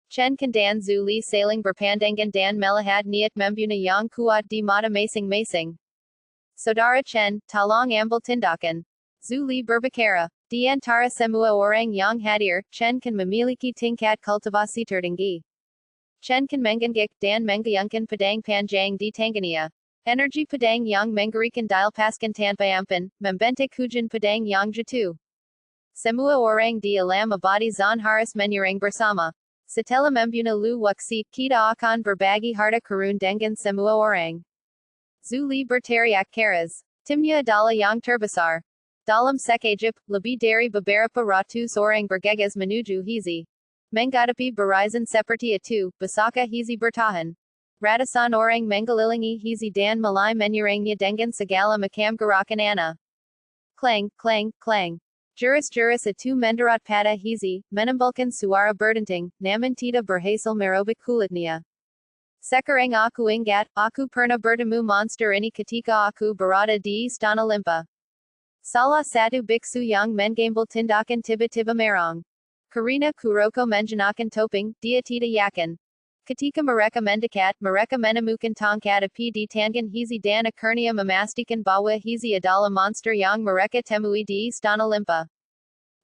Chen kan dan zu li sailing berpandangan dan melihat niat membuna yang kuat di mata masing-masing. Saudara Chen, tolong ambil tindakan. Zu li berbicara. Di antara semua orang yang hadir, Chen kan memiliki tingkat kultivasi tertinggi. Chen kan menggigit dan menggayungkan padang panjang di tangannya. Energi padang yang mengerikan dilepaskan tanpa ampun, membentuk hujan padang yang jatuh. Semua orang di alam abadi zon harus menyerang bersama. Setelah membuna lu waksi, kita akan berbagi harta karun dengan semua orang. Zuli berteriak keras. Timnya adalah yang terbesar. Dalam sekejap, lebih dari beberapa ratus orang bergegas menuju Hizi. Menghadapi barisan seperti itu, bisakah Hizi bertahan? Ratusan orang mengelilingi Hizi dan mulai menyerangnya dengan segala macam gerakan aneh. Clang, clang, clang. Jurus-jurus itu mendarat pada Hizi, menimbulkan suara berdenting, namun tidak berhasil merobek kulitnya. Sekarang aku ingat, aku pernah bertemu monster ini ketika aku berada di Istana Limpa. Salah satu biksu yang mengambil tindakan tiba-tiba merang. Karena Kuroko mengenakan topeng, dia tidak yakin. Ketika mereka mendekat, mereka menemukan tongkat api di tangan Hizi dan akhirnya memastikan bahwa Hizi adalah monster yang mereka temui di Istana Limpa.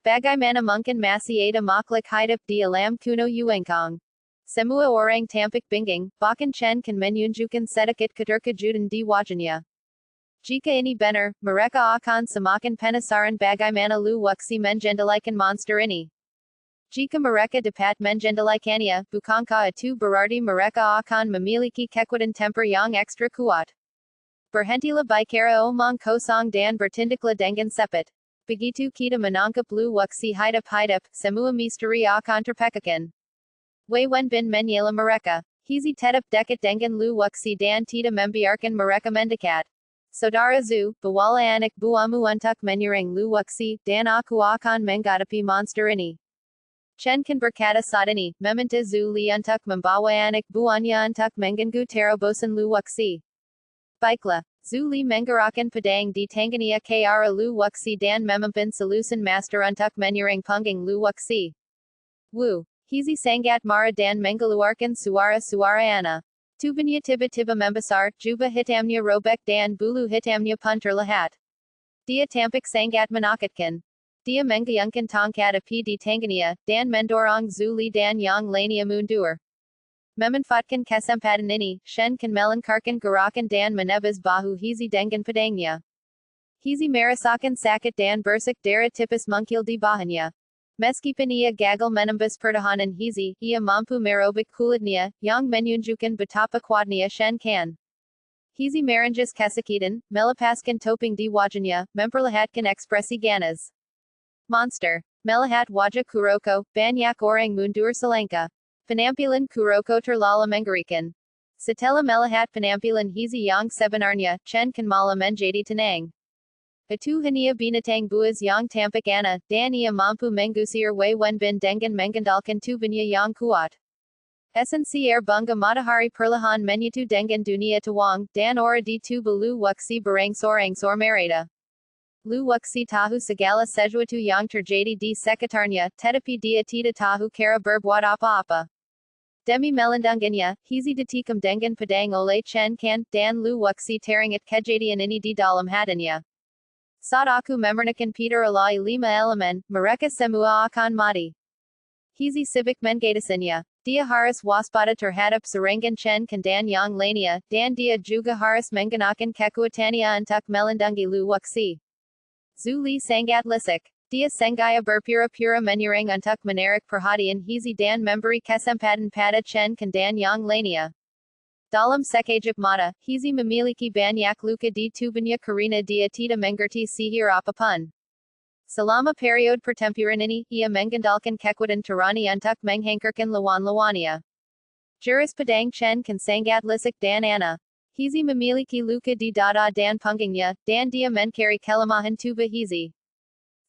Bagaimana mungkin masih ada makhluk hidup di alam kuno Yuengkong? Semua orang tampak bingung, bahkan Chen kan menunjukkan sedikit keterkejutan di wajahnya. Jika ini benar, mereka akan semakin penasaran bagaimana Lu Wuxi mengendalikan monster ini. Jika mereka dapat mengendalikannya, bukankah itu berarti mereka akan memiliki kekuatan temper yang ekstra kuat? Berhentilah bicara omong kosong dan bertindaklah dengan cepat. Begitu kita menangkap Lu Wuxi hidup-hidup, semua misteri akan terpecahkan. Wen bin menyela mereka. Hizi tetap dekat dengan Lu Wuxi dan tidak membiarkan mereka mendekat. Saudara Zu, bawalah anak buahmu untuk menyerang Lu Wuxi, dan aku akan menghadapi monster ini. Chen kan berkata saat ini, meminta Zu Li untuk membawa anak buahnya untuk mengganggu terobosan Lu Wuxi. Baiklah, Zu Li menggerakkan pedang di tangannya ke arah Lu Wuxi dan memimpin selusin master untuk menyerang punggung Lu Wuxi. Wu, Hizi sangat marah dan mengeluarkan suara-suara aneh. Tubuhnya tiba-tiba membesar, jubah hitamnya robek dan bulu hitamnya pun terlihat. Dia tampak sangat menakutkan. Dia menggayungkan tongkat api di tangannya, dan mendorong Zu Li dan yang lainnya mundur. Memanfaatkan kesempatan ini, Shen kan melancarkan gerakan dan menebas bahu Hizi dengan pedangnya. Hizi merasakan sakit dan bersik darah tipis mungkil di bahunya. Meskipun ia gagal menembus pertahanan Hizi, ia mampu merobek kulitnya, yang menunjukkan betapa kuatnya Shen kan. Hizi meringis kesakitan, melepaskan topeng di wajahnya, memperlihatkan ekspresi ganas. Monster. Melihat wajah Kuroko, banyak orang mundur selangkah. Penampilan Kuroko terlalu mengerikan. Setelah melihat penampilan Hizi yang sebenarnya, Chen kan malah menjadi tenang. Itu hanya binatang buas yang tampak aneh, dan ia mampu mengusir Wen bin dengan mengandalkan tubuhnya yang kuat. Esensi air bunga matahari perlahan menyatu dengan dunia Taihuang, dan ora di tubuh Lu Wuxi berangsur-angsur mereda. Lu Wuxi tahu segala sesuatu yang terjadi di sekitarnya, tetapi dia tidak tahu cara berbuat apa-apa. Demi melindunginya, Hizi ditikam dengan pedang oleh Chen Kan, dan Lu Wuxi teringat kejadian ini di dalam hatinya. Saat aku memurnikan Peter alai 5 elemen, mereka semua akan mati. Hizi sibuk menggadisinya. Dia harus waspada terhadap serangan Chen Kan dan yang lainnya, dan dia juga harus menggunakan kekuatannya untuk melindungi Lu Wuxi. Zu Li sangat licik. Dia sengaja berpura-pura menyerang untuk menarik perhatian Hizi dan memberi kesempatan pada Chen Kan dan yang lainnya. Dalam sekejap mata, Hizi memiliki banyak luka di tubuhnya karena dia tidak mengerti sihir apapun. Selama periode pertempuran ini, ia mengandalkan kekuatan tirani untuk menghancurkan lawan-lawannya. Jurus pedang Chen Kan sangat licik dan aneh. Hizi memiliki luka di dada dan punggungnya, dan dia mencari kelemahan tubuh Hizi.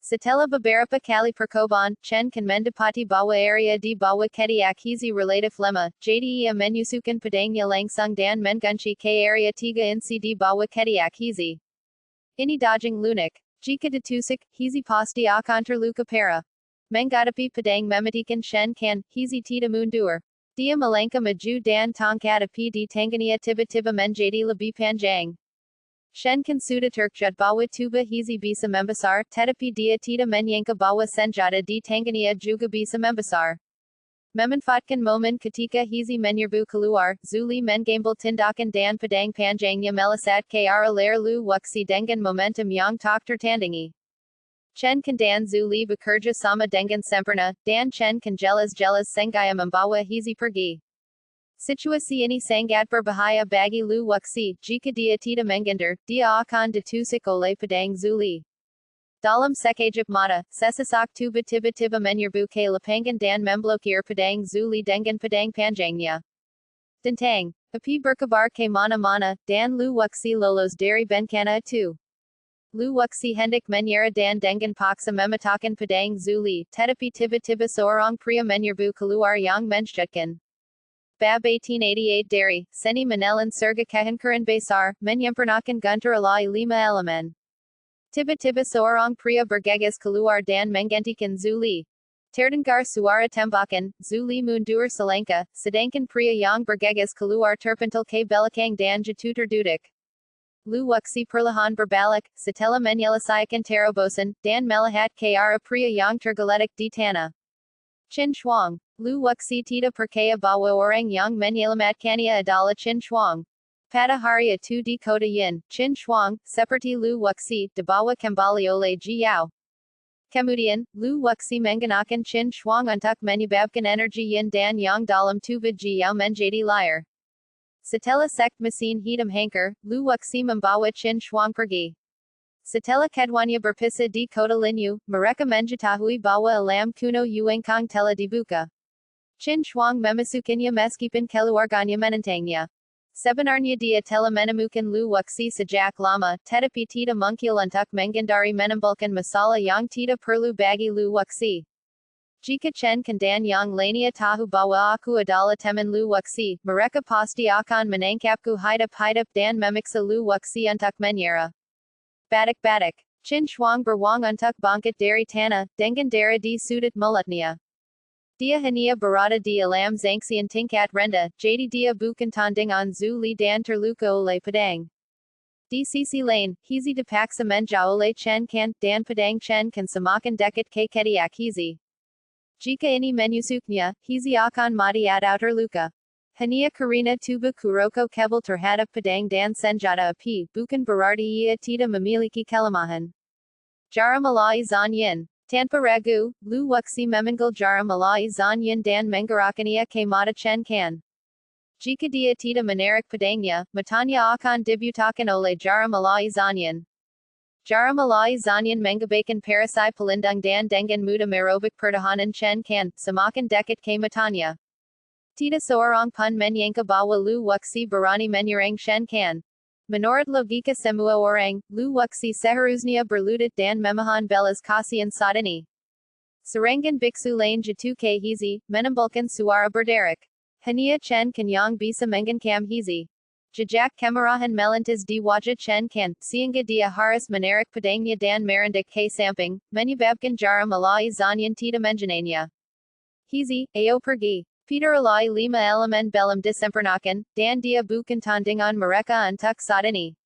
Setelah beberapa kali percobaan, Chen kan mendapati bahwa area di bawah ketiak Hizi relatif lemah, jadi ia menyusukan pedangnya langsung dan menggunci ke area 3 inci di bawah ketiak Hizi. Ini dodging lunak. Jika ditusuk, Hizi pasti akan terluka parah. Mengadapi Padang Mematikan Shen Kan, Hizi Tita Mundur. Dia Malanka Maju Dan Tongkadapi di Tangania Tiba Tiba Menjadi Labi Panjang. Shen kan suda Turkjud bawa tuba hizi bisa membesar, tetapi dia tidak menyangka bawa senjata di Tanzania juga bisa membesar. Memanfaatkan momen ketika hizi menyerbu keluar, Zuli mengambil tindakan dan pedang panjangnya melesat ke arah layar lu wuxi dengan momentum yang tak tertandingi. Chen kan dan Zuli bekerja sama dengan sempurna, dan Chen kan jelas-jelas sengaja membawa hizi pergi. Situasi ini sangat berbahaya bagi Lu Wuxi, jika dia tidak menghindar, dia akan ditusuk oleh pedang Zuli. Dalam sekejap mata, sesesak tiba-tiba menyerbu ke lapangan dan memblokir pedang Zuli dengan pedang panjangnya. Dentang, api berkabar ke mana-mana, dan Lu Wuxi lolos dari bencana itu. Lu Wuxi hendak menyerah dan dengan paksa mematakan pedang Zuli, tetapi tiba-tiba seorang pria menyerbu keluar yang menjatuhkan. Bab 1888 dari, seni menelan surga kehancuran besar, menyempurnakan guntur alai 5 elemen. Tiba-tiba seorang pria bergegas keluar dan menggantikan Zuli. Terdengar suara tembakan, Zuli mundur selangkah, sedangkan pria yang bergegas keluar terpental ke belakang dan jatuh terduduk. Lu Wuxi perlahan berbalik, setelah menyelesaikan terobosan, dan melihat ke arah pria yang tergeletak di tanah. Tianshojue. Lu Wuxi tidak percaya bahwa orang yang menyelamatkannya adalah Tianshojue. Pada hari itu di kota Yin, Tianshojue, seperti Lu Wuxi, dibawa kembali oleh Jiao. Kemudian, Lu Wuxi menggunakan Tianshojue untuk menyebabkan energi Yin dan yang dalam tubuh Jiao menjadi liar. Setelah sekt mesin hitam hancur, Lu Wuxi membawa Tianshojue pergi. Setelah keduanya berpisah di kota Linyu, mereka mengetahui bahwa alam kuno Yuangkang telah dibuka. Tianshojue memasukinya meskipun keluarganya menentangnya. Sebenarnya dia telah menemukan Lu Wuxi sejak lama, tetapi tidak mungkin untuk menghindari menimbulkan masalah yang tidak perlu bagi Lu Wuxi. Jika Chen kan dan yang lainnya tahu bahwa aku adalah teman Lu Wuxi, mereka pasti akan menangkapku hidup-hidup dan memaksa Lu Wuxi untuk menyerah. Badak-badak. Tianshojue beruang untuk bangkit dari tanah, dengan darah di sudut mulutnya. Dia hanya berada di alam zangsian tingkat rendah, jadi dia bukan tandingan Zuli dan terluka oleh pedang. Di sisi lain, hizi dipaksa menjauh oleh Chen kan, dan pedang Chen kan semakin dekat ke ketiak hizi. Jika ini menyusuknya, hizi akan mati atau terluka. Hanya karena tubuh Kuroko kebal terhadap pedang dan senjata api, bukan berarti ia tidak memiliki kelemahan. Jarum alai zan yin. Tanpa ragu, Lu Wuxi memanggil jarum alai zan yin dan menggerakkannya ke mata Chen kan. Jika dia tidak menarik pedangnya, matanya akan dibutakan oleh jarum alai zan yin. Jarum alai zan yin mengabaikan perisai pelindung dan dengan mudah merobek pertahanan Chen kan, semakin dekat ke matanya. Tidak seorang pun menyangka bahwa Lu Wuxi berani menyerang Chen kan. Menurut logika semua orang, Lu Wuxi seharusnya berlutut dan memohon belas kasihan saat ini. Serangan biksu lain jatuh ke hizi, menimbulkan suara berderak. Hanya Chen kan yang bisa menggenkam hizi. Jejak kemarahan melintas di wajah Chen kan, sehingga dia harus menarik pedangnya dan merendah ke samping, menyebabkan jarum alai zan yin tidak mengenainya. Hizi, ayo pergi. Peter alai 5 elemen belum disempurnakan, dan dia bukan tandingan mereka untuk saat ini.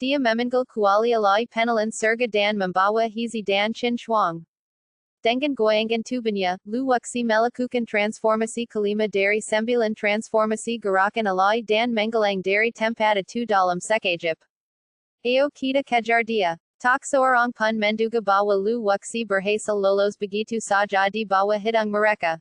Dia memanggil kuali alai penelan surga dan membawa hizi dan Tianshojue. Dengan goyangan tubuhnya, Lu Wuxi melakukan transformasi kelima dari 9 transformasi gerakan alai dan menggelang dari tempat itu dalam sekejap. Ayo kita kejar dia. Tak seorang pun menduga bahwa Lu Wuxi berhasil lolos begitu saja di bawah hidung mereka.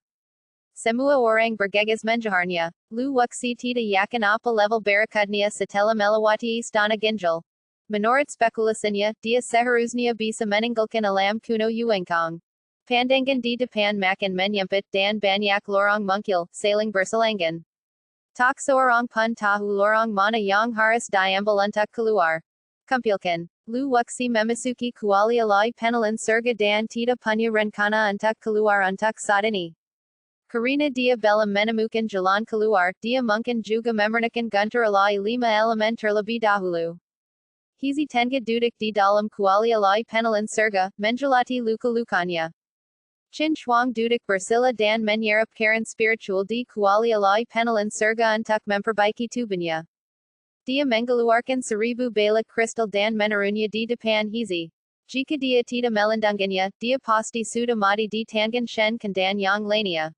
Semua orang bergegas mengejarnya. Lu Wuxi tidak yakin apa level barakudnya setelah melewati istana ginjal. Menurut spekulasinya, dia seharusnya bisa meninggalkan alam kuno Yuangkang. Pandangan di depan makin menyempit dan banyak lorong mungkil, saling berselangan. Tak seorang pun tahu lorong mana yang harus diambil untuk keluar. Kumpulkan. Lu Wuxi memasuki kuali alai penelan surga dan tidak punya rencana untuk keluar untuk saat ini. Karena dia belum menemukan jalan keluar, dia mungkin juga memurnikan guntur alai 5 elemen terlebih dahulu. Hizi tengah duduk di dalam kuali alai penelan surga, menjelati luka-lukanya. Chin Shuang Dudik Bersila Dan Menyerap Karen Spiritual di Kuali Alai Penelan Surga Untuk Memperbaiki Tubanya. Dia Mengaluarkan Seribu Balik Crystal Dan Menarunya di Depan Hizi. Jika dia tidak melindunginya, dia pasti sudah mati di tangan Shen Kandan yang lainnya.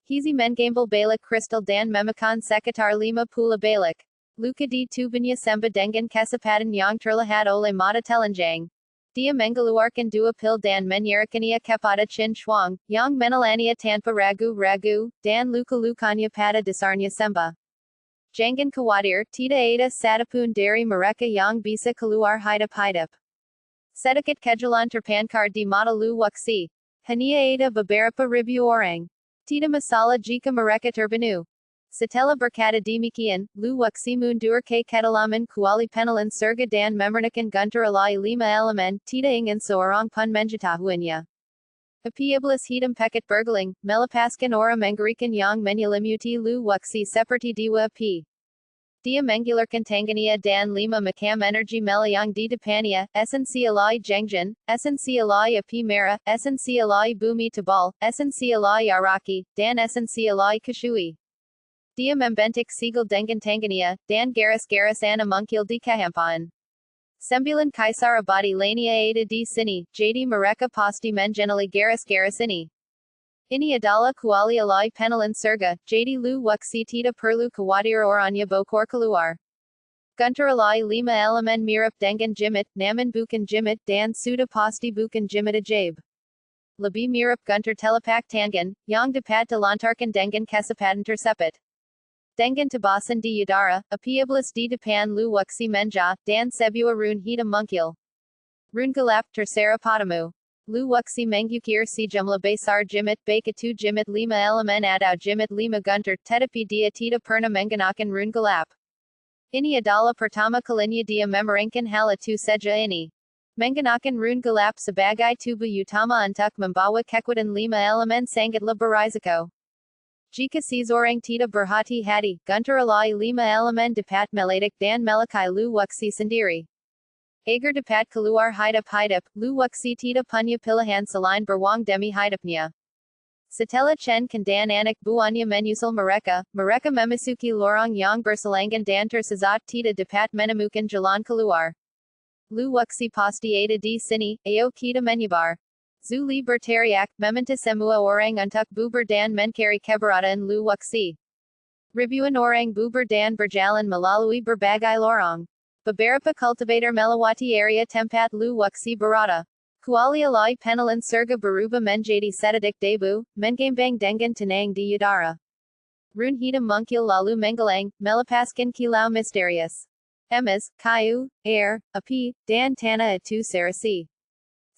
Hizi mengambel balik Crystal Dan memakan sekitar 50 balik. Luka di tubanya semba dengan kesempatan yang terlihat oleh mata telanjang. Dia mengeluarkan 2 pil dan menyerahkannya kepada Chin Shuang, yang menelaninya tanpa ragu-ragu, dan luka-lukanya pada dasarnya sembuh. Jangan khawatir, tidak ada satupun dari mereka yang bisa keluar hidup-hidup. Sedikit kejalan terpankar di mata lu waksi. Hanya ada beberapa ribu orang. Tidak masalah jika mereka terbunuh. Setelah berkata demikian, Lu Wuxi mundur ke kedalaman kuali penelan surga dan memurnikan guntur alai 5 elemen, tidak ingin seorang pun mengetahuinya. Api iblis hitam pekat bergeling, melepaskan orang mengerikan yang menyelimuti Lu Wuxi seperti dewa api. Dia menggilarkan tangannya dan 5 makam energi melayang di depannya, esensi alai jengjen, esensi alai api merah, esensi alai bumi tebal, esensi alai araki, dan esensi alai kushui. Dia membentuk sigil dengan tangannya, dan garis-garis ana mungkil di kehampaan. 9 kaisar abadi lainnya ada di sini, jadi mereka pasti mengenali garis-garis ini. Ini adalah kuali alai penelan surga, jadi Lu Wuxi tidak perlu khawatir orangnya bokor keluar. Guntur alai 5 elemen mirip dengan jimit, namun bukan jimit, dan sudah pasti bukan jimit ajaib. Lebih mirip guntur telepak tangan, yang dapat dilantarkan dengan kesempatan tersebut. Dengan tebasan di udara, api iblis di depan Lu Wuxi menja, dan sebuah rune hitam mungkil. Rune gelap terserah padamu. Lu Wuxi mengukir si jumlah besar jimit baik itu jimit 5 elemen atau jimit 5 guntur, tetapi dia tidak pernah menggunakan rune gelap. Ini adalah pertama kalinya dia memerangkan hal itu saja ini. Menggunakan rune gelap sebagai tubuh utama untuk membawa kekuatan 5 elemen sangatlah berisiko. Jika seseorang tidak berhati-hati, guntur alai 5 elemen dapat meledak dan melukai Lu Wuxi sendiri. Agar dapat keluar hidup-hidup, Lu Wuxi tidak punya pilihan selain beruang demi hidupnya. Setelah Chen Kandan anak buahnya menyusul mereka memasuki lorong yang berselangan dan tersesat tidak dapat menemukan jalan keluar. Lu Wuxi pasti ada di sini, ayo kita menyebar. Zuli berteriak, meminta semua orang untuk bubar dan mencari keberadaan Lu Wuxi. Ribuan orang bubar dan berjalan melalui berbagai lorong. Beberapa cultivator melewati area tempat Lu Wuxi berada. Kuali alai penelan surga berubah menjadi sedetik debu, menggambang dengan tenang di udara. Rune hitam mungkil lalu menggelang, melepaskan kilau misterius. Emas, kayu, air, api, dan tanah itu serasi.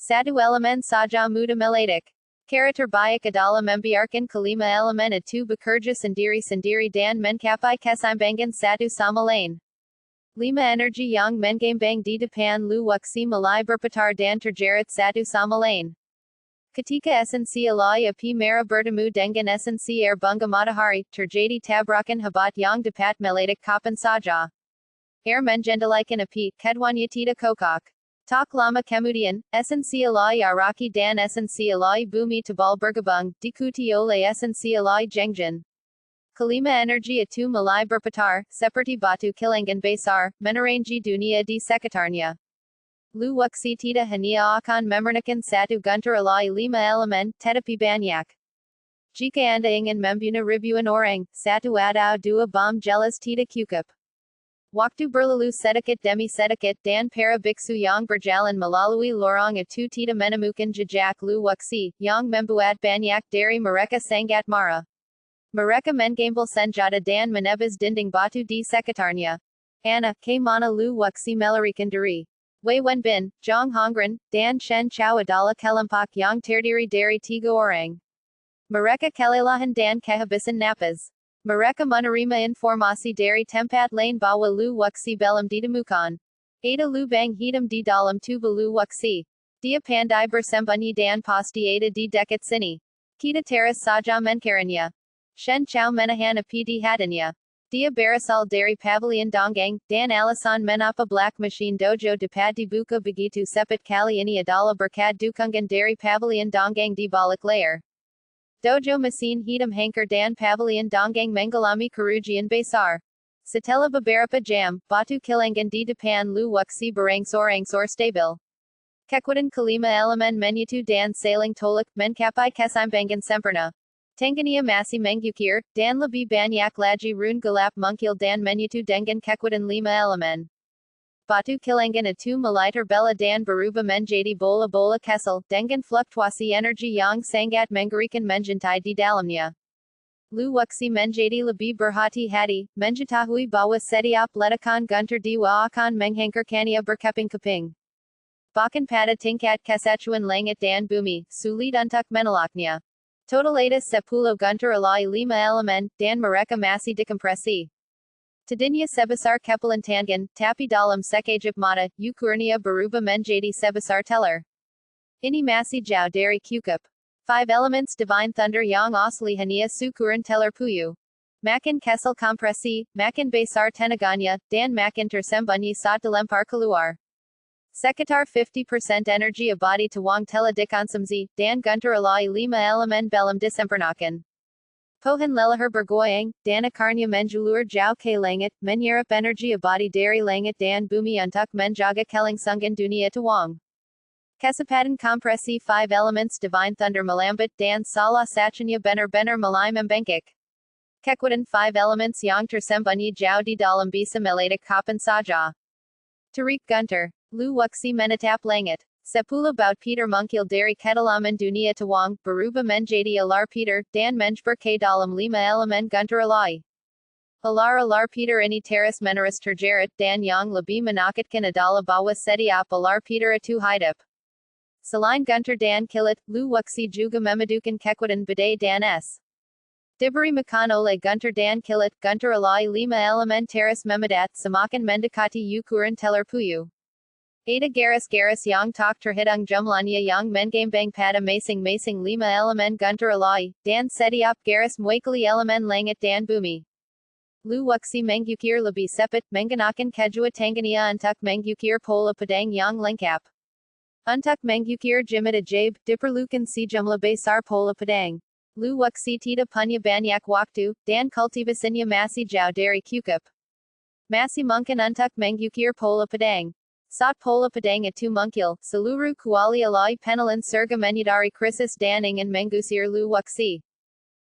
Satu elemen saja mudah meledak. Cara terbaik adalah membiarkan kelima elemen itu bekerja sendiri-sendiri dan mencapai keseimbangan satu sama lain. 5 energi yang menggambang di depan Lu Wuxi mulai berputar dan terjerat satu sama lain. Ketika esensi alai api merah bertemu dengan esensi air bunga matahari, terjadi tabrakan hebat yang dapat meledak kapan saja. Air mengendalikan api, keduanya tidak kokok. Tak lama kemudian, esensi alai araki dan esensi alai bumi tebal bergabung, diikuti oleh esensi alai jengjen. Kelima energi itu mulai berputar, seperti batu kilangan besar, menerangi dunia di sekitarnya. Lu Wuxi tidak hanya akan memurnikan satu guntur alai 5 elemen, tetapi banyak. Jika Anda ingin membunuh ribuan orang, satu atau 2 bom jelas tidak cukup. Waktu berlalu sedikit demi sedikit dan para biksu yang berjalan melalui lorong itu tidak menemukan jejak Lu Wuxi, yang membuat banyak dari mereka sangat marah. Mereka mengambil senjata dan menebas dinding batu di sekitarnya. Ana, ke mana Lu Wuxi melarikan diri? Wei Wenbin, Zhang Hongren, dan Shen Chao adalah kelompok yang terdiri dari 3 orang. Mereka kelelahan dan kehabisan napas. Mereka menerima informasi dari tempat lain bahwa Lu Wuxi belum ditemukan. Ada lubang hitam di dalam tubuh Lu Wuxi. Dia pandai bersembunyi dan pasti ada di dekat sini. Kita terus saja mencarinya. Shen Chao menahan api di hatinya. Dia Barasal Dari Pavilion Donggang, Dan Alasan Menapa Black Machine Dojo Dapat Dibuka Begitu Sepet Kali Ini Adala Berkad Dukungan Dari Pavilion Donggang di Balik Layer. Dojo Mesin Hitam Hanker Dan Pavilion Donggang Mengalami Kerugian Besar. Setelah beberapa jam, Batu Kilangan di Depan Lu Wuxi Berangsor Stabil. Kekuatan Kelima Elemen Menyatu Dan Saling Tolak Mencapai Keseimbangan Sempurna. Tanggania Masih Mengukir, Dan Lebih Banyak Lagi Rune Gelap Mungkil Dan Menyatu Dengan Kekuatan Lima Elemen. Batu Kilangan Atu Meliter Bella Dan Berubah Menjadi Bola Kesel, Dengan Fluktuasi Energi Yang Sangat Mengerikan Menjuntai di Dalamnya. Lu Wuxi Menjadi Lebih Berhati-hati, Menjetahui Bahwa Setiap Ledakan Guntur Diwa Akan Menghangkarkannya Berkeping-keping. Bahkan pada tingkat kesatuan langit dan bumi, sulit untuk menolaknya. Totalitas 10 guntur alai 5 elemen, dan mereka masih dikompresi. Tadinya sebesar kepalan tangan, tapi dalam sekejap mata, ukurnya berubah menjadi sebesar teller. Ini masih jauh dari cukup. 5 elements divine thunder yang asli hanya sukuran teller puyu. Makin kesel kompresi, makin besar tenaganya, dan makin tersembunyi saat dilempar keluar. Sekitar 50% energi abadi Taihuang telah dikonsumsi, dan guntur alai 5 elemen belum disempurnakan. Pohon lelahar bergoyang, dan akarnya menjulur jauh ke langit, menyerap energi abadi dari langit dan bumi untuk menjaga kelangsungan dunia Taihuang. Kecepatan kompresi 5 elements divine thunder melambat dan salah satunya benar-benar mulai membengkak. Kekuatan 5 elements yang tersembunyi jauh di dalam bisa meledak kapan saja. Tarik guntur. Lu Wuxi menatap langit. 10 baut Peter mungkil dari kedalaman dunia Taihuang, berubah menjadi alar Peter, dan menjber ke dalam 5 elemen guntur alai. Alar Peter ini terus menerus terjerat, dan yang lebih menakutkan adalah bahwa setiap alar Peter itu hidup. Selain guntur dan kilat, Lu Wuxi juga memadukan kekuatan badai dan es. Diberi makan oleh guntur dan kilat, guntur alai 5 elemen terus memadat semakin mendekati ukuran teller puyu. Ada garis-garis yang tak terhitung jumlahnya yang menggambang pada masing-masing 5 elemen guntur alai, dan setiap garis mewakili elemen langit dan bumi. Lu Wuxi mengukir lebih cepat, menggunakan kedua tangannya untuk mengukir pola pedang yang lengkap. Untuk mengukir jumlah ajaib, diperlukan sejumlah besar pola pedang. Lu Wuxi tidak punya banyak waktu, dan kultivasinya masih jauh dari cukup. Masih mungkin untuk mengukir pola pedang. Saat pola pedang itu mungkil, seluruh kuali alai penelan surga menyadari krisis dan ingin mengusir Lu Wuxi.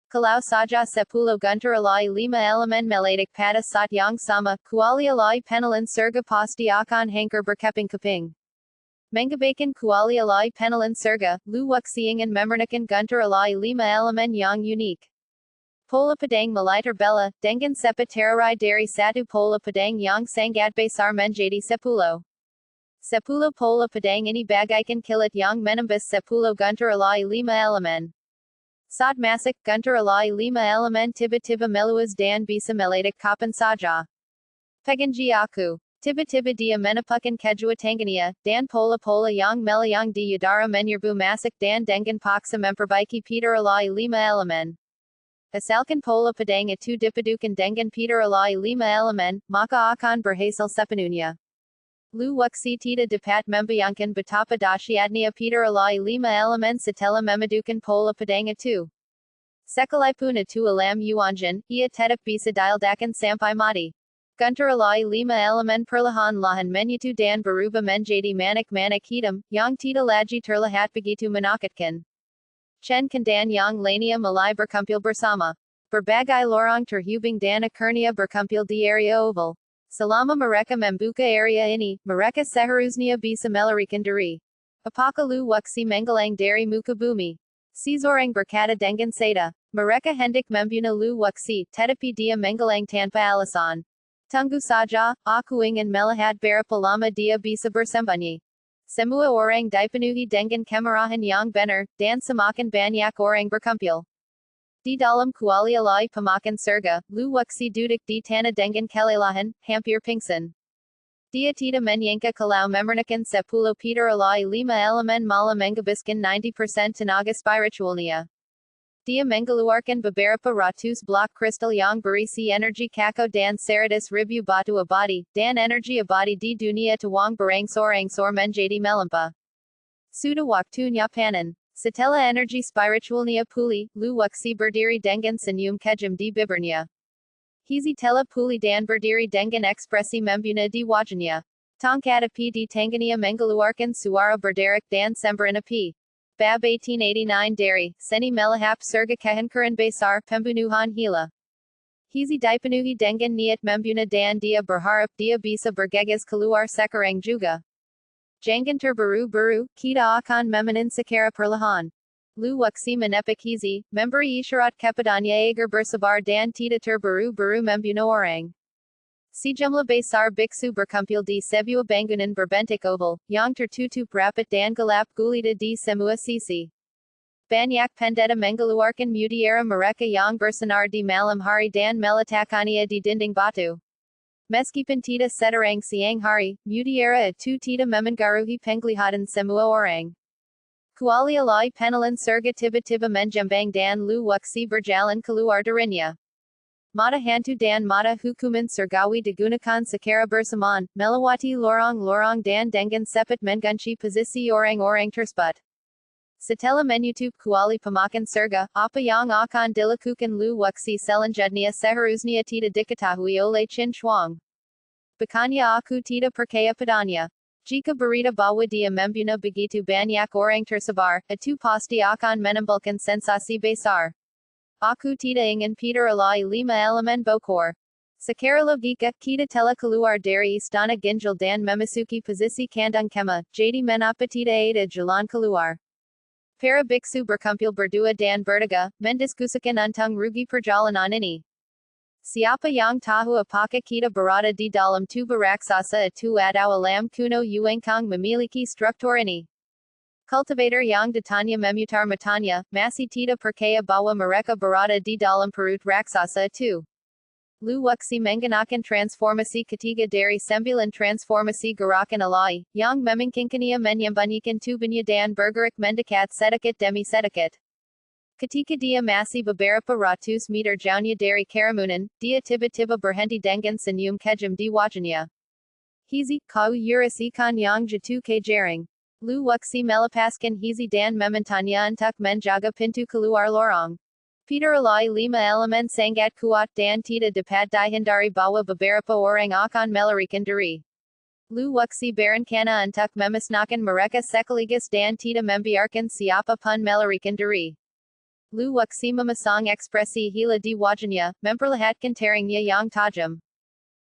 Kalau saja 10 guntur alai 5 elemen meledak pada saat yang sama, kuali alai penelan surga pasti akan hancur berkeping-keping. Mengabaikan kuali alai penelan surga, Lu Wuxi ingin memurnikan guntur alai 5 elemen yang unik. Pola pedang meliter bela, dengan cepat terurai dari satu pola pedang yang sangat besar menjadi 10. 10 pola pedang ini bagaikan kilat yang menembus 10 guntur alai 5 elemen. Saat masuk guntur alai 5 elemen tiba-tiba meluas dan bisa meledak kapan saja. Peganji aku. Tiba-tiba dia menapukan kedua tangannya, dan pola-pola yang melayang di udara menyerbu masuk dan dengan paksa memperbaiki Peter alai 5 elemen. Asalkan pola pedang itu dipadukan dengan Peter alai 5 elemen, maka akan berhasil sepenuhnya. Lu Wuxi tidak dapat membayangkan betapa dahsyatnya Peter alai 5 elemen setelah memadukan pola pedang itu. Sekalipun itu alam yuanjin, ia tetap bisa diledakan sampai mati. Guntur alai 5 elemen perlahan-lahan menyatu dan berubah menjadi manik-manik hitam, yang tidak lagi terlihat begitu menakutkan. Chen dan yang lainnya mulai berkumpul bersama. Berbagai lorong terhubung dan akhirnya berkumpul di area oval. Selama mereka membuka area ini, mereka seharusnya bisa melarikan diri. Apakah Lu Wuxi menggelang dari muka bumi? Seseorang berkata dengan seda. Mereka hendak membunuh Lu Wuxi, tetapi dia menggelang tanpa alasan. Tunggu saja, aku ingin melihat berapa lama dia bisa bersembunyi. Semua orang dipenuhi dengan kemarahan yang benar, dan semakin banyak orang berkumpul. Di dalam kuali alai pemakan surga, Lu Wuxi duduk di tanah dengan kelelahan, hampir pingsan. Dia tidak menyangka kalau memurnikan 10 Peter alai 5 elemen malah menghabiskan 90% tenaga spiritualnya. Dia Mengaluarkan Beberapa Ratus Block Crystal Yang Berisi Energy Kako Dan Seratus Ribu Batu Abadi, Dan Energy Abadi di Dunia Taihuang Barang Sor Menjadi Melampa. Sudah Waktunya Panen. Setelah energi spiritualnya pulih, lu waksi berdiri dengan senyum kejam di bibirnya. Hizi telah pulih dan berdiri dengan ekspresi membuna di wajahnya. Tongkat api di tangannya mengeluarkan suara berderak dan semburan api. Bab 1889 dari, seni melahap surga kehancuran besar, pembunuhan hila. Hizi dipenuhi dengan niat membuna dan dia berharap dia bisa bergegas keluar sekarang juga. Jangan terburu-buru, kita akan memanen secara perlahan. Lu waksi menepuk hizi, memberi isyarat kepadanya agar bersabar dan tidak terburu-buru membunuh orang. Sejumlah besar biksu berkumpul di sebuah bangunan berbentuk oval, yang tertutup rapat dan gelap gulita di semua sisi. Banyak pendeta mengeluarkan mutiara mereka yang bersinar di malam hari dan meletakkannya di dinding batu. Meskipun tidak seterang siang hari, mutiara itu tidak memengaruhi penglihatan semua orang. Kuali alai penelan surga tiba-tiba menjambang dan lu waksi berjalan keluar darinya. Mata hantu dan mata hukuman surgawi digunakan secara bersamaan, melewati lorong-lorong dan dengan cepat mengunci posisi orang-orang tersebut. Setelah menutup kuali pemakan surga, apa yang akan dilakukan lu waksi selanjutnya seharusnya tidak diketahui oleh tianshojue. Bukannya aku tidak percaya padanya. Jika berita bahwa dia membunuh begitu banyak orang tersebar, itu pasti akan menimbulkan sensasi besar. Aku tidak ingin Peter alai 5 elemen bokor. Secara logika, kita telah keluar dari istana ginjal dan memasuki posisi kandang kema, jadi mengapa tidak ada jalan keluar. Para biksu berkumpul berdua dan bertiga, mendiskusikan tentang rugi perjalanan ini. Siapa yang tahu apakah kita berada di dalam tubuh raksasa itu atau alam kuno yang memiliki struktur ini. Cultivator yang ditanya memutar matanya, masih tidak percaya bahwa mereka berada di dalam perut raksasa itu. Lu waksi menggunakan transformasi ketiga dari 9 transformasi gerakan alai, yang memungkinkannya menyembunyikan tubuhnya dan bergerak mendekat sedikit demi sedikit. Ketika dia masih beberapa ratus meter jauhnya dari kerumunan, dia tiba-tiba berhenti dengan senyum kejam di wajahnya. Hizi, kau urus ikan yang jatuh ke jaring. Lu waksi melepaskan hizi dan memintanya untuk menjaga pintu keluar lorong. Peter alai 5 elemen sangat kuat dan tidak dapat dihindari bahwa beberapa orang akan melarikan diri. Lu waksi berencana untuk memusnahkan mereka sekaligus dan tidak membiarkan siapa pun melarikan diri. Lu waksi memasang ekspresi hila di wajahnya, memperlihatkan taringnya yang tajam.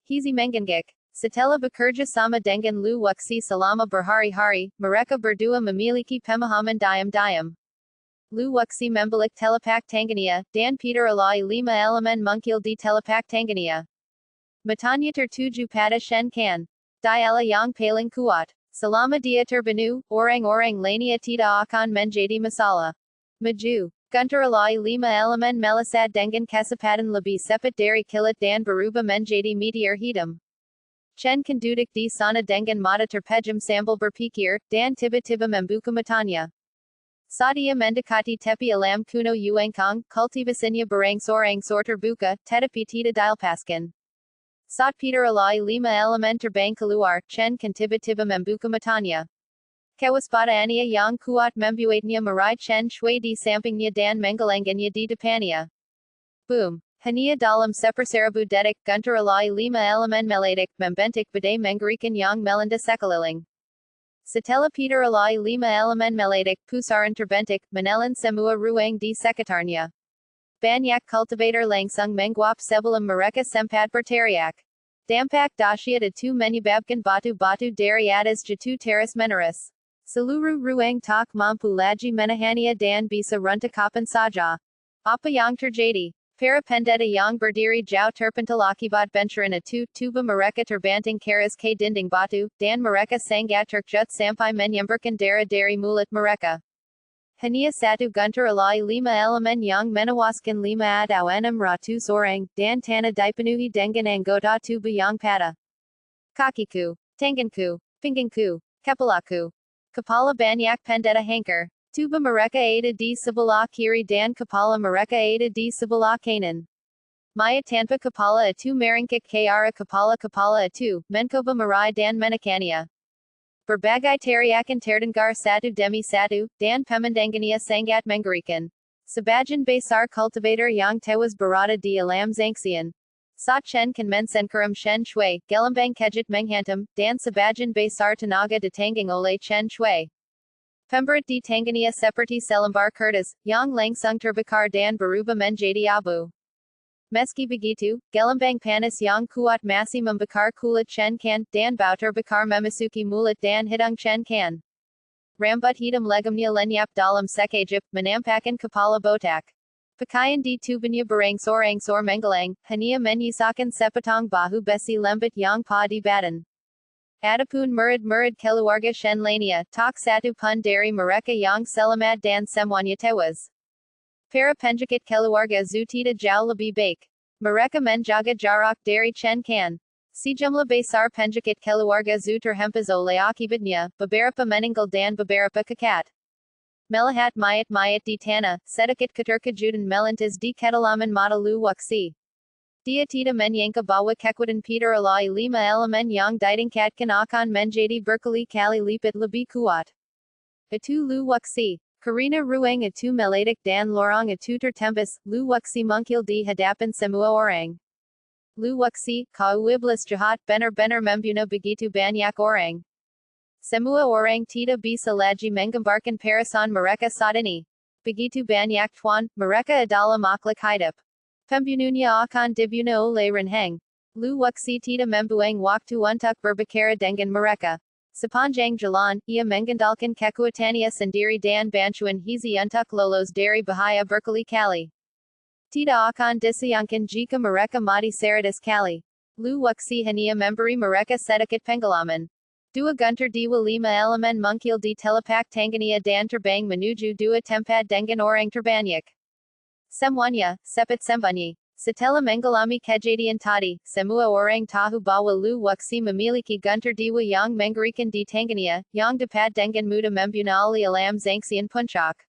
Hizi menggigik. Setelah bekerja sama dengan lu waksi selama berhari-hari, mereka berdua memiliki pemahaman diam-diam. Lu waksi membalik telapak tangannya, dan Peter alai 5 elemen mungkil di telapak tangannya. Matanya tertuju pada Shen Kan. Diala yang paling kuat. Selama dia terbunuh, orang-orang lainnya tidak akan menjadi masalah. Maju. Gunter alai 5 elemen melesat dengan kecepatan lebih cepat dari kilat dan berubah menjadi meteor hitam. Chen kan duduk di sana dengan mata terpejam sambil berpikir, dan tiba-tiba membuka matanya. Saat ia mendekati tepi alam kuno Yuangkang, kultivasinya berangsur-angsur terbuka, tetapi tidak dilepaskan. Saat Peter alai 5 elemen terbang keluar, Chen kan tiba-tiba membuka matanya. Kewaspadaannya yang kuat membuatnya meraih Chen Shui di sampingnya dan menggelenggannya di depannya. Boom! Hanya dalam seperseribu detik, Gunter alai 5 elemen meledak, membentuk badai mengerikan yang melanda sekeliling. Setelah Peter alai 5 elemen meledak, pusaran terbentuk, menelan semua ruang di sekitarnya. Banyak cultivator langsung menguap sebelum mereka sempat berteriak. Dampak dahsyat itu menyebabkan batu-batu dari atas jatuh terus-menerus. Seluruh ruang tak mampu lagi menahannya dan bisa runtuh kapan saja. Apa yang terjadi? Para pendeta yang berdiri jauh terpental akibat benturan itu, tubuh mereka terbanting keras ke dinding batu, dan mereka sangat terkejut sampai menyemburkan darah dari mulut mereka. Hanya satu Gunter alai 5 elemen yang menewaskan 5 atau 600 orang, dan tanah dipenuhi dengan anggota tubuh yang patah. Kakiku, tanganku, pinggangku, kepalaku. Kepala banyak pendeta hancur. Tuba Mareka Ada di Sabala Kiri Dan Kapala Mareka Ada di Sabala Kanan. Maya Tanpa Kapala Atu Marinkik Kara Kapala Kapala Atu, Menkoba Marai Dan Menakania. Berbagai Tariakan Terdengar Satu Demi Satu, Dan Pemandangania Sangat Mengarikan. Sabajan Basar Cultivator Yang Tewas Barada di Alam Zangxian. Sa Chen Kan Senkaram Shen Shui, Gelambang Kejit Menghantam, Dan Sabajan Basar Tanaga de Tanging Ole Chen Shui. Pemberat di Tangania Seperti Selambar Kurtas, Yang Langsung Terbakar Dan Baruba Menjadi Abu. Meski begitu, Gelambang Panas Yang Kuat Masih Membakar Kulit Chen Kan, Dan Bau Terbakar Memasuki Mulut Dan Hidung Chen Kan. Rambut Hitam Legamnya Lenyap Dalam Sekajip, Menampakan Kepala Botak. Pakayan di Tubanya Barang Sor Mengalang, Hania Menyisakan Sepatang Bahu Besi Lembut Yang Pa di Badan. Adapun Murid Keluarga Shen Lania, Tak Satu Pun Dari Mereka Yang Selamat Dan Semuanya Tewas. Para Penjakit Keluarga Zutita Jauh Lebih Baik. Mereka Menjaga Jarak Dari Chen Kan. Sejumlah Besar Penjakit Keluarga Zu Terhempas Oleh Akibatnya, Beberapa Meninggal Dan Beberapa Kekat. Melihat Mayat di Tanah, Sedikit Keterkejutan Melintas di Kedalaman Mata Lu Waksi. Dia tidak menyangka bahwa kekuatan Peter alai 5 elemen yang ditingkatkan akan menjadi berkali-kali lipat lebih kuat. Itu Lu Waksi. Karina ruang itu meledak dan lorong itu tertembus, Lu Waksi mungkil di hadapan semua orang. Lu Waksi, kau iblis jahat benar-benar membunuh begitu banyak orang. Semua orang tidak bisa lagi menggambarkan perasaan mereka saat ini. Begitu banyak tuan, mereka adalah makhluk hidup. Pembunuhnya akan dibunuh oleh Renheng. Lu Waksi tidak membuang waktu untuk berbicara dengan mereka. Sepanjang jalan, ia mengandalkan kekuatannya sendiri dan bantuan hizi untuk lolos dari bahaya berkali-kali. Tidak akan disayangkan jika mereka mati 100 kali. Lu Waksi hanya memberi mereka sedikit pengalaman. 2 gunter diwa 5 elemen mungkil di telepak Tanzania dan terbang menuju 2 tempat dengan orang terbanyak. Semuanya, cepat sembunyi. Setelah mengalami kejadian tadi, semua orang tahu bahwa Lu Waksi memiliki gunter diwa yang mengerikan di Tanzania, yang dapat dengan mudah membunuh alam Zangxian Puncak.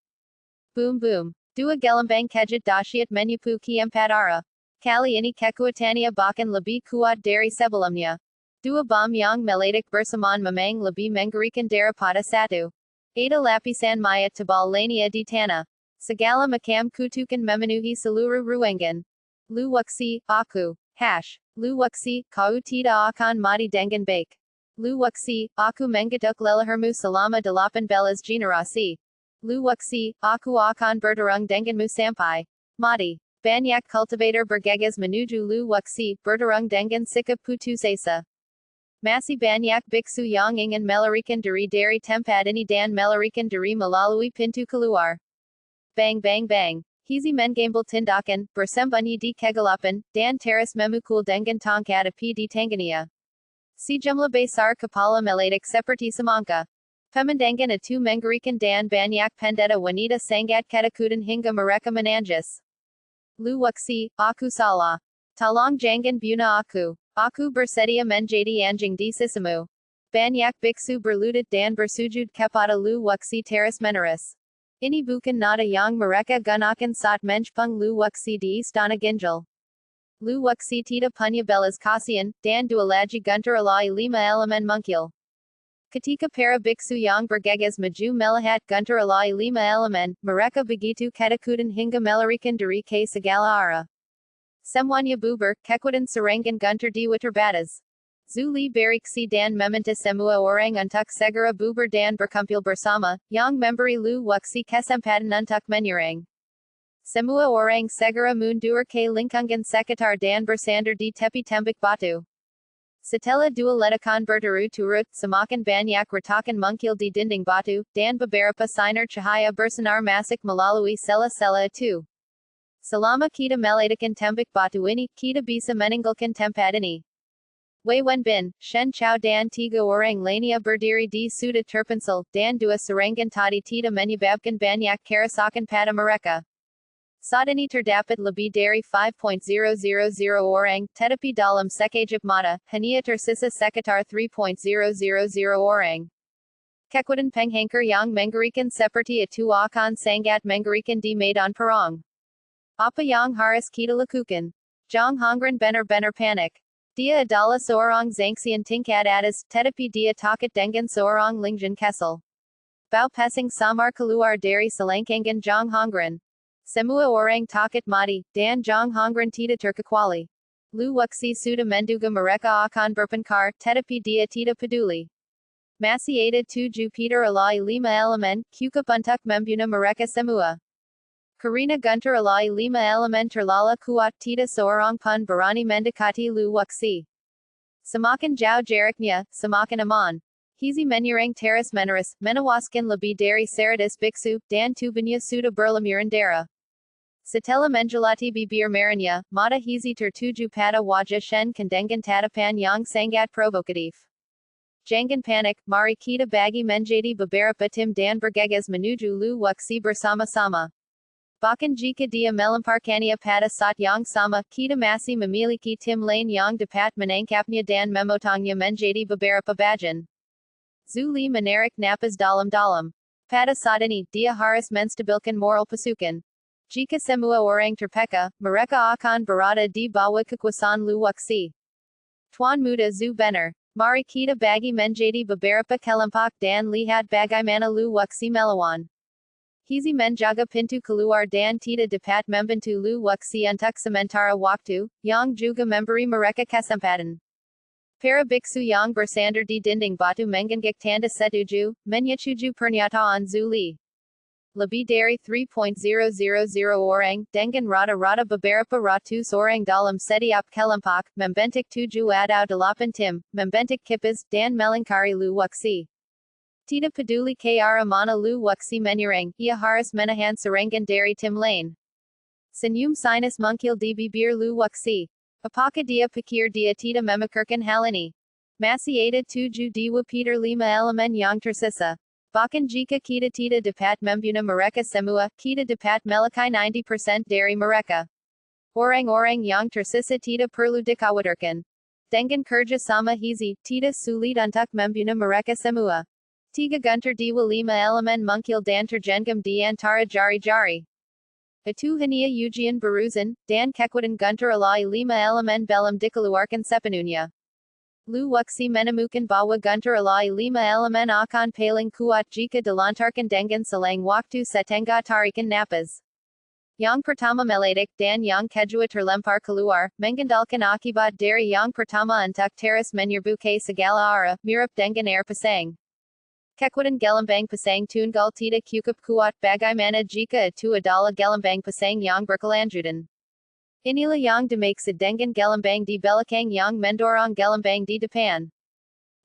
Boom boom. 2 gelambang kejut dasyat menyepuki 4 arah. Kali ini kekuatannya bahkan lebih kuat dari sebelumnya. 2 bom yang meledak bersamaan memang lebih mengerikan daripada 1. Ada lapisan mayat tebal lainnya di tanah. Segala macam kutukan memenuhi seluruh ruangan. Lu Waksi, aku. Lu Waksi, kau tidak akan mati dengan baik. Lu Waksi, aku mengetuk lehermu selama 18 generasi. Lu Waksi, aku akan bertarung denganmu sampai mati. Banyak cultivator bergegas menuju Lu Waksi, bertarung dengan sikap putus asa. Masih banyak biksu yang ingin melarikan diri dari tempat ini dan melarikan diri melalui pintu keluar. Bang bang bang. Hizi mengambil tindakan, bersembunyi di kegelapan, dan teras memukul dengan tongkat api di Tanzania. Sejumlah besar kepala meledak seperti semangka. Pemandangan itu mengerikan dan banyak pendeta wanita sangat ketakutan hingga mereka menangis. Lu Waksi, aku salah. Tolong jangan bunuh aku. Aku bersedia menjadi anjing di sisimu. Banyak biksu berlutut dan bersujud kepada Lu Waksi terus menerus. Ini bukan nada yang mereka gunakan saat menjepung Lu Waksi di Istana Ginjal. Lu Waksi tidak punya belas kasihan, dan 2 lagi gunter alai 5 elemen mungkil. Ketika para biksu yang bergegas maju melihat gunter alai 5 elemen, mereka begitu ketakutan hingga melarikan diri ke segala arah. Semuanya bubar, kekuatan serangan gunter diwa terbatas. Zuli beriksi dan meminta semua orang untuk segera bubar dan berkumpul bersama, yang memberi Lu Waksi kesempatan untuk menyerang. Semua orang segera mundur ke lingkungan sekitar dan bersandar di tepi tembok batu. Setelah 2 ledakan berturut-turut, semakin banyak retakan mungkil di dinding batu, dan beberapa sinar cahaya bersinar masuk melalui sela-sela itu. Selama kita meledakkan tembok batu ini, kita bisa meninggalkan tempat ini. Wei Wenbin, Shen Chao dan 3 orang lainnya berdiri di sudut terpencil, dan 2 serangan tadi tidak menyebabkan banyak kerusakan pada mereka. Saat ini terdapat lebih dari 5.000 orang, tetapi dalam sekejap mata, hanya tersisa sekitar 3.000 orang. Kekwadan penghanker yang mengarikan seperti itu akan sangat mengerikan di maidan perang. Apa yang harus kita lakukan? Jang hongran benar-benar panik. Dia adalah seorang zangsian tingkat atas, tetapi dia takut dengan seorang lingjan kesal. Bau pesing samar keluar dari selangkangan jang hongran. Semua orang takut mati, dan jang hongran tidak terkecuali. Lu wuxi sudah menduga mereka akan berpencar, tetapi dia tidak peduli. Masih ada 7 Peter alai 5 elemen, cukup untuk membunuh mereka semua. Karina Gunter alai 5 elemen terlala kuat tidak seorang pun berani mendekati Lu wuxi. Semakin jauh jaraknya, semakin aman. Hizi menyerang terus menerus, menewaskan lebih dari 100 biksu, dan tubuhnya sudah berlumuran darah. Setelah menjelati bibir merahnya, mata hizi tertuju pada wajah Shen dengan tatapan yang sangat provokatif. Jangan panik, mari kita bagi menjadi beberapa tim dan bergegas menuju Lu wuxi bersama-sama. Bahkan jika dia melemparkannya pada saat yang sama, kita masih memiliki tim lain yang dapat menangkapnya dan memotongnya menjadi beberapa bagian. Zuli menarik napas dalam-dalam. Pada saat ini, dia harus menstabilkan moral pasukan. Jika semua orang terpeka, mereka akan berada di bawah kekuasaan Lu wuxi. Tuan Muda Zu benar. Mari kita bagi menjadi beberapa kelompok dan lihat bagaimana Lu wuxi melawan. Hizi menjaga pintu keluar dan tidak dapat membantu Lu wuxi untuk sementara waktu, yang juga memberi mereka kesempatan. Para biksu yang bersandar di dinding batu menggigit tanda setuju, menyetujui pernyataan Zuli. Lebih dari 3.000 orang, dengan rata-rata beberapa ratus orang dalam setiap kelompok, membentuk 7 atau 8 tim, membentuk kipas, dan melingkari Lu wuxi. Tidak peduli ke arah mana Lu wuxi menyerang, ia harus menahan serangan dari tim lain. Senyum sinus mungkil di bibir Lu wuxi. Apakah dia pikir dia tidak memikirkan hal ini? Masih ada 7 dewa Peter 5 elemen yang tersisa. Bahkan jika kita tidak dapat membunuh mereka semua, kita dapat melukai 90% dari mereka. Orang-orang yang tersisa tidak perlu dikhawatirkan. Dengan kerja sama hizi, tidak sulit untuk membunuh mereka semua. 3 gunter dewa 5 elemen mungkil dan terjenggam di antara jari-jari. Itu hanya ujian berusan, dan kekuatan gunter alai 5 elemen belum dikeluarkan sepenuhnya. Lu wuxi menemukan bahwa gunter alai 5 elemen akan paling kuat jika dilantarkan dengan selang waktu setengah tarikan napas. Yang pertama meledak dan yang kedua terlempar keluar, mengandalkan akibat dari yang pertama untuk terus menyerbu ke segala arah, mirip dengan air pasang. Kekuatan gelembang pasang tunggal tidak cukup kuat bagaimana jika itu adalah gelembang pasang yang berkelanjutan. Inilah yang dimaksud dengan gelembang di belakang yang mendorong gelembang di depan.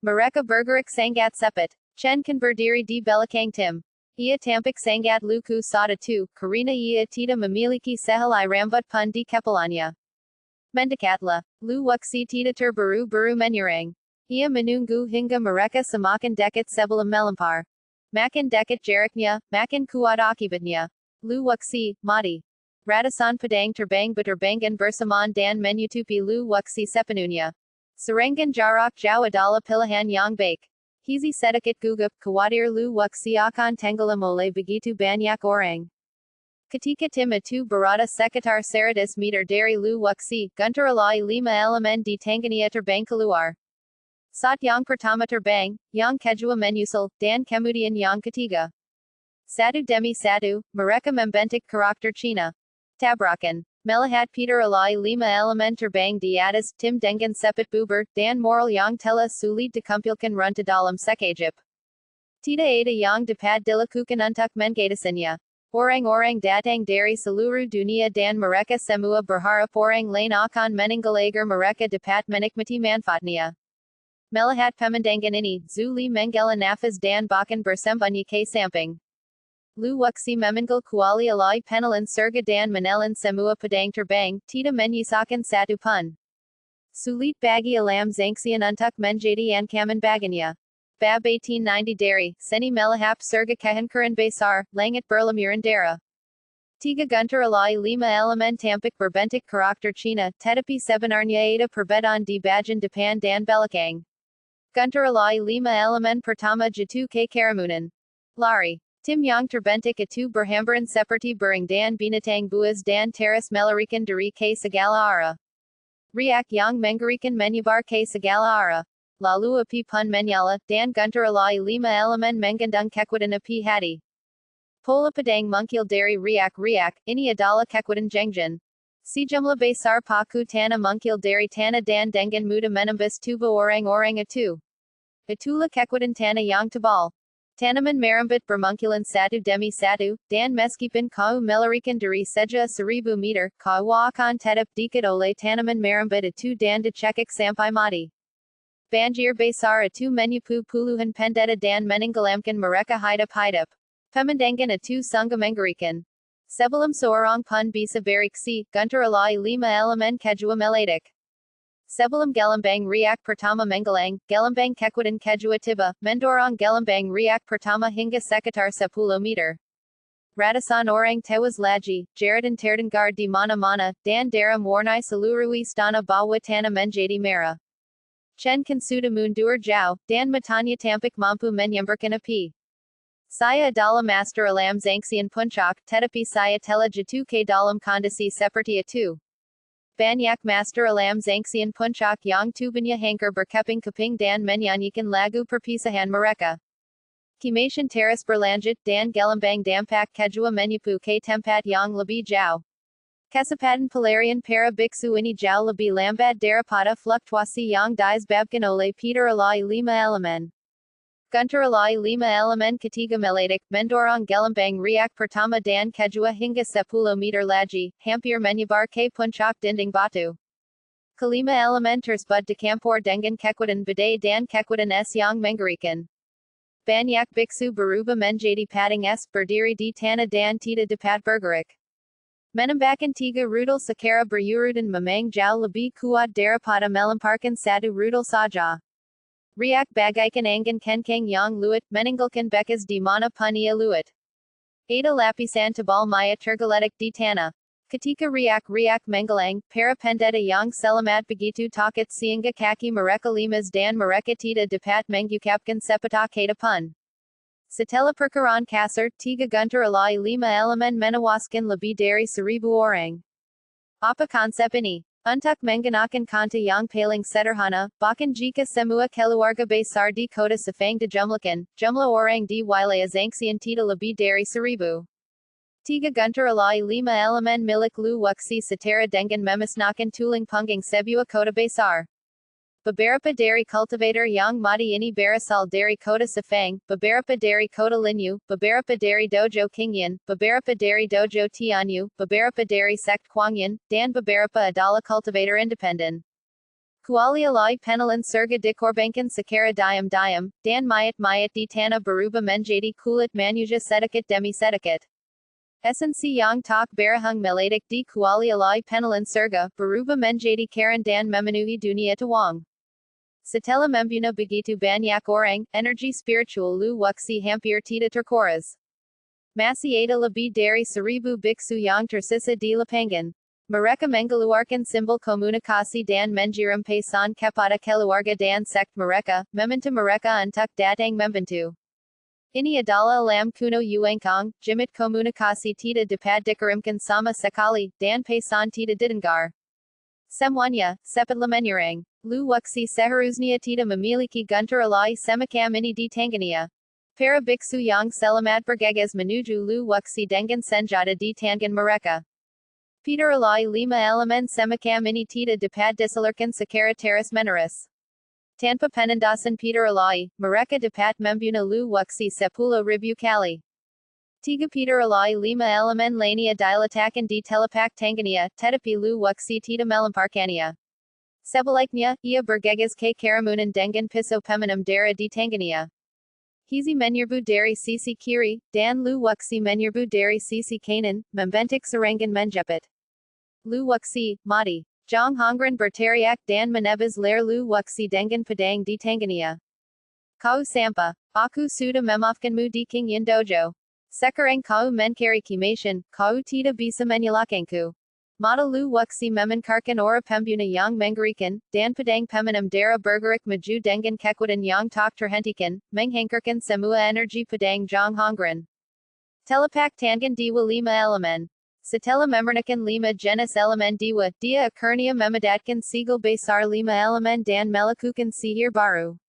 Mereka bergerak sangat cepat. Chen kan berdiri di belakang tim. Ia tampak sangat lucu saat itu, karena ia tidak memiliki sehelai rambut pun di kepalanya. Mendekatlah. Lu wuxi tidak terburu-buru menyerang. Ia menunggu hingga mereka semakin dekat sebelum melempar. Makin dekat jaraknya, makin kuat akibatnya. Lu wuxi mati. Ratusan pedang terbang berterbangan bersamaan dan menutupi Lu wuxi sepenuhnya. Serangan jarak jauh adalah pilihan yang baik. Hizi sedikit gugup, khawatir Lu wuxi akan tenggelam oleh begitu banyak orang. Ketika tim itu berada sekitar 100 meter dari Lu wuxi, gunter alai 5 elemen di tangannya terbang keluar. Saat yang pertama terbang, yang kedua menyusul, dan kemudian yang ketiga. Satu demi satu, mereka membentuk karakter Cina. Tabrakan. Melihat Peter alai 5 elemen terbang di atas, tim dengan cepat bubar, dan moral yang telah sulit dikumpulkan runtuh dalam sekejap. Tidak ada yang dapat dilakukan untuk mengatasinya. Orang-orang datang dari seluruh dunia dan mereka semua berharap orang lain akan meninggal agar mereka dapat menikmati manfaatnya. Melihat pemandangan ini, Zuli menggela nafas dan bahkan bersembunyi ke samping. Lu wuxi memanggil kuali alai penelan surga dan menelan semua pedang terbang, tidak menyisakan satu pun. Sulit bagi alam zangsian untuk menjadi ancaman baginya. Bab 1890 dari, seni melahap surga kehancuran besar, langit berlumuran darah. 3 gunter alai 5 elemen tampak berbentuk karakter Cina, tetapi sebenarnya ada perbedaan di bagian depan dan belakang. Gunter alai lima elemen pertama jatu ke karamunan. Lari. Tim yang terbentik itu berhamburan seperti burung dan binatang buas dan teras melarikan diri ke segala arah. Riak yang mengerikan menyebar ke segala arah. Lalu api pun menyala, dan gunter alai lima elemen menggandung kekuatan api hati. Pola pedang mungkil dari riak, ini adalah kekuatan jengjan. Sejumlah besar paku tanah mungkil dari tanah dan dengan mudah menembus tubuh orang-orang itu. Itulah kekuatan tanah yang tebal. Tanaman merembet bermunculan satu demi satu, dan meskipun kau melarikan diri saja 1000 meter, kau akan tetap diikat oleh tanaman merembet itu dan dicekik sampai mati. Banjir besar itu menyapu puluhan pendeta dan menenggelamkan mereka hidup-hidup. Pemandangan itu sungguh mengerikan. Sebelum seorang pun bisa bereaksi, gunter alai lima elemen kedua meledak. Sebelum gelambang riak pertama menggelang, gelambang kekuatan kedua tiba, mendorong gelambang riak pertama hingga sekitar 10 meter. Ratusan orang tewas lagi, jeritan terdengar di mana-mana, dan dalam warnai seluruh istana bawah tanah menjadi merah. Chen kan sudah mundur jauh, dan matanya tampak mampu menyemburkan api. Saya adalah master alam zangsian puncak, tetapi saya telah jatuh ke dalam kondisi seperti itu. Banyak master alam zangsian puncak yang tubuhnya hancur berkeping-keping dan menyanyikan lagu perpisahan mereka. Kimasyan teras berlanjut dan gelambang dampak kedua menyapu ke tempat yang lebih jauh. Kesempatan pelarian para biksu ini jauh lebih lambat daripada fluktuasi yang disebabkan oleh Peter alai lima elemen. Gunter alai lima elemen ketiga meledak, mendorong gelambang riak pertama dan kedua hingga 10 meter lagi, hampir menyebar ke puncak dinding batu. Kelima elemen tersebut dicampur dengan kekuatan badai dan kekuatan es yang mengerikan. Banyak biksu berubah menjadi patung es berdiri di tanah dan tidak dapat bergerak. Menembakkan 3 rudal secara berurutan memang jauh lebih kuat daripada melemparkan 1 rudal saja. Riak bagaikan angin kencang yang luat, meninggalkan bekas di mana pun ia luat. Ada lapisan tebal maya tergeletak di tanah. Ketika riak menggelang, para pendeta yang selamat begitu takut sehingga kaki mereka lemas dan mereka tidak dapat mengucapkan sepatah kata pun. Setelah perkiraan kasar, 3 gunter alai lima elemen menewaskan lebih dari 1000 orang. Apa konsep ini? Untuk menggunakan kanta yang paling sederhana, bahkan jika semua keluarga besar di kota Sepang dijumlahkan, jumlah orang di wilayah zangsian tidak lebih dari 1000. 3 gunter alai lima elemen milik Lu Wuxi setara dengan memusnahkan tulang punggung sebuah kota besar. Beberapa dari cultivator yang mati ini berasal dari kota Sepang, beberapa dari kota Linyu, beberapa dari dojo Qingyan, beberapa dari dojo Tianyu, beberapa dari sekt Kuangyan, dan beberapa adalah cultivator independen. Kuali alai penelan surga dikorbankan secara diam-diam, dan mayat-mayat di tanah berubah menjadi kulit manusia sedikit demi sedikit. Esensi yang tak berahang meledak di kuali alai penelan surga, berubah menjadi karen dan memenuhi dunia Taihuang. Setelah membunuh begitu banyak orang, energi spiritual Lu Wuxi hampir tidak terkuras. Masih ada lebih dari 1000 biksu yang tersisa di lapangan. Mereka mengeluarkan simbol komunikasi dan mengirim pesan kepada keluarga dan sekt mereka, meminta mereka untuk datang membantu. Ini adalah alam kuno Yuangkong, jimit komunikasi tidak dapat dikirimkan sama sekali, dan pesan tidak didengar. Semuanya, sepatlah menyerang. Lu Wuxi seharusnya tidak memiliki gunter alai semacam ini di tangannya. Para biksu yang selamat bergegas menuju Lu Wuxi dengan senjata di tangan mereka. Peter alai lima elemen semacam ini tidak dapat disalurkan secara terus-menerus. Tanpa penandasan Peter alai, mereka dapat membunuh Lu Wuxi 10,000 kali. 3 Peter alai lima elemen lainnya diletakkan di telapak tangannya, tetapi Lu Wuxi tidak melemparkannya. Sebaliknya, ia bergegas ke karamunan dengan pisau peminum darah di tangannya. Hizi menyerbu dari sisi kiri, dan Lu Wuxi menyerbu dari sisi kanan, membentuk serangan menjepit. Lu Wuxi, mati. Zhang Hongren berteriak dan menebas leher Lu Wuxi dengan pedang di tangannya. Kau sampa. Aku sudah memaafkanmu di Qingyan Dojo. Sekarang kau mencari kimasyan, kau tidak bisa menyalahkanku. Mata lu wuxi memen karkan ora pembuna yang mengarikan, dan padang pemenam dara bergerik maju dengan kekuatan yang tak terhentikan, menghankarkan semua energi padang jong hongren. Telepak tangan diwa lima elemen. Setelah memurnikan lima jenis elemen diwa, dia akhirnya memadatkan segel besar lima elemen dan melakukan sihir baru.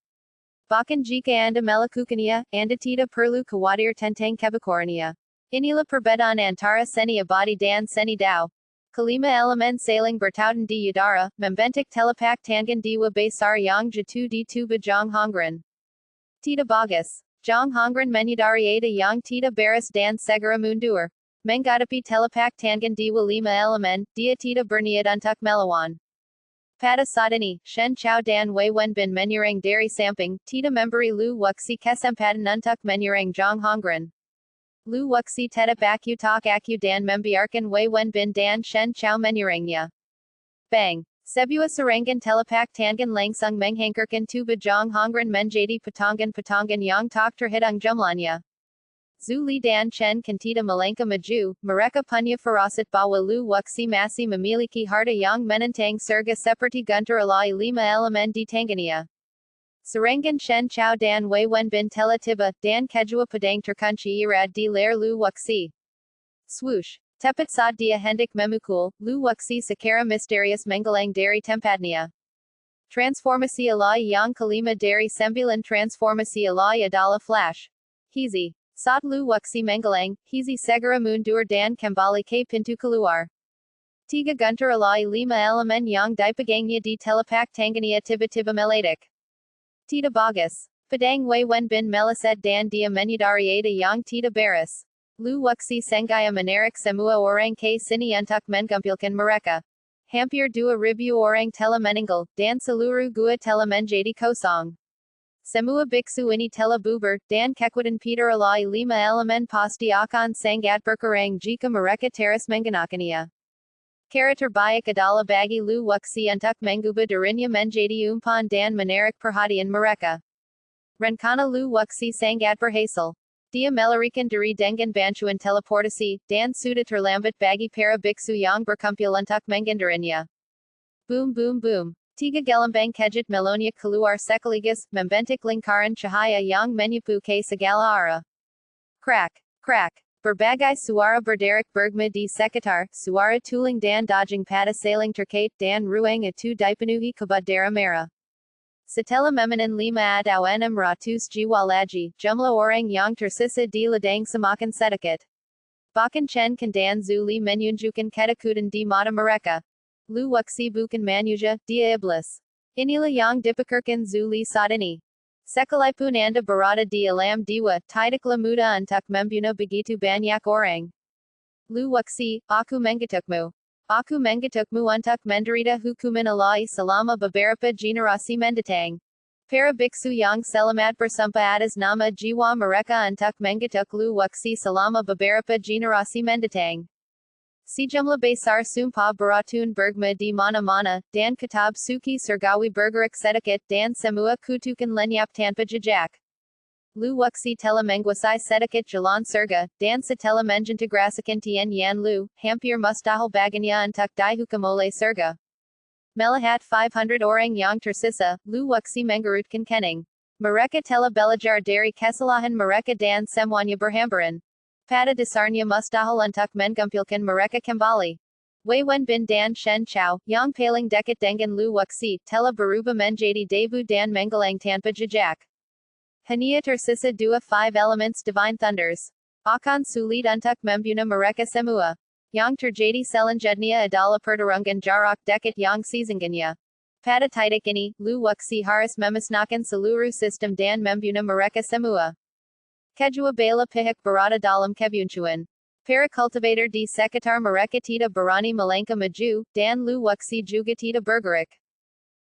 Bahkan jika anda melakukannya, anda tidak perlu khawatir tentang kebekorannya. Inilah perbedaan antara seni abadi dan seni dao. Kelima elemen saling bertautan di udara, membentuk telepak tangan diwa besar yang jatuh di tubuh jong hongren. Tidak bagus. Jong hongren menyadari ada yang tidak beres dan segera mundur. Menghadapi telepak tangan diwa lima elemen, dia tidak berniat untuk melawan. Pada saat ini, Shen Chao dan Wei Wenbin menyerang dari samping, tidak memberi Lu Wuxi kesempatan untuk menyerang Jong hongren. Lu Wuxi tetap aku tak aku dan membiarkan Wei Wenbin dan Shen Chao menyerangnya. Bang! Sebuah serangan telepak tangan langsung menghankarkan tubuh Jong hongren menjadi potongan-potongan yang tak terhitung jumlahnya. Zhu Li dan Chen kan tidak melangkah maju, mereka punya firasat bahwa Lu Wuxi masih memiliki harta yang menentang surga seperti guntur alai lima elemen di tangannya. Serangan Shen Chao dan Wei Wenbin telah tiba, dan kedua pedang terkunci erat di leher Lu Wuxi. Swoosh! Tepat saat dia hendak memukul, Lu Wuxi secara misterius menggelang dari tempatnya. Transformasi alai yang kelima dari 9 transformasi alai adalah flash. Hizi. Saat Lu Wuxi menggelang, Hizi segera mundur dan kembali ke pintu keluar. Tiga guntur alai lima elemen yang dipegangnya di telepak tangannya tiba-tiba meledak. Tidak bagus. Pedang Wei Wenbin meleset dan dia menyadari ada yang tidak beres. Lu Wuxi sengaja menarik semua orang ke sini untuk mengumpulkan mereka. Hampir 2.000 orang telah meninggal, dan seluruh gua telah menjadi kosong. Semua biksu ini telah bubar, dan kekuatan Peter alai lima elemen pasti akan sangat berkurang jika mereka terus menggunakannya. Cara terbaik adalah bagi Lu Wuxi untuk mengubah dirinya menjadi umpan dan menarik perhatian mereka. Rencana Lu Wuxi sangat berhasil. Dia melarikan diri dengan bantuan teleportasi, dan sudah terlambat bagi para biksu yang berkumpul untuk menghindarinya. Boom boom boom. Tiga gelembang kejut melonyak keluar sekaligus, membentuk lingkaran cahaya yang menyapu ke segala arah. Crack, crack. Berbagai suara berderak bergema di sekitar, suara tulang dan daging pada saling terkait dan ruang itu dipenuhi kabut darah merah. Setelah memanen 5 atau 600 jiwa lagi, jumlah orang yang tersisa di ladang semakin sedikit. Bahkan Chen Kan dan Zhu Li menunjukkan ketakutan di mata mereka. Lu Wuxi bukan manusia, dia iblis. Inilah yang dipikirkan Zhu Li saat ini. Sekalipun anda berada di alam dewa, tidaklah mudah untuk membunuh begitu banyak orang. Lu Wuxi, aku mengutukmu. Aku mengutukmu untuk menderita hukuman alai selama beberapa generasi mendatang. Para biksu yang selamat bersumpah atas nama jiwa mereka untuk mengutuk Lu Wuxi selama beberapa generasi mendatang. Sejumlah besar sumpah beratun bergema di mana-mana, dan kitab suci surgawi bergerak sedikit dan semua kutukan lenyap tanpa jejak. Lu Wuxi telah menguasai sedikit jalan surga, dan setelah mengintegrasikan Tian Yan Lu, hampir mustahil baginya untuk dihukum oleh surga. Melihat 500 orang yang tersisa, Lu Wuxi menggerutkan kening. Mereka telah belajar dari kesalahan mereka dan semuanya berhamburan. Pada dasarnya mustahil untuk mengumpulkan mereka kembali. Wei Wenbin dan Shen Chao, yang paling dekat dengan Lu Wuxi, telah berubah menjadi debu dan menggelang tanpa jejak. Hanya tersisa 5 elements divine thunders. Akan sulit untuk membunuh mereka semua. Yang terjadi selanjutnya adalah pertarungan jarak dekat yang sesungguhnya. Pada titik ini, Lu Wuxi harus memusnahkan seluruh sistem dan membunuh mereka semua. Kedua belah pihak berada dalam kebuntuan. Para cultivator di sekitar mereka tidak berani melangkah maju, dan Lu Wuxi juga tidak bergerak.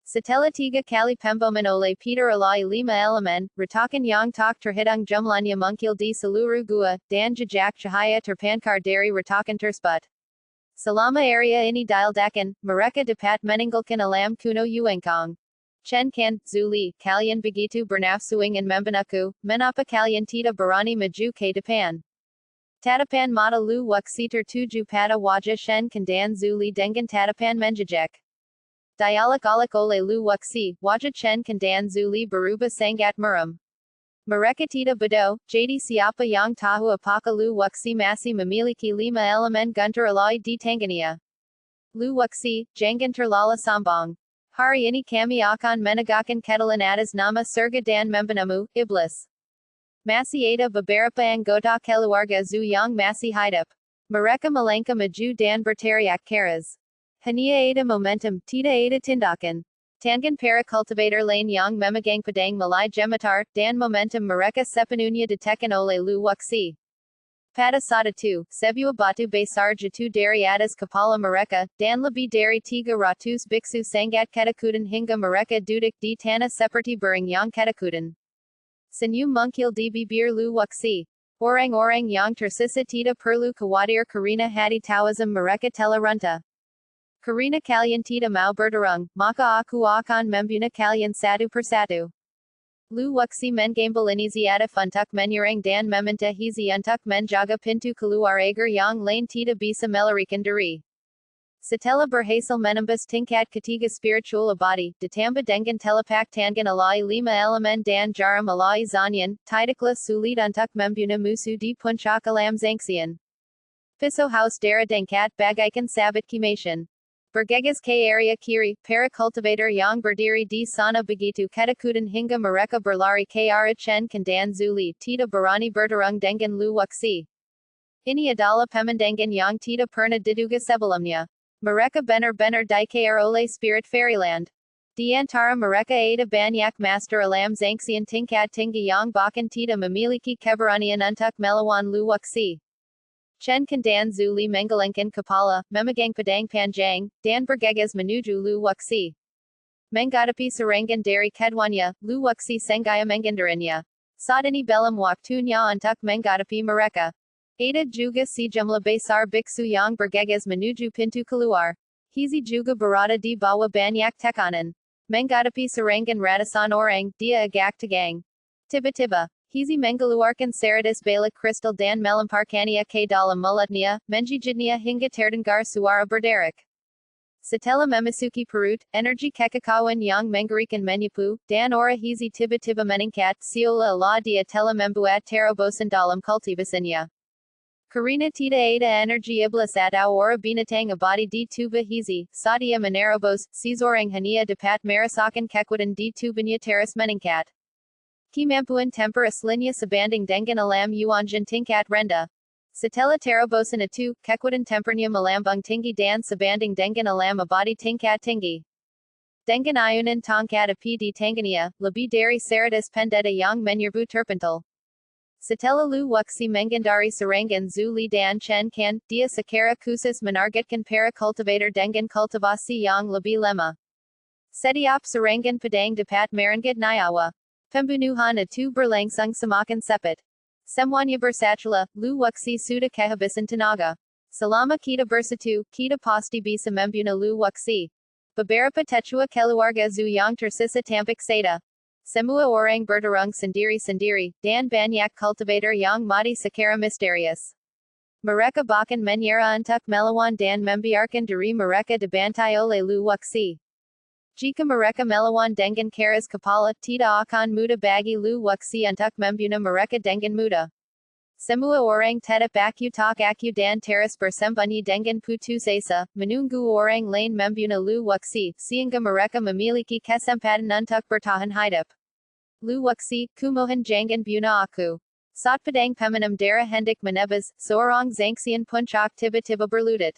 Setelah 3 kali pemboman oleh Peter alai 5 elemen, retakan yang tak terhitung jumlahnya muncul di seluruh gua, dan jejak cahaya terpancar dari retakan tersebut. Selama area ini diledakan, mereka dapat meninggalkan alam kuno Yuengkong. Chen Kan, Zhu Li, kalian begitu bernafsu ingin membunuhku, mengapa kalian tidak berani maju ke depan? Tatapan mata lu wak sitar tuju pada wajah shen kandan zuli dengan tatapan menjejek. Dialek alak ole lu wak si, wajah chen kandan zuli berubah sangat muram. Mereka tidak bodoh, jadi siapa yang tahu apakah lu wak si masih memiliki 5 elemen guntur aloi di tangannya. Lu wak si, jangan terlalu sombong. Hari ini kami akan menegakkan kedalan atas nama surga dan membunuhmu, iblis. Masih ada beberapa anggota keluarga zu yang masih hidup. Mereka melangkah maju dan berteriak keras. Hanya ada momentum, tidak ada tindakan. Tangan para cultivator lain yang memegang pedang mulai gemetar, dan momentum mereka sepenuhnya ditekan oleh lu wak si. Pada saat itu, sebuah batu besar jatuh dari atas kepala mereka, dan lebih dari 300 biksu sangat ketakutan hingga mereka duduk di tanah seperti burung yang ketakutan. Senyum mungkil di bibir lu wak si. Orang-orang yang tersisa tidak perlu khawatir karena hati tawazam mereka telah runtuh. Karena kalian tidak mau bertarung, maka aku akan membunuh kalian satu persatu. Lu wak si mengambil inisiatif untuk menyerang dan meminta Hizi untuk menjaga pintu keluar agar yang lain tidak bisa melarikan diri. Setelah berhasil menembus tingkat ketiga spiritual abadi, ditambah dengan telepak tangan alai 5 elemen dan jarum alai zanyan, tidaklah sulit untuk membunuh musuh di puncak alam zangsian. Piso house darah dengkat bagaikan sabat kimation. Bergegas ke area kiri, para cultivator yang berdiri di sana begitu ketakutan hingga mereka berlari ke arah chen kandan zuli, tidak berani bertarung dengan lu wak si. Ini adalah pemandangan yang tidak pernah diduga sebelumnya. Mereka benar-benar dikejar oleh spirit fairyland. Di antara mereka ada banyak master alam zangsian tingkat tinggi yang bahkan tidak memiliki keberanian untuk melawan lu wak si. Chen kandan zuli menggelengkan kepala, memegang pedang panjang, dan bergegas menuju lu wak si. Menghadapi serangan dari keduanya, lu wak si sengaja menghindarinya. Saat ini belum waktunya untuk menghadapi mereka. Ada juga sejumlah besar biksu yang bergegas menuju pintu keluar. Hizi juga berada di bawah banyak tekanan. Menghadapi serangan ratusan orang, dia agak tegang. Tiba-tiba, Hizi mengeluarkan seratus balik kristal dan melemparkannya ke dalam mulutnya, menggigitnya hingga terdengar suara berderak. Setelah memasuki perut, energi kekacauan yang mengerikan menyapu, dan aura Hizi tiba-tiba meningkat, seolah-olah dia telah membuat terobosan dalam kultivasinya. Karena tidak ada energi iblis atau aura binatang abadi di tubuh Hizi, saat ia menerobos, seseorang hanya dapat merasakan kekuatan di tubuhnya terus meningkat. Kemampuan tempur aslinya sebanding dengan alam yuanjin tingkat rendah. Setelah terobosan itu, kekuatan tempurnya melambung tinggi dan sebanding dengan alam abadi tingkat tinggi. Dengan ayunan tongkat api di tangannya, lebih dari 100 pendeta yang menyerbu terpental. Setelah lu wak si menghindari serangan zuli dan chen kan, dia secara khusus menargetkan para cultivator dengan kultivasi yang lebih lemah. Setiap serangan pedang dapat merenggut nyawa. Pembunuhan itu berlangsung semakin cepat. Semuanya bersatulah, lu wak si sudah kehabisan tenaga. Selama kita bersatu, kita pasti bisa membunuh lu wak si. Beberapa tetua keluarga zu yang tersisa tampak seda. Semua orang bertarung sendiri-sendiri, dan banyak cultivator yang mati secara misterius. Mereka bahkan menyerah untuk melawan dan membiarkan diri mereka dibantai oleh lu wak si. Jika mereka melawan dengan keras kepala, tidak akan mudah bagi lu wak si untuk membunuh mereka dengan mudah. Semua orang tetap aku tak aku dan terus bersembunyi dengan putus asa, menunggu orang lain membunuh lu wak si, sehingga mereka memiliki kesempatan untuk bertahan hidup. Lu wak si, kumohan jangan bunuh aku. Saat pedang peminum darah hendak menebas, seorang zangsian puncak tiba-tiba berlutut.